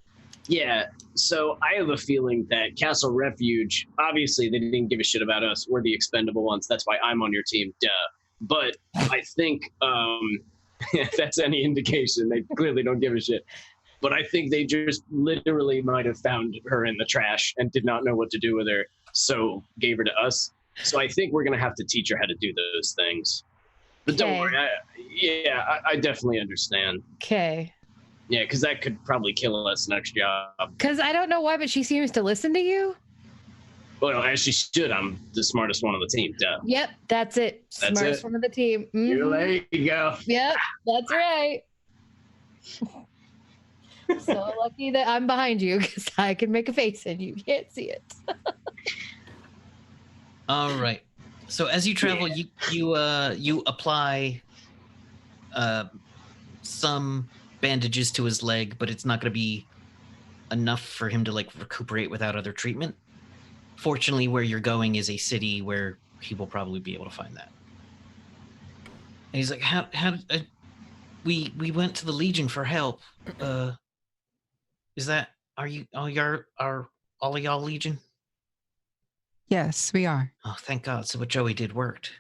Yeah. So I have a feeling that Castle Refuge, obviously, they didn't give a shit about us. We're the expendable ones. That's why I'm on your team. Duh. But I think if that's any indication, they clearly don't give a shit. But I think they just literally might have found her in the trash and did not know what to do with her, so gave her to us. So I think we're going to have to teach her how to do those things. But don't worry. I definitely understand. Okay. Yeah, because that could probably kill us next job. Because I don't know why, but she seems to listen to you. Well, as she should. I'm the smartest one on the team. Duh. Yep, that's it. That's Smartest it. one of the team. There you go. Yep, that's right. So lucky that I'm behind you because I can make a face and you can't see it. All right. So as you travel, you apply some bandages to his leg, but it's not going to be enough for him to like recuperate without other treatment. Fortunately, where you're going is a city where he will probably be able to find that. And he's like, "How? We went to the Legion for help. Is that are all of y'all Legion?" Yes, we are. Oh, thank God. So what Joey did worked.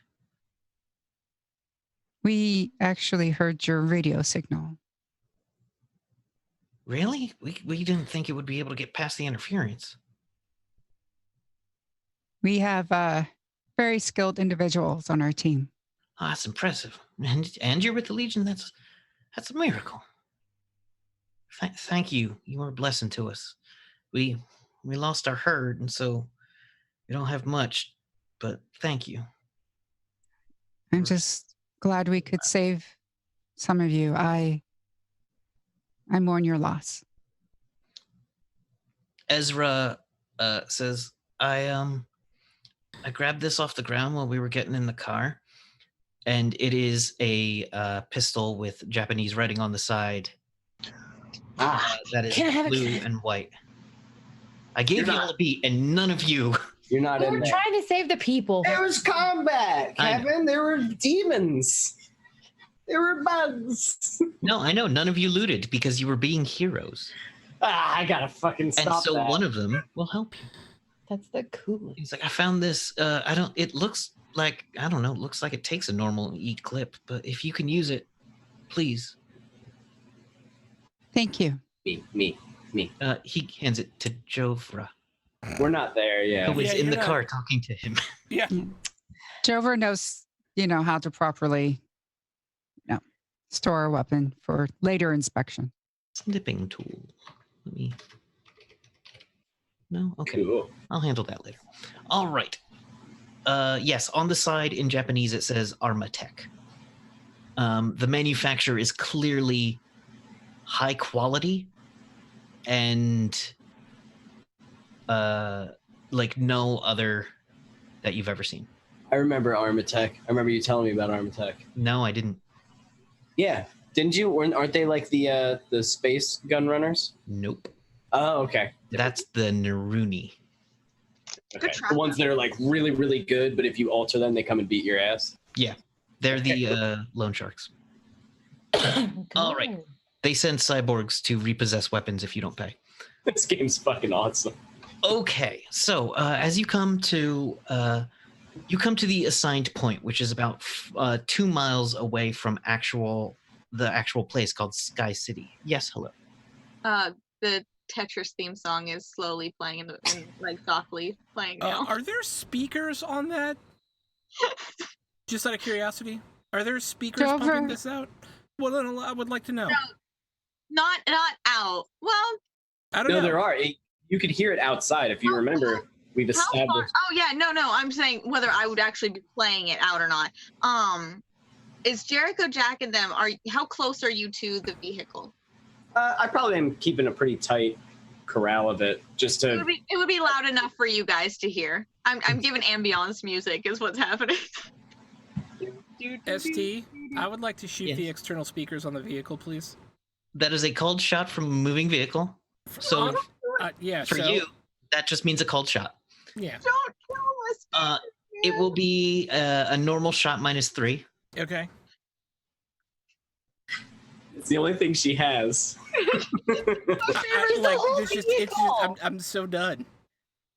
We actually heard your radio signal. Really? We didn't think it would be able to get past the interference. We have very skilled individuals on our team. Oh, that's impressive. and you're with the Legion. That's a miracle. Thank you. You are a blessing to us. We lost our herd, and so we don't have much. But thank you. I'm just glad we could save some of you. I mourn your loss. Ezra says, I grabbed this off the ground while we were getting in the car, and it is a pistol with Japanese writing on the side. That is Can I have it? blue and white. I gave you all a beat, and none of you. You're not We in were there. trying to save the people. There was combat, I know. Kevin. There were demons. There were bugs. No, I know none of you looted because you were being heroes, I gotta fucking and stop so that. one of them will help you. That's the coolest. He's like, I found this. I don't. It looks like I don't know. It looks like it takes a normal E clip, but if you can use it, please. Thank you. Me. He hands it to Jovra, We're not there yet. who is Yeah, in the you're not- car talking to him. Yeah. Jover knows, how to properly, store a weapon for later inspection. Snipping tool. Let me. No, okay. Cool. I'll handle that later. All right. Yes, on the side in Japanese it says Armatech. The manufacturer is clearly high quality and like no other that you've ever seen. I remember Armatech. I remember you telling me about Armatech. No, I didn't. Yeah, didn't you? Aren't they like the space gun runners? Nope. Oh, okay. That's the Naruni. Okay. try. The ones that are like really, really good, but if you alter them, they come and beat your ass. They're the loan sharks. All right. They send cyborgs to repossess weapons if you don't pay. This game's fucking awesome. Okay, so as you come to the assigned point, which is about 2 miles away from the actual place called Sky City. Yes, hello. The Tetris theme song is slowly playing and like softly playing now. Are there speakers on that? Just out of curiosity, are there speakers Jover. pumping this out? Well, then I would like to know. Not out. Well, I don't No, know. there are. You could hear it outside if you remember. We've how far? established. Oh yeah, no. I'm saying whether I would actually be playing it out or not. Is Jericho Jack and them? How close are you to the vehicle? I probably am keeping a pretty tight corral of it, just It to. would be loud enough for you guys to hear. I'm giving ambiance music is what's happening. ST, I would like to shoot Yes. the external speakers on the vehicle, please. That is a called shot from a moving vehicle. So Yeah. for so, you, that just means a called shot. Yeah. Don't kill us. It will be a normal shot -3. Okay. It's the only thing she has. I'm so done.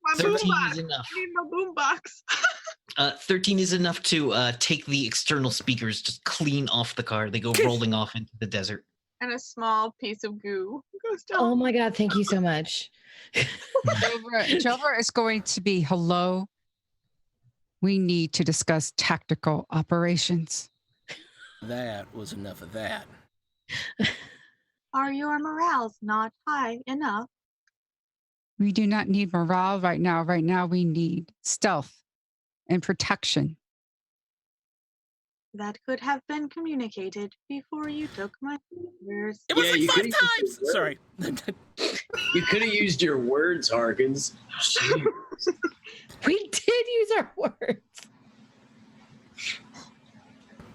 My 13 boombox. is enough. I need my boombox. 13 is enough to take the external speakers just clean off the car. They go rolling off into the desert. And a small piece of goo goes down. Oh my God, thank you so much. Jover is going to be, hello. We need to discuss tactical operations. That was enough of that. Are your morales not high enough? We do not need morale right now. Right now, we need stealth and protection. That could have been communicated before you took my orders. It was Yeah, like you 5 could've used times. the Sorry. You could have used your words, Harkins. We did use our words.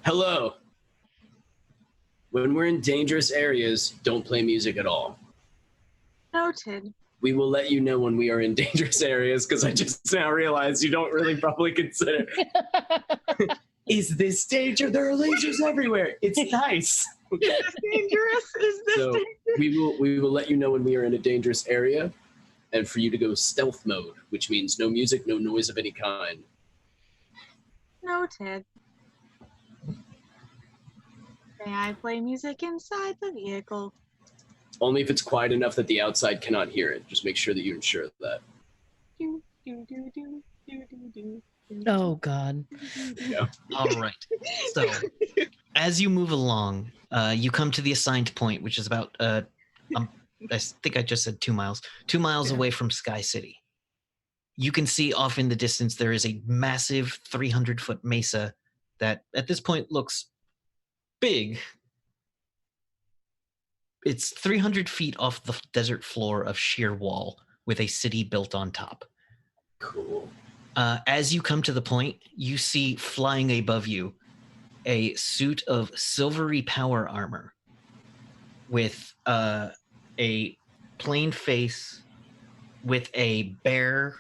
Hello. When we're in dangerous areas, don't play music at all. Noted. We will let you know when we are in dangerous areas, because I just now realized you don't really probably consider. Is this danger? There are lasers everywhere. It's nice. Is this dangerous? Is this So dangerous? we will let you know when we are in a dangerous area, and for you to go stealth mode, which means no music, no noise of any kind. Noted. May I play music inside the vehicle? Only if it's quiet enough that the outside cannot hear it. Just make sure that you ensure that. Do, do, do, do, do, do, do. Oh God. All right. So, as you move along, you come to the assigned point, which is about, I think I just said 2 miles, 2 miles away from Sky City. You can see off in the distance there is a massive 300-foot mesa that at this point looks big. It's 300 feet off the desert floor of sheer wall with a city built on top. Cool. As you come to the point, you see flying above you a suit of silvery power armor with a plain face with a bear.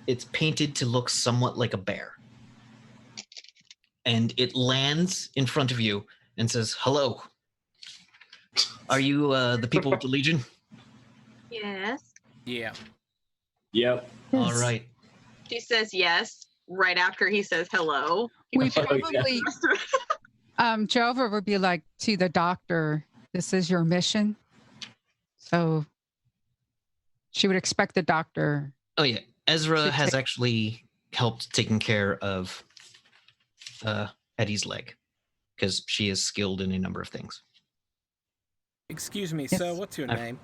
It's painted to look somewhat like a bear. And it lands in front of you and says, "Hello. Are you the people with the Legion?" Yes. Yeah. Yep. All right. She says yes right after he says hello. We Oh, yeah. probably, Jova would be like to the doctor, "This is your mission." So she would expect the doctor. Oh, yeah. Ezra Should has take- actually helped taking care of Eddie's leg because she is skilled in a number of things. Excuse me, Yes. sir. What's your name?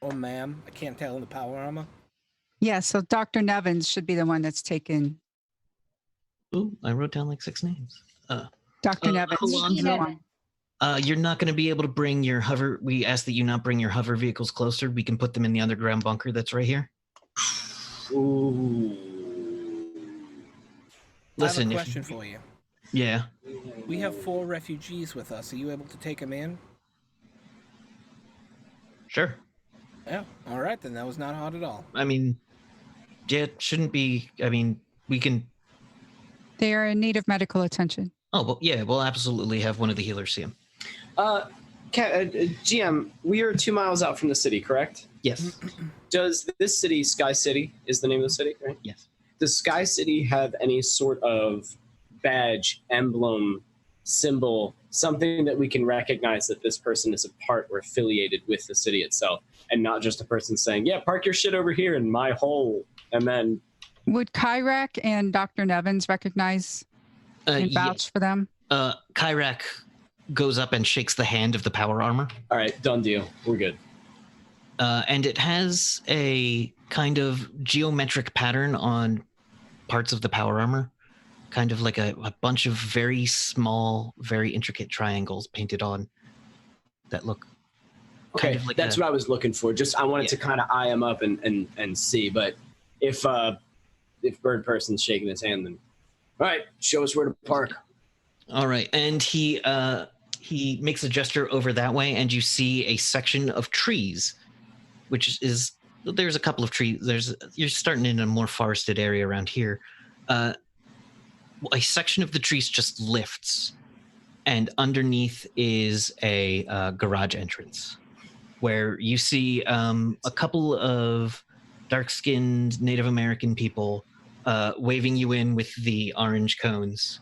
Or ma'am? I can't tell in the power armor. Yeah, so Dr. Nevins should be the one that's taken. Ooh, I wrote down like 6 names. Dr. Nevins. Alonzo. is the one. You're not going to be able to bring your hover. We ask that you not bring your hover vehicles closer. We can put them in the underground bunker that's right here. Ooh. Listen, I have a if- question for you. Yeah. We have 4 refugees with us. Are you able to take them in? Sure. Yeah. All right, then. That was not hard at all. I mean, yeah, it shouldn't be. I mean, we can. They are in need of medical attention. Oh, well, yeah, we'll absolutely have one of the healers see him. GM, we are 2 miles out from the city, correct? Yes. Does this city, Sky City, is the name of the city, right? Yes. Does Sky City have any sort of badge, emblem, symbol, something that we can recognize that this person is a part or affiliated with the city itself, and not just a person saying, "Yeah, park your shit over here in my hole," and then Would Kyrak and Dr. Nevins recognize and vouch for them? Kyrak goes up and shakes the hand of the power armor. all right, done deal, we're good. And it has a kind of geometric pattern on parts of the power armor, kind of like a bunch of very small, very intricate triangles painted on that look Okay, kind of like that's what I was looking for. Just I wanted to kind of eye him up and see. But if Bird Person's shaking his hand, then all right, show us where to park. All right, and he makes a gesture over that way, and you see a section of trees, which is there's a couple of trees. You're starting in a more forested area around here. A section of the trees just lifts, and underneath is a garage entrance, where you see a couple of dark-skinned Native American people waving you in with the orange cones,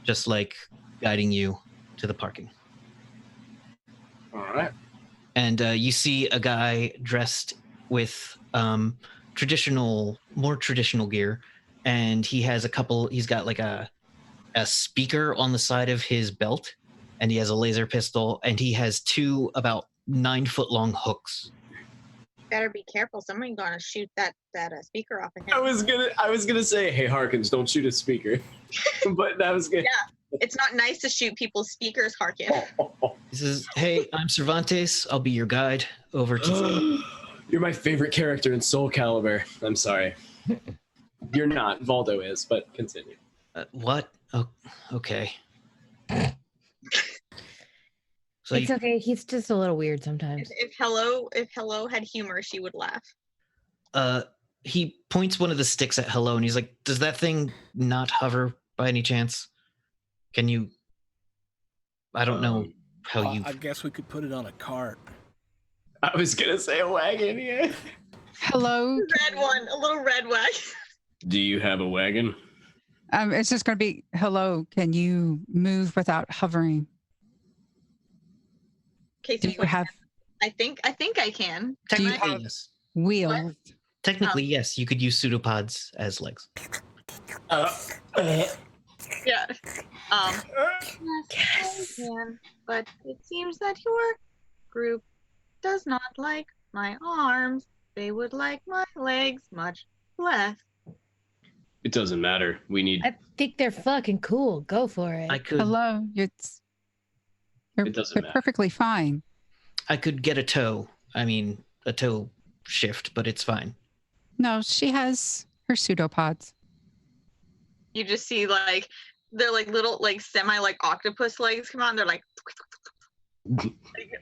just like guiding you to the parking. All right. And you see a guy dressed with more traditional gear, and he's got like a speaker on the side of his belt, and he has a laser pistol, and he has 2 about 9-foot-long hooks. Better be careful. Somebody's gonna shoot that speaker off of him. I was gonna say, hey Harkins, don't shoot a speaker, but that was good. Yeah, it's not nice to shoot people's speakers, Harkin. He says, "Hey, I'm Cervantes. I'll be your guide over to." You're my favorite character in Soul Calibur. I'm sorry. You're not. Valdo is, but continue. What? Oh, okay. So It's okay. He's just a little weird sometimes. If Hello had humor, she would laugh. he points one of the sticks at Hello, and he's like, "Does that thing not hover by any chance? Can you?" I don't know how you. I guess we could put it on a cart. I was gonna say a wagon. Yeah. Hello. Red one, a little red wagon. Do you have a wagon? It's just going to be, "Hello, can you move without hovering?" Okay, Do you have I think I can. Do you Technically, have- yes. wheels? Technically, yes, you could use pseudopods as legs. Yeah. Yes, I can, but it seems that your group does not like my arms. They would like my legs much less. It doesn't matter. We need. I think they're fucking cool. Go for it. I could Hello. They're doesn't matter. perfectly fine. I could get a toe. I mean, a toe shift, but it's fine. No, she has her pseudopods. You just see like they're like little like semi like octopus legs come out and they're like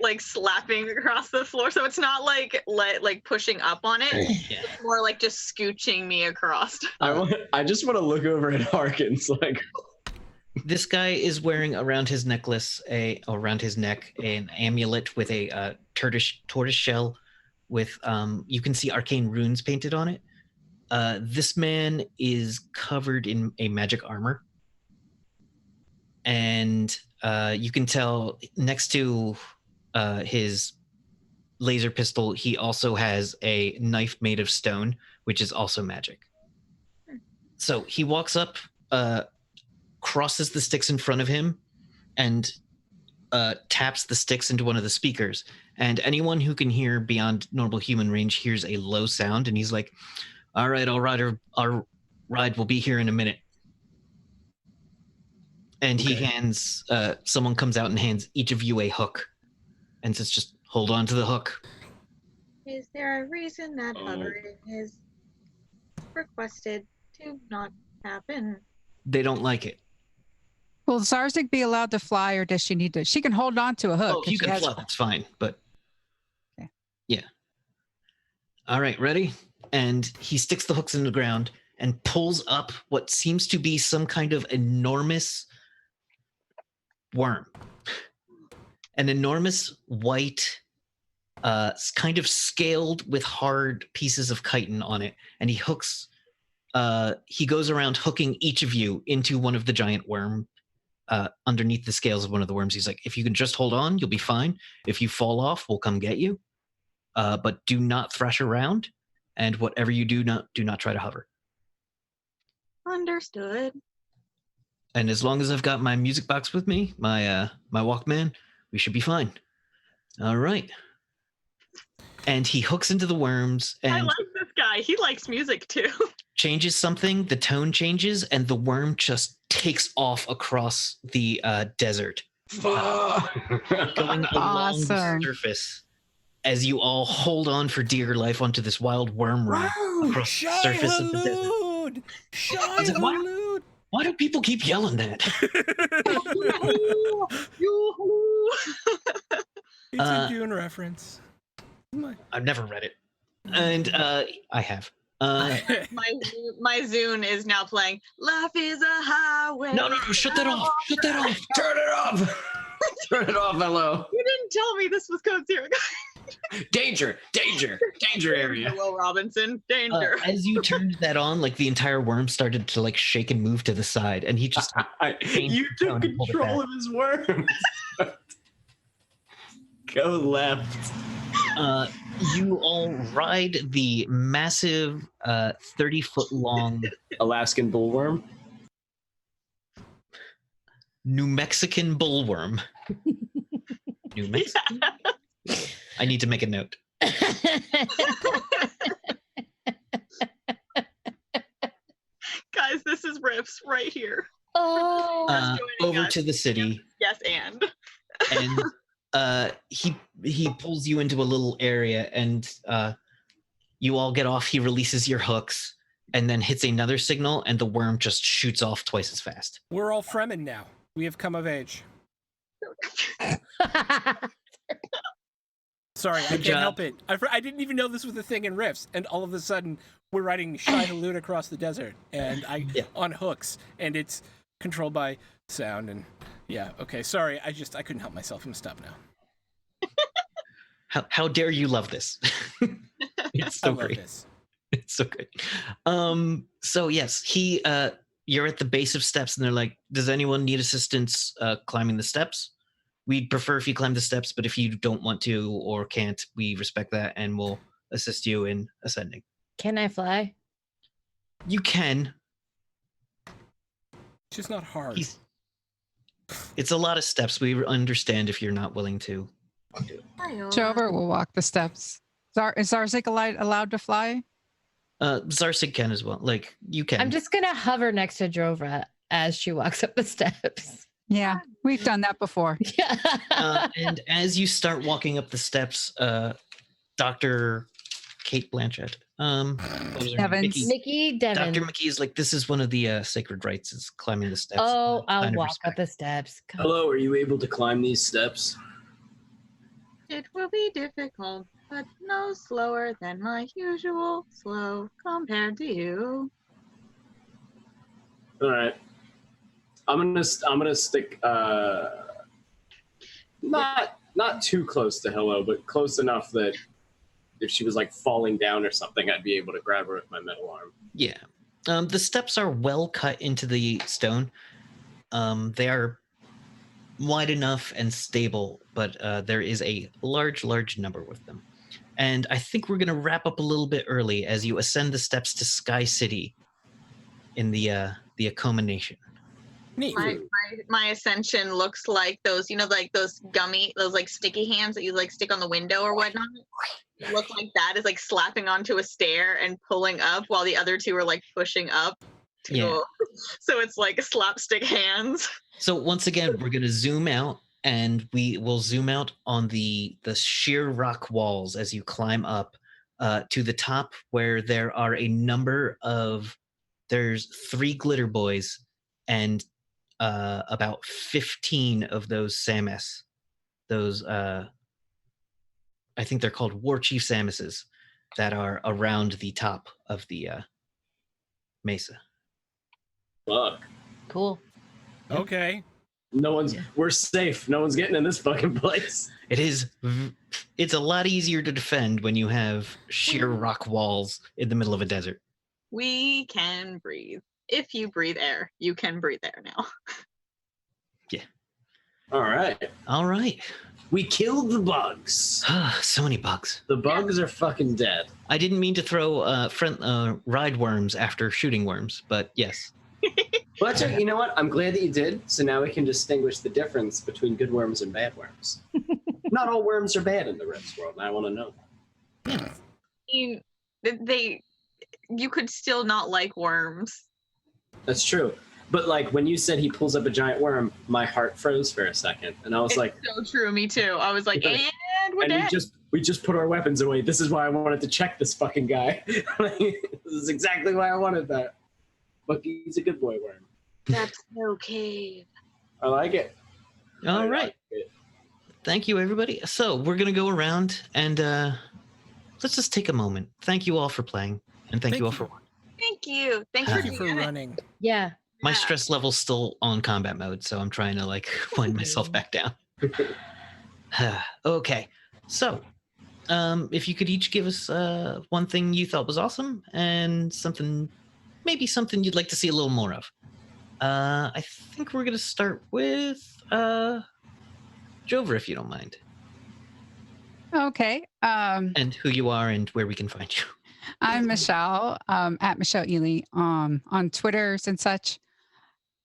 like slapping across the floor. So it's not like pushing up on it. Yeah. It's more like just scooching me across. I just want to look over at Harkins like. This guy is wearing around his necklace, around his neck, an amulet with a tortoise shell with, you can see arcane runes painted on it. This man is covered in a magic armor. And you can tell next to his laser pistol, he also has a knife made of stone, which is also magic. So he walks up, crosses the sticks in front of him, and taps the sticks into one of the speakers. And anyone who can hear beyond normal human range hears a low sound, and he's like, all right, our ride will be here in a minute. And he hands, someone comes out and hands each of you a hook and says, just hold on to the hook. Is there a reason that hovering is requested to not happen? They don't like it. Will Zarzig be allowed to fly, or does she need to? She can hold on to a hook. Oh, if you can fly, that's fine. But yeah. All right, ready? And he sticks the hooks in the ground and pulls up what seems to be some kind of enormous worm. An enormous white, kind of scaled with hard pieces of chitin on it. And he hooks, he goes around hooking each of you into one of the giant worm underneath the scales of one of the worms. He's like, if you can just hold on, you'll be fine. If you fall off, we'll come get you. But do not thrash around. And whatever you do not try to hover. Understood. And as long as I've got my music box with me, my Walkman, we should be fine. All right. And he hooks into the worms and I like this guy. He likes music too. changes something. The tone changes, and the worm just takes off across the desert, going along the surface. As you all hold on for dear life onto this wild worm run across the surface of the desert. Why do people keep yelling that? It's a Dune reference. I've never read it. And I have. My Zune is now playing Life is a Highway. No, shut that off. Shut that off. Turn it off. Turn it off, hello. You didn't tell me this was Code Zero. Danger area. Will Robinson, danger. As you turned that on, like the entire worm started to like shake and move to the side, and he just you took control of his worms. Go left. You all ride the massive 30-foot long Alaskan bullworm. New Mexican bullworm. New Mexican? Yeah. I need to make a note. Guys, this is Riffs right here. Oh, over to the city. Yes, and he pulls you into a little area, and you all get off. He releases your hooks and then hits another signal, and the worm just shoots off twice as fast. We're all Fremen now. We have come of age. Sorry, I can't help it. I didn't even know this was a thing in Riffs, and all of a sudden we're riding Shai Hulud across the desert, and on hooks, and it's controlled by sound, and okay. Sorry, I couldn't help myself. I'm stop now. How dare you love this? It's so great. This. It's so good. So yes, you're at the base of steps, and they're like, does anyone need assistance climbing the steps? We'd prefer if you climb the steps, but if you don't want to or can't, we respect that, and we'll assist you in ascending. Can I fly? You can. It's just not hard. It's a lot of steps. We understand if you're not willing to do it. Jover will walk the steps. Is Zarzik allowed to fly? Zarsig can as well. Like, you can. I'm just gonna hover next to Jovra as she walks up the steps. Yeah, we've done that before. Yeah. And as you start walking up the steps, Dr. Kate Blanchett, what was her name? Evans. Mickey Devon. Dr. McKee is like, this is one of the sacred rites, is climbing the steps. Oh, I'll Sign of walk respect. up the steps. Come Hello, are you able to climb these steps? It will be difficult, but no slower than my usual slow compared to you. All right. I'm gonna stick not too close to Hello, but close enough that if she was like falling down or something, I'd be able to grab her with my metal arm. Yeah. The steps are well cut into the stone. They are wide enough and stable, but there is a large number with them. And I think we're going to wrap up a little bit early as you ascend the steps to Sky City in the Akoma Nation. Neat. My ascension looks like those, like those those like sticky hands that you like stick on the window or whatnot. It look like that is like slapping onto a stair and pulling up while the other two are like pushing up. Yeah. So it's like slapstick hands. So once again, we're going to zoom out, and we will zoom out on the sheer rock walls as you climb up to the top, where there are a number of, there's 3 glitter boys and about 15 of those Samus. Those, I think they're called War Chief Samuses, that are around the top of the mesa. Fuck. Cool. Okay. We're safe. No one's getting in this fucking place. It's a lot easier to defend when you have sheer rock walls in the middle of a desert. We can breathe. If you breathe air, you can breathe air now. Yeah. All right. We killed the bugs. So many bugs. The bugs are fucking dead. I didn't mean to throw ride worms after shooting worms, but yes. Well, actually, you know what? I'm glad that you did. So now we can distinguish the difference between good worms and bad worms. Not all worms are bad in the Rift's world, and I want to know that. You could still not like worms. That's true. But like when you said he pulls up a giant worm, my heart froze for a second, and I was like, "So true, me too." I was like, "And we're dead." We just put our weapons away. This is why I wanted to check this fucking guy. This is exactly why I wanted that. But he's a good boy worm. That's okay. I like it. All right. Thank you, everybody. So we're gonna go around and let's just take a moment. Thank you all for playing, and thank you all for watching. Thank you. Thanks Thank you for running. Yeah. My stress level's still on combat mode, so I'm trying to like wind myself back down. Okay, so if you could each give us one thing you thought was awesome and maybe something you'd like to see a little more of. I think we're gonna start with Jover, if you don't mind. Okay. And who you are and where we can find you. I'm Michelle, at Michelle Ely, on Twitters and such.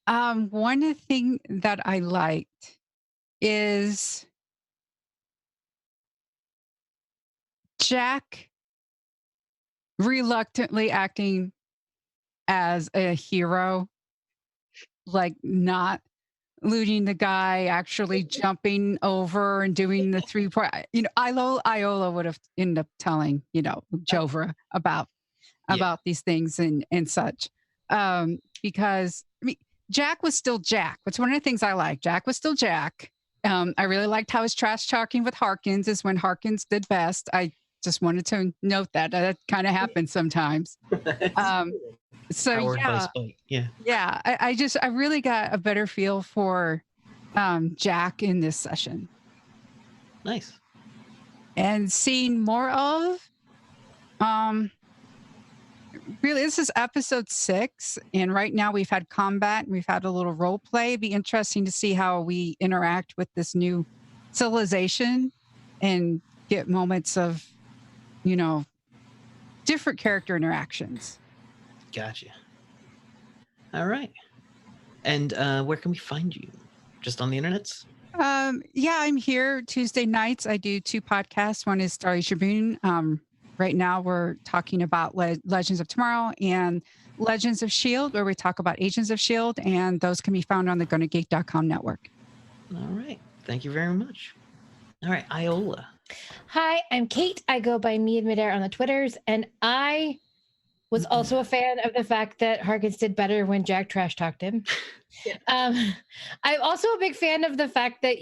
One thing that I liked is Jack reluctantly acting as a hero, like not looting the guy, actually jumping over and doing the 3-point. Iola would have ended up telling, Jovra about these things and such. Because Jack was still Jack. That's one of the things I like. Jack was still Jack. I really liked how his trash talking with Harkins is when Harkins did best. I just wanted to note that kind of happens sometimes. So Powered by Spike. yeah. I really got a better feel for Jack in this session. Nice. And seeing more of really, this is episode 6, and right now we've had combat and we've had a little role play. It'd be interesting to see how we interact with this new civilization and get moments of different character interactions. Gotcha. All right. And where can we find you? Just on the internets? Yeah, I'm here Tuesday nights. I do 2 podcasts. One is Starry Tribune. Right now we're talking about Legends of Tomorrow and Legends of S.H.I.E.L.D., where we talk about Agents of S.H.I.E.L.D., and those can be found on the GonnaGeek.com network. All right. Thank you very much. All right, Iola. Hi, I'm Kate. I go by me in midair on the Twitters, and I was also a fan of the fact that Harkins did better when Jack trash talked him. Yeah. I'm also a big fan of the fact that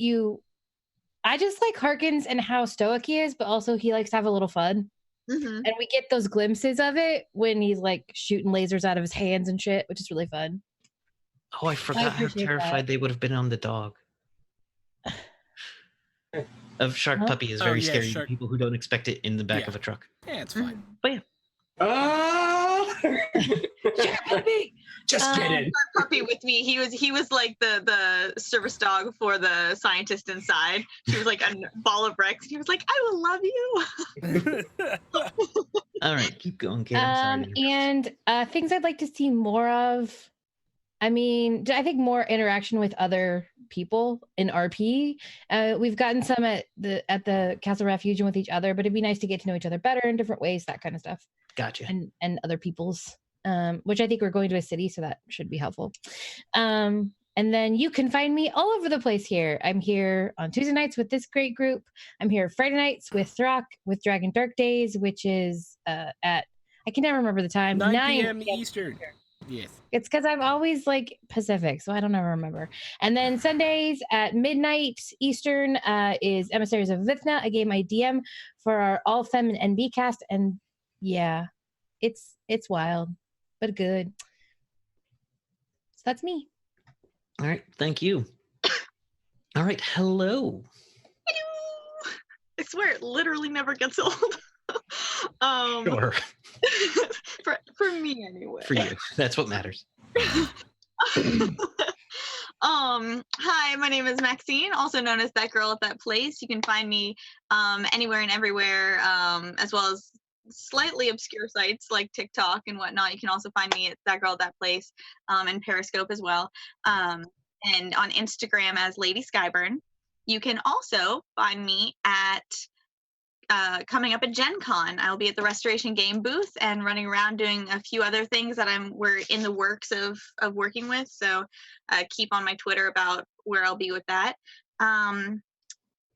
I just like Harkins and how stoic he is, but also he likes to have a little fun. Mm-hmm. And we get those glimpses of it when he's like shooting lasers out of his hands and shit, which is really fun. Oh, I forgot how appreciate terrified they would have been on the dog. Of Shark Huh? Puppy is Oh, very yeah, scary Shark- to people who don't expect it in the back Yeah. of a truck. Yeah, it's fine. But yeah. Ah! Just kidding. Our puppy with me. He was like the service dog for the scientist inside. She was like a ball of Rex. He was like, I will love you. All right, keep going, Kate. I'm sorry. to interrupt. And things I'd like to see more of. I mean, I think more interaction with other people in RP. We've gotten some at the Castle Refuge and with each other, but it'd be nice to get to know each other better in different ways, that kind of stuff. Gotcha. And other people's, which I think we're going to a city, so that should be helpful. And then you can find me all over the place here. I'm here on Tuesday nights with this great group. I'm here Friday nights with Throck with Dragon Dark Days, which is at, I can never remember the time. 9 p.m. Eastern. Yes. It's because I'm always like Pacific, so I don't ever remember. And then Sundays at midnight Eastern is Emissaries of Vithna, a game I DM for our all fem and NB cast. And yeah, it's wild, but good. So that's me. All right, thank you. All right, hello. I swear it literally never gets old. Sure. for me anyway. For you. That's what matters. Hi, my name is Maxine, also known as That Girl at That Place. You can find me anywhere and everywhere, as well as slightly obscure sites like TikTok and whatnot. You can also find me at That Girl at That Place, and Periscope as well, and on Instagram as Lady Skyburn. You can also find me at coming up at Gen Con. I'll be at the Restoration Game booth and running around doing a few other things that we're in the works of working with. So keep on my Twitter about where I'll be with that. And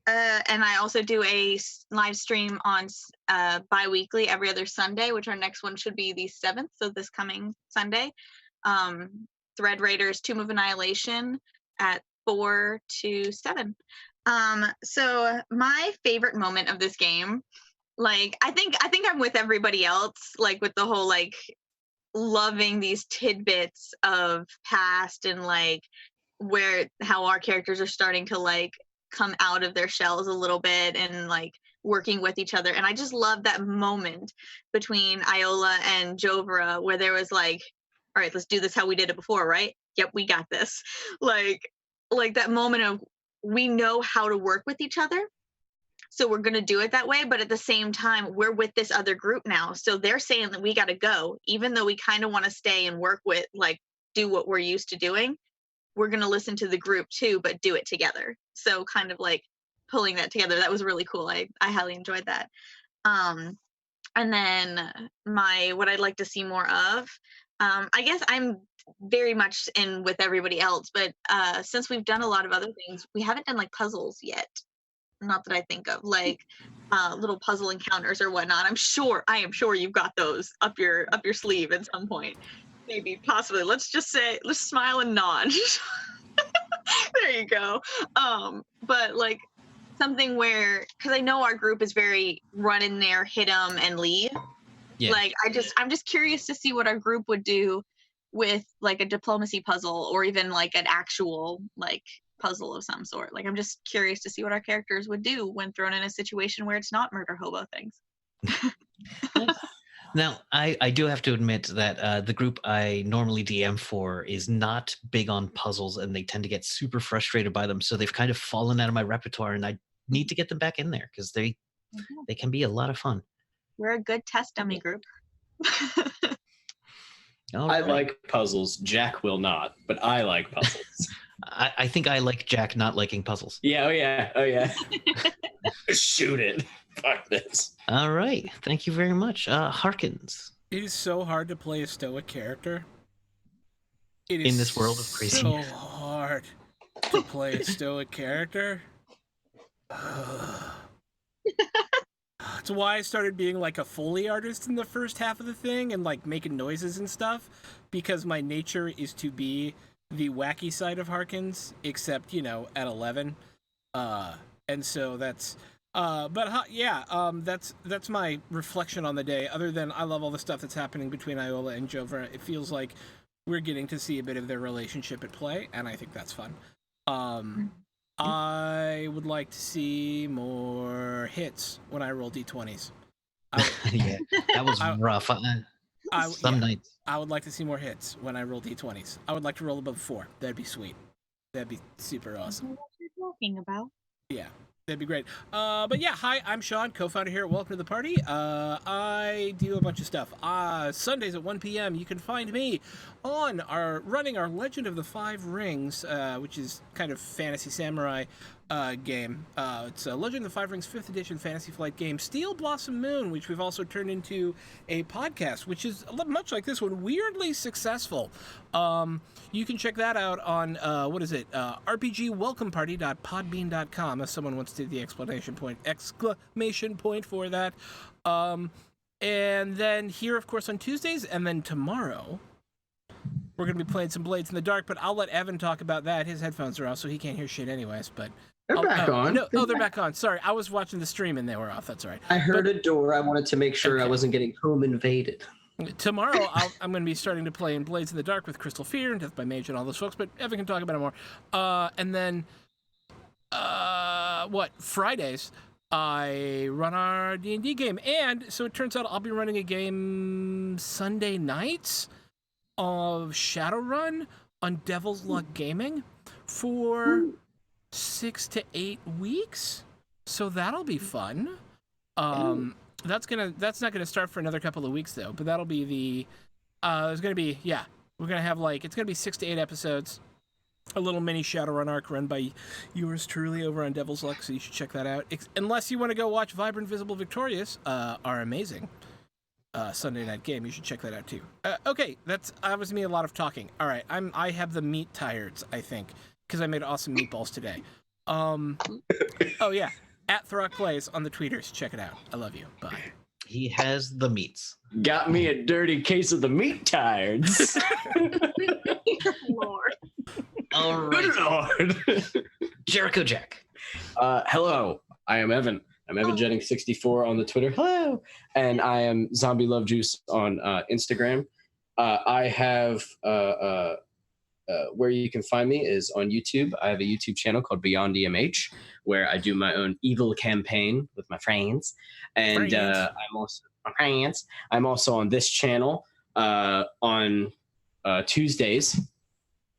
I also do a live stream on bi-weekly every other Sunday, which our next one should be the 7th, so this coming Sunday. Thread Raiders Tomb of Annihilation at 4 to 7. So my favorite moment of this game, like I think I'm with everybody else, like with the whole like loving these tidbits of past and like how our characters are starting to like come out of their shells a little bit and like working with each other. And I just love that moment between Iola and Jovra where there was like, all right, let's do this how we did it before, right? Yep, we got this. Like that moment of we know how to work with each other, so we're going to do it that way. But at the same time, we're with this other group now, so they're saying that we got to go, even though we kind of want to stay and work with, like, do what we're used to doing. We're going to listen to the group too, but do it together. So kind of like pulling that together, that was really cool. I highly enjoyed that. And then what I'd like to see more of, I guess I'm very much in with everybody else, but since we've done a lot of other things, we haven't done like puzzles yet. Not that I think of, like little puzzle encounters or whatnot. I am sure you've got those up your sleeve at some point. Maybe, possibly. Let's smile and nod. There you go. But like something where, because I know our group is very run in there, hit 'em and leave. Yeah. Like I'm just curious to see what our group would do with like a diplomacy puzzle or even like an actual like puzzle of some sort. Like I'm just curious to see what our characters would do when thrown in a situation where it's not murder hobo things. Now, I do have to admit that the group I normally DM for is not big on puzzles, and they tend to get super frustrated by them. So they've kind of fallen out of my repertoire, and I need to get them back in there because they can be a lot of fun. We're a good test dummy group. All I right. like puzzles. Jack will not, but I like puzzles. I think I like Jack not liking puzzles. Yeah, oh yeah. Shoot it. Fuck this. All right. Thank you very much. Harkins. It is so hard to play a stoic character. It In this world of crazy. so hard to play a stoic character. That's why I started being like a Foley artist in the first half of the thing and like making noises and stuff, because my nature is to be the wacky side of Harkins, except, you know, at 11. And so that's that's my reflection on the day. Other than I love all the stuff that's happening between Iola and Jovra. It feels like we're getting to see a bit of their relationship at play, and I think that's fun. I would like to see more hits when I roll d20s. Yeah, that was rough. Some nights. I would like to see more hits when I roll d20s. I would like to roll above 4. That'd be sweet. That'd be super awesome. What you're talking about? Yeah, that'd be great. But yeah, hi, I'm Sean, co-founder here at Welcome to the Party. I do a bunch of stuff. Sundays at 1 p.m. you can find me on running our Legend of the Five Rings, which is kind of fantasy samurai game. It's a Legend of the Five Rings 5th edition Fantasy Flight game, Steel Blossom Moon, which we've also turned into a podcast, which is much like this one, weirdly successful. You can check that out on, rpgwelcomeparty.podbean.com if someone wants to do the exclamation point for that. And then here, of course, on Tuesdays, and then tomorrow, we're going to be playing some Blades in the Dark, but I'll let Evan talk about that. His headphones are off, so he can't hear shit anyways, but... They're back on. No, they're back on. Sorry, I was watching the stream and they were off. That's all right. I heard a door. I wanted to make sure I wasn't getting home invaded. Tomorrow, I'm going to be starting to play in Blades in the Dark with Crystal Fear and Death by Mage and all those folks, but Evan can talk about it more. And then, Fridays, I run our D&D game. And so it turns out I'll be running a game Sunday nights of Shadowrun on Devil's Luck Gaming for 6 to 8 weeks. So that'll be fun. That's not gonna start for another couple of weeks though, but that'll be the we're gonna have it's gonna be 6 to 8 episodes, a little mini Shadowrun arc run by yours truly over on Devil's Luck, so you should check that out. Unless you want to go watch Vibrant Visible Victorious, our amazing Sunday night game, you should check that out too. Okay, that was me a lot of talking. All right, I have the meat tired, I think, because I made awesome meatballs today. Oh yeah. At Throck Plays on the tweeters. Check it out. I love you. Bye. He has the meats. Got me a dirty case of the meat tireds. Lord. All right. Good Lord. Jericho Jack. Hello. I am Evan. I'm Evan Jennings 64 on the Twitter. Hello. And I am Zombie Love Juice on Instagram. I have where you can find me is on YouTube. I have a YouTube channel called Beyond EMH, where I do my own evil campaign with my friends. And I'm also on this channel on Tuesdays,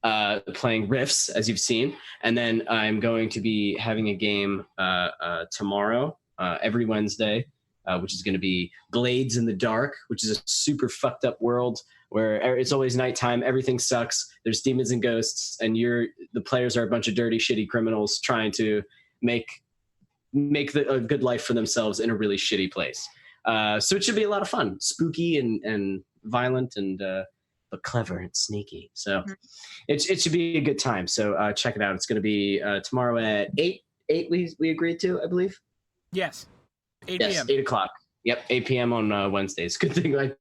playing riffs, as you've seen. And then I'm going to be having a game tomorrow, every Wednesday, which is going to be Blades in the Dark, which is a super fucked up world where it's always nighttime, everything sucks, there's demons and ghosts, and the players are a bunch of dirty, shitty criminals trying to make a good life for themselves in a really shitty place. So it should be a lot of fun, spooky and violent, and but clever and sneaky. So it should be a good time. So check it out. It's going to be tomorrow at 8 we agreed to, I believe. Yes. 8 p.m. 8 o'clock. Yep, 8 p.m. on Wednesdays. Good thing I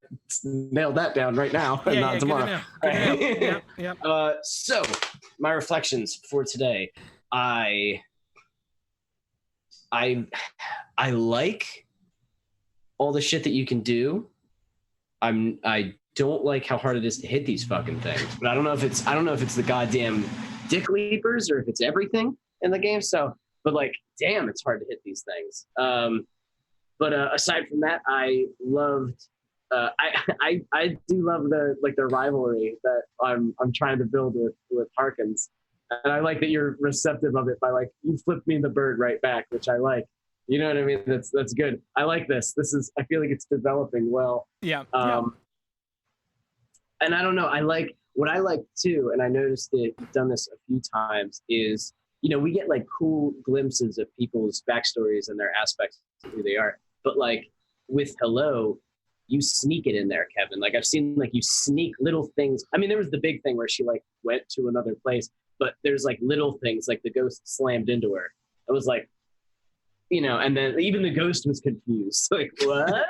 nailed that down right now, and not tomorrow. Good to know. So, my reflections for today. I like all the shit that you can do. I don't like how hard it is to hit these fucking things. But I don't know if it's the goddamn dick leapers or if it's everything in the game. So, but like, damn, it's hard to hit these things. But aside from that, I loved. I do love the rivalry that I'm trying to build with Harkins, and I like that you're receptive of it by you flipped me the bird right back, which I like. You know what I mean? That's good. I like this. I feel like it's developing well. Yeah. And I don't know. What I like too, and I noticed that you've done this a few times, is, we get like cool glimpses of people's backstories and their aspects of who they are. But like with Hello, you sneak it in there, Kevin. Like I've seen like you sneak little things. I mean, there was the big thing where she like went to another place, but there's like little things like the ghost slammed into her. It was like, and then even the ghost was confused. Like, what?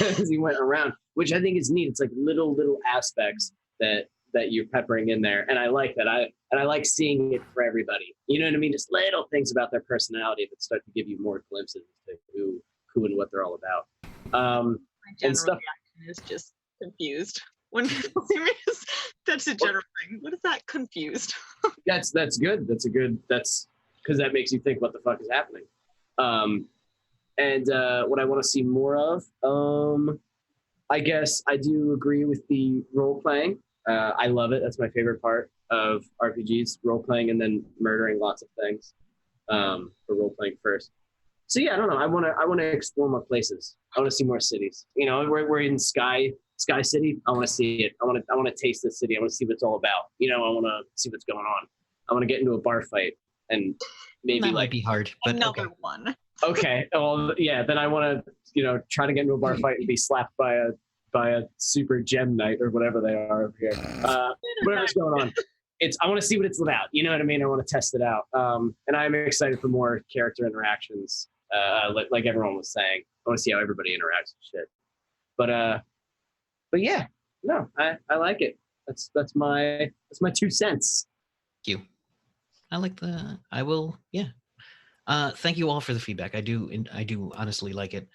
As he went around, which I think is neat. It's like little aspects that you're peppering in there. And I like that. I like seeing it for everybody. You know what I mean? Just little things about their personality that start to give you more glimpses to who and what they're all about. My general and stuff. reaction is just confused. When people see me, that's a general thing. What is that? Confused. That's good. That's because that makes you think, what the fuck is happening? And what I want to see more of, I guess I do agree with the role playing. I love it. That's my favorite part of RPGs, role playing and then murdering lots of things. For role playing first. So yeah, I don't know. I want to explore more places. I want to see more cities. We're in Sky City. I want to see it. I want to taste the city. I want to see what it's all about. I want to see what's going on. I want to get into a bar fight and maybe that might be hard, but another okay. one. Okay. Well, yeah. Then I want to, try to get into a bar fight and be slapped by a super gem knight or whatever they are over here. Whatever's going on. I want to see what it's about. You know what I mean? I want to test it out. And I'm excited for more character interactions. Like everyone was saying, I want to see how everybody interacts with shit. But yeah, no, I like it. That's my 2 cents. Thank you. Thank you all for the feedback. I do honestly like it.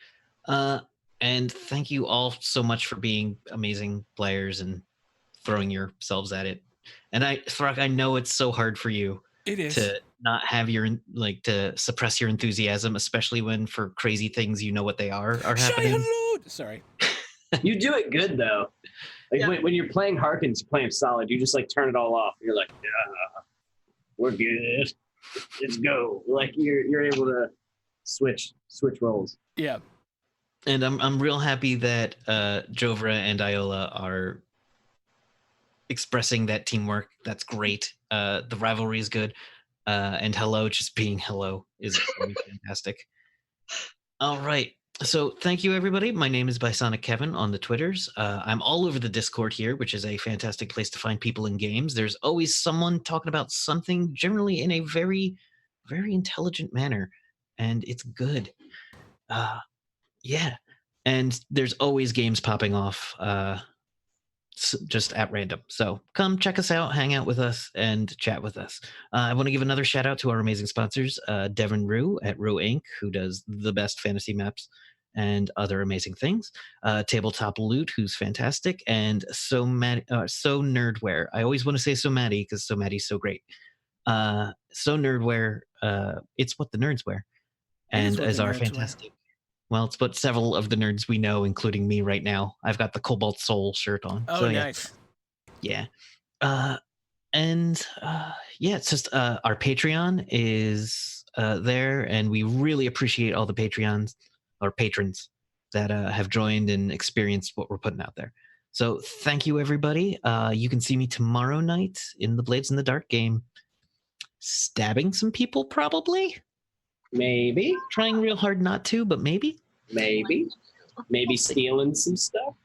And thank you all so much for being amazing players and throwing yourselves at it. And Thrak, I know it's so hard for you to not have to suppress your enthusiasm, especially when for crazy things what they are happening. Sorry. You do it good though. Like when you're playing Harkins, you're playing solid. You just like turn it all off. You're like, yeah, we're good. Let's go. Like you're able to switch roles. Yeah. And I'm real happy that Jovra and Iola are expressing that teamwork. That's great. The rivalry is good. And Hello just being Hello is really fantastic. All right. So thank you, everybody. My name is Bisonic Kevin on the Twitters. I'm all over the Discord here, which is a fantastic place to find people in games. There's always someone talking about something, generally in a very, very intelligent manner. And it's good. Yeah. And there's always games popping off just at random. So come check us out, hang out with us, and chat with us. I want to give another shout out to our amazing sponsors, Devin Rue at Rue Inc., who does the best fantasy maps and other amazing things. Tabletop Loot, who's fantastic, and So Nerdware. I always want to say So Maddie because So Maddie's so great. So Nerdware, it's what the nerds wear, and as our fantastic. Well, it's what several of the nerds we know, including me right now. I've got the Cobalt Soul shirt on. Oh, so, nice. Yeah. It's just our Patreon is there, and we really appreciate all the patrons that have joined and experienced what we're putting out there. So thank you, everybody. You can see me tomorrow night in the Blades in the Dark game, stabbing some people, probably. Maybe. Trying real hard not to, but maybe. Maybe stealing some stuff.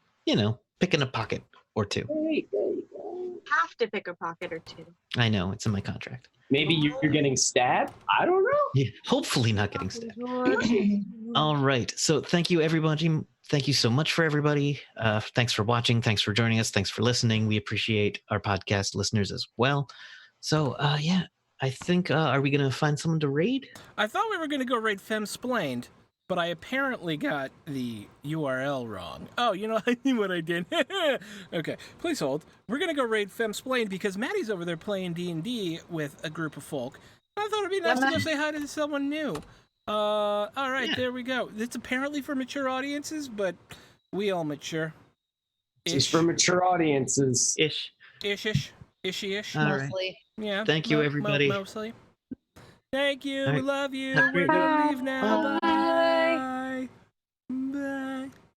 Picking a pocket or two. Hey, there you go. Have to pick a pocket or two. I know, it's in my contract. Maybe you're getting stabbed? I don't know. Yeah, hopefully not getting stabbed. All right. So thank you, everybody. Thank you so much for everybody. Thanks for watching. Thanks for joining us. Thanks for listening. We appreciate our podcast listeners as well. So, I think, are we going to find someone to raid? I thought we were going to go raid Femsplained, but I apparently got the URL wrong. Oh, I knew what I did. Okay, please hold. We're going to go raid Femsplained because Maddie's over there playing D&D with a group of folk. I thought it'd be nice to go say hi to someone new. All right, There we go. It's apparently for mature audiences, but we all mature. It's for mature audiences. Ish. Ish-ish. Ishy-ish. All right. Mostly. Yeah. Thank you, everybody. Mostly. Thank you. All We right. love you. Have a We're great gonna week. leave now. Bye. Bye. Bye.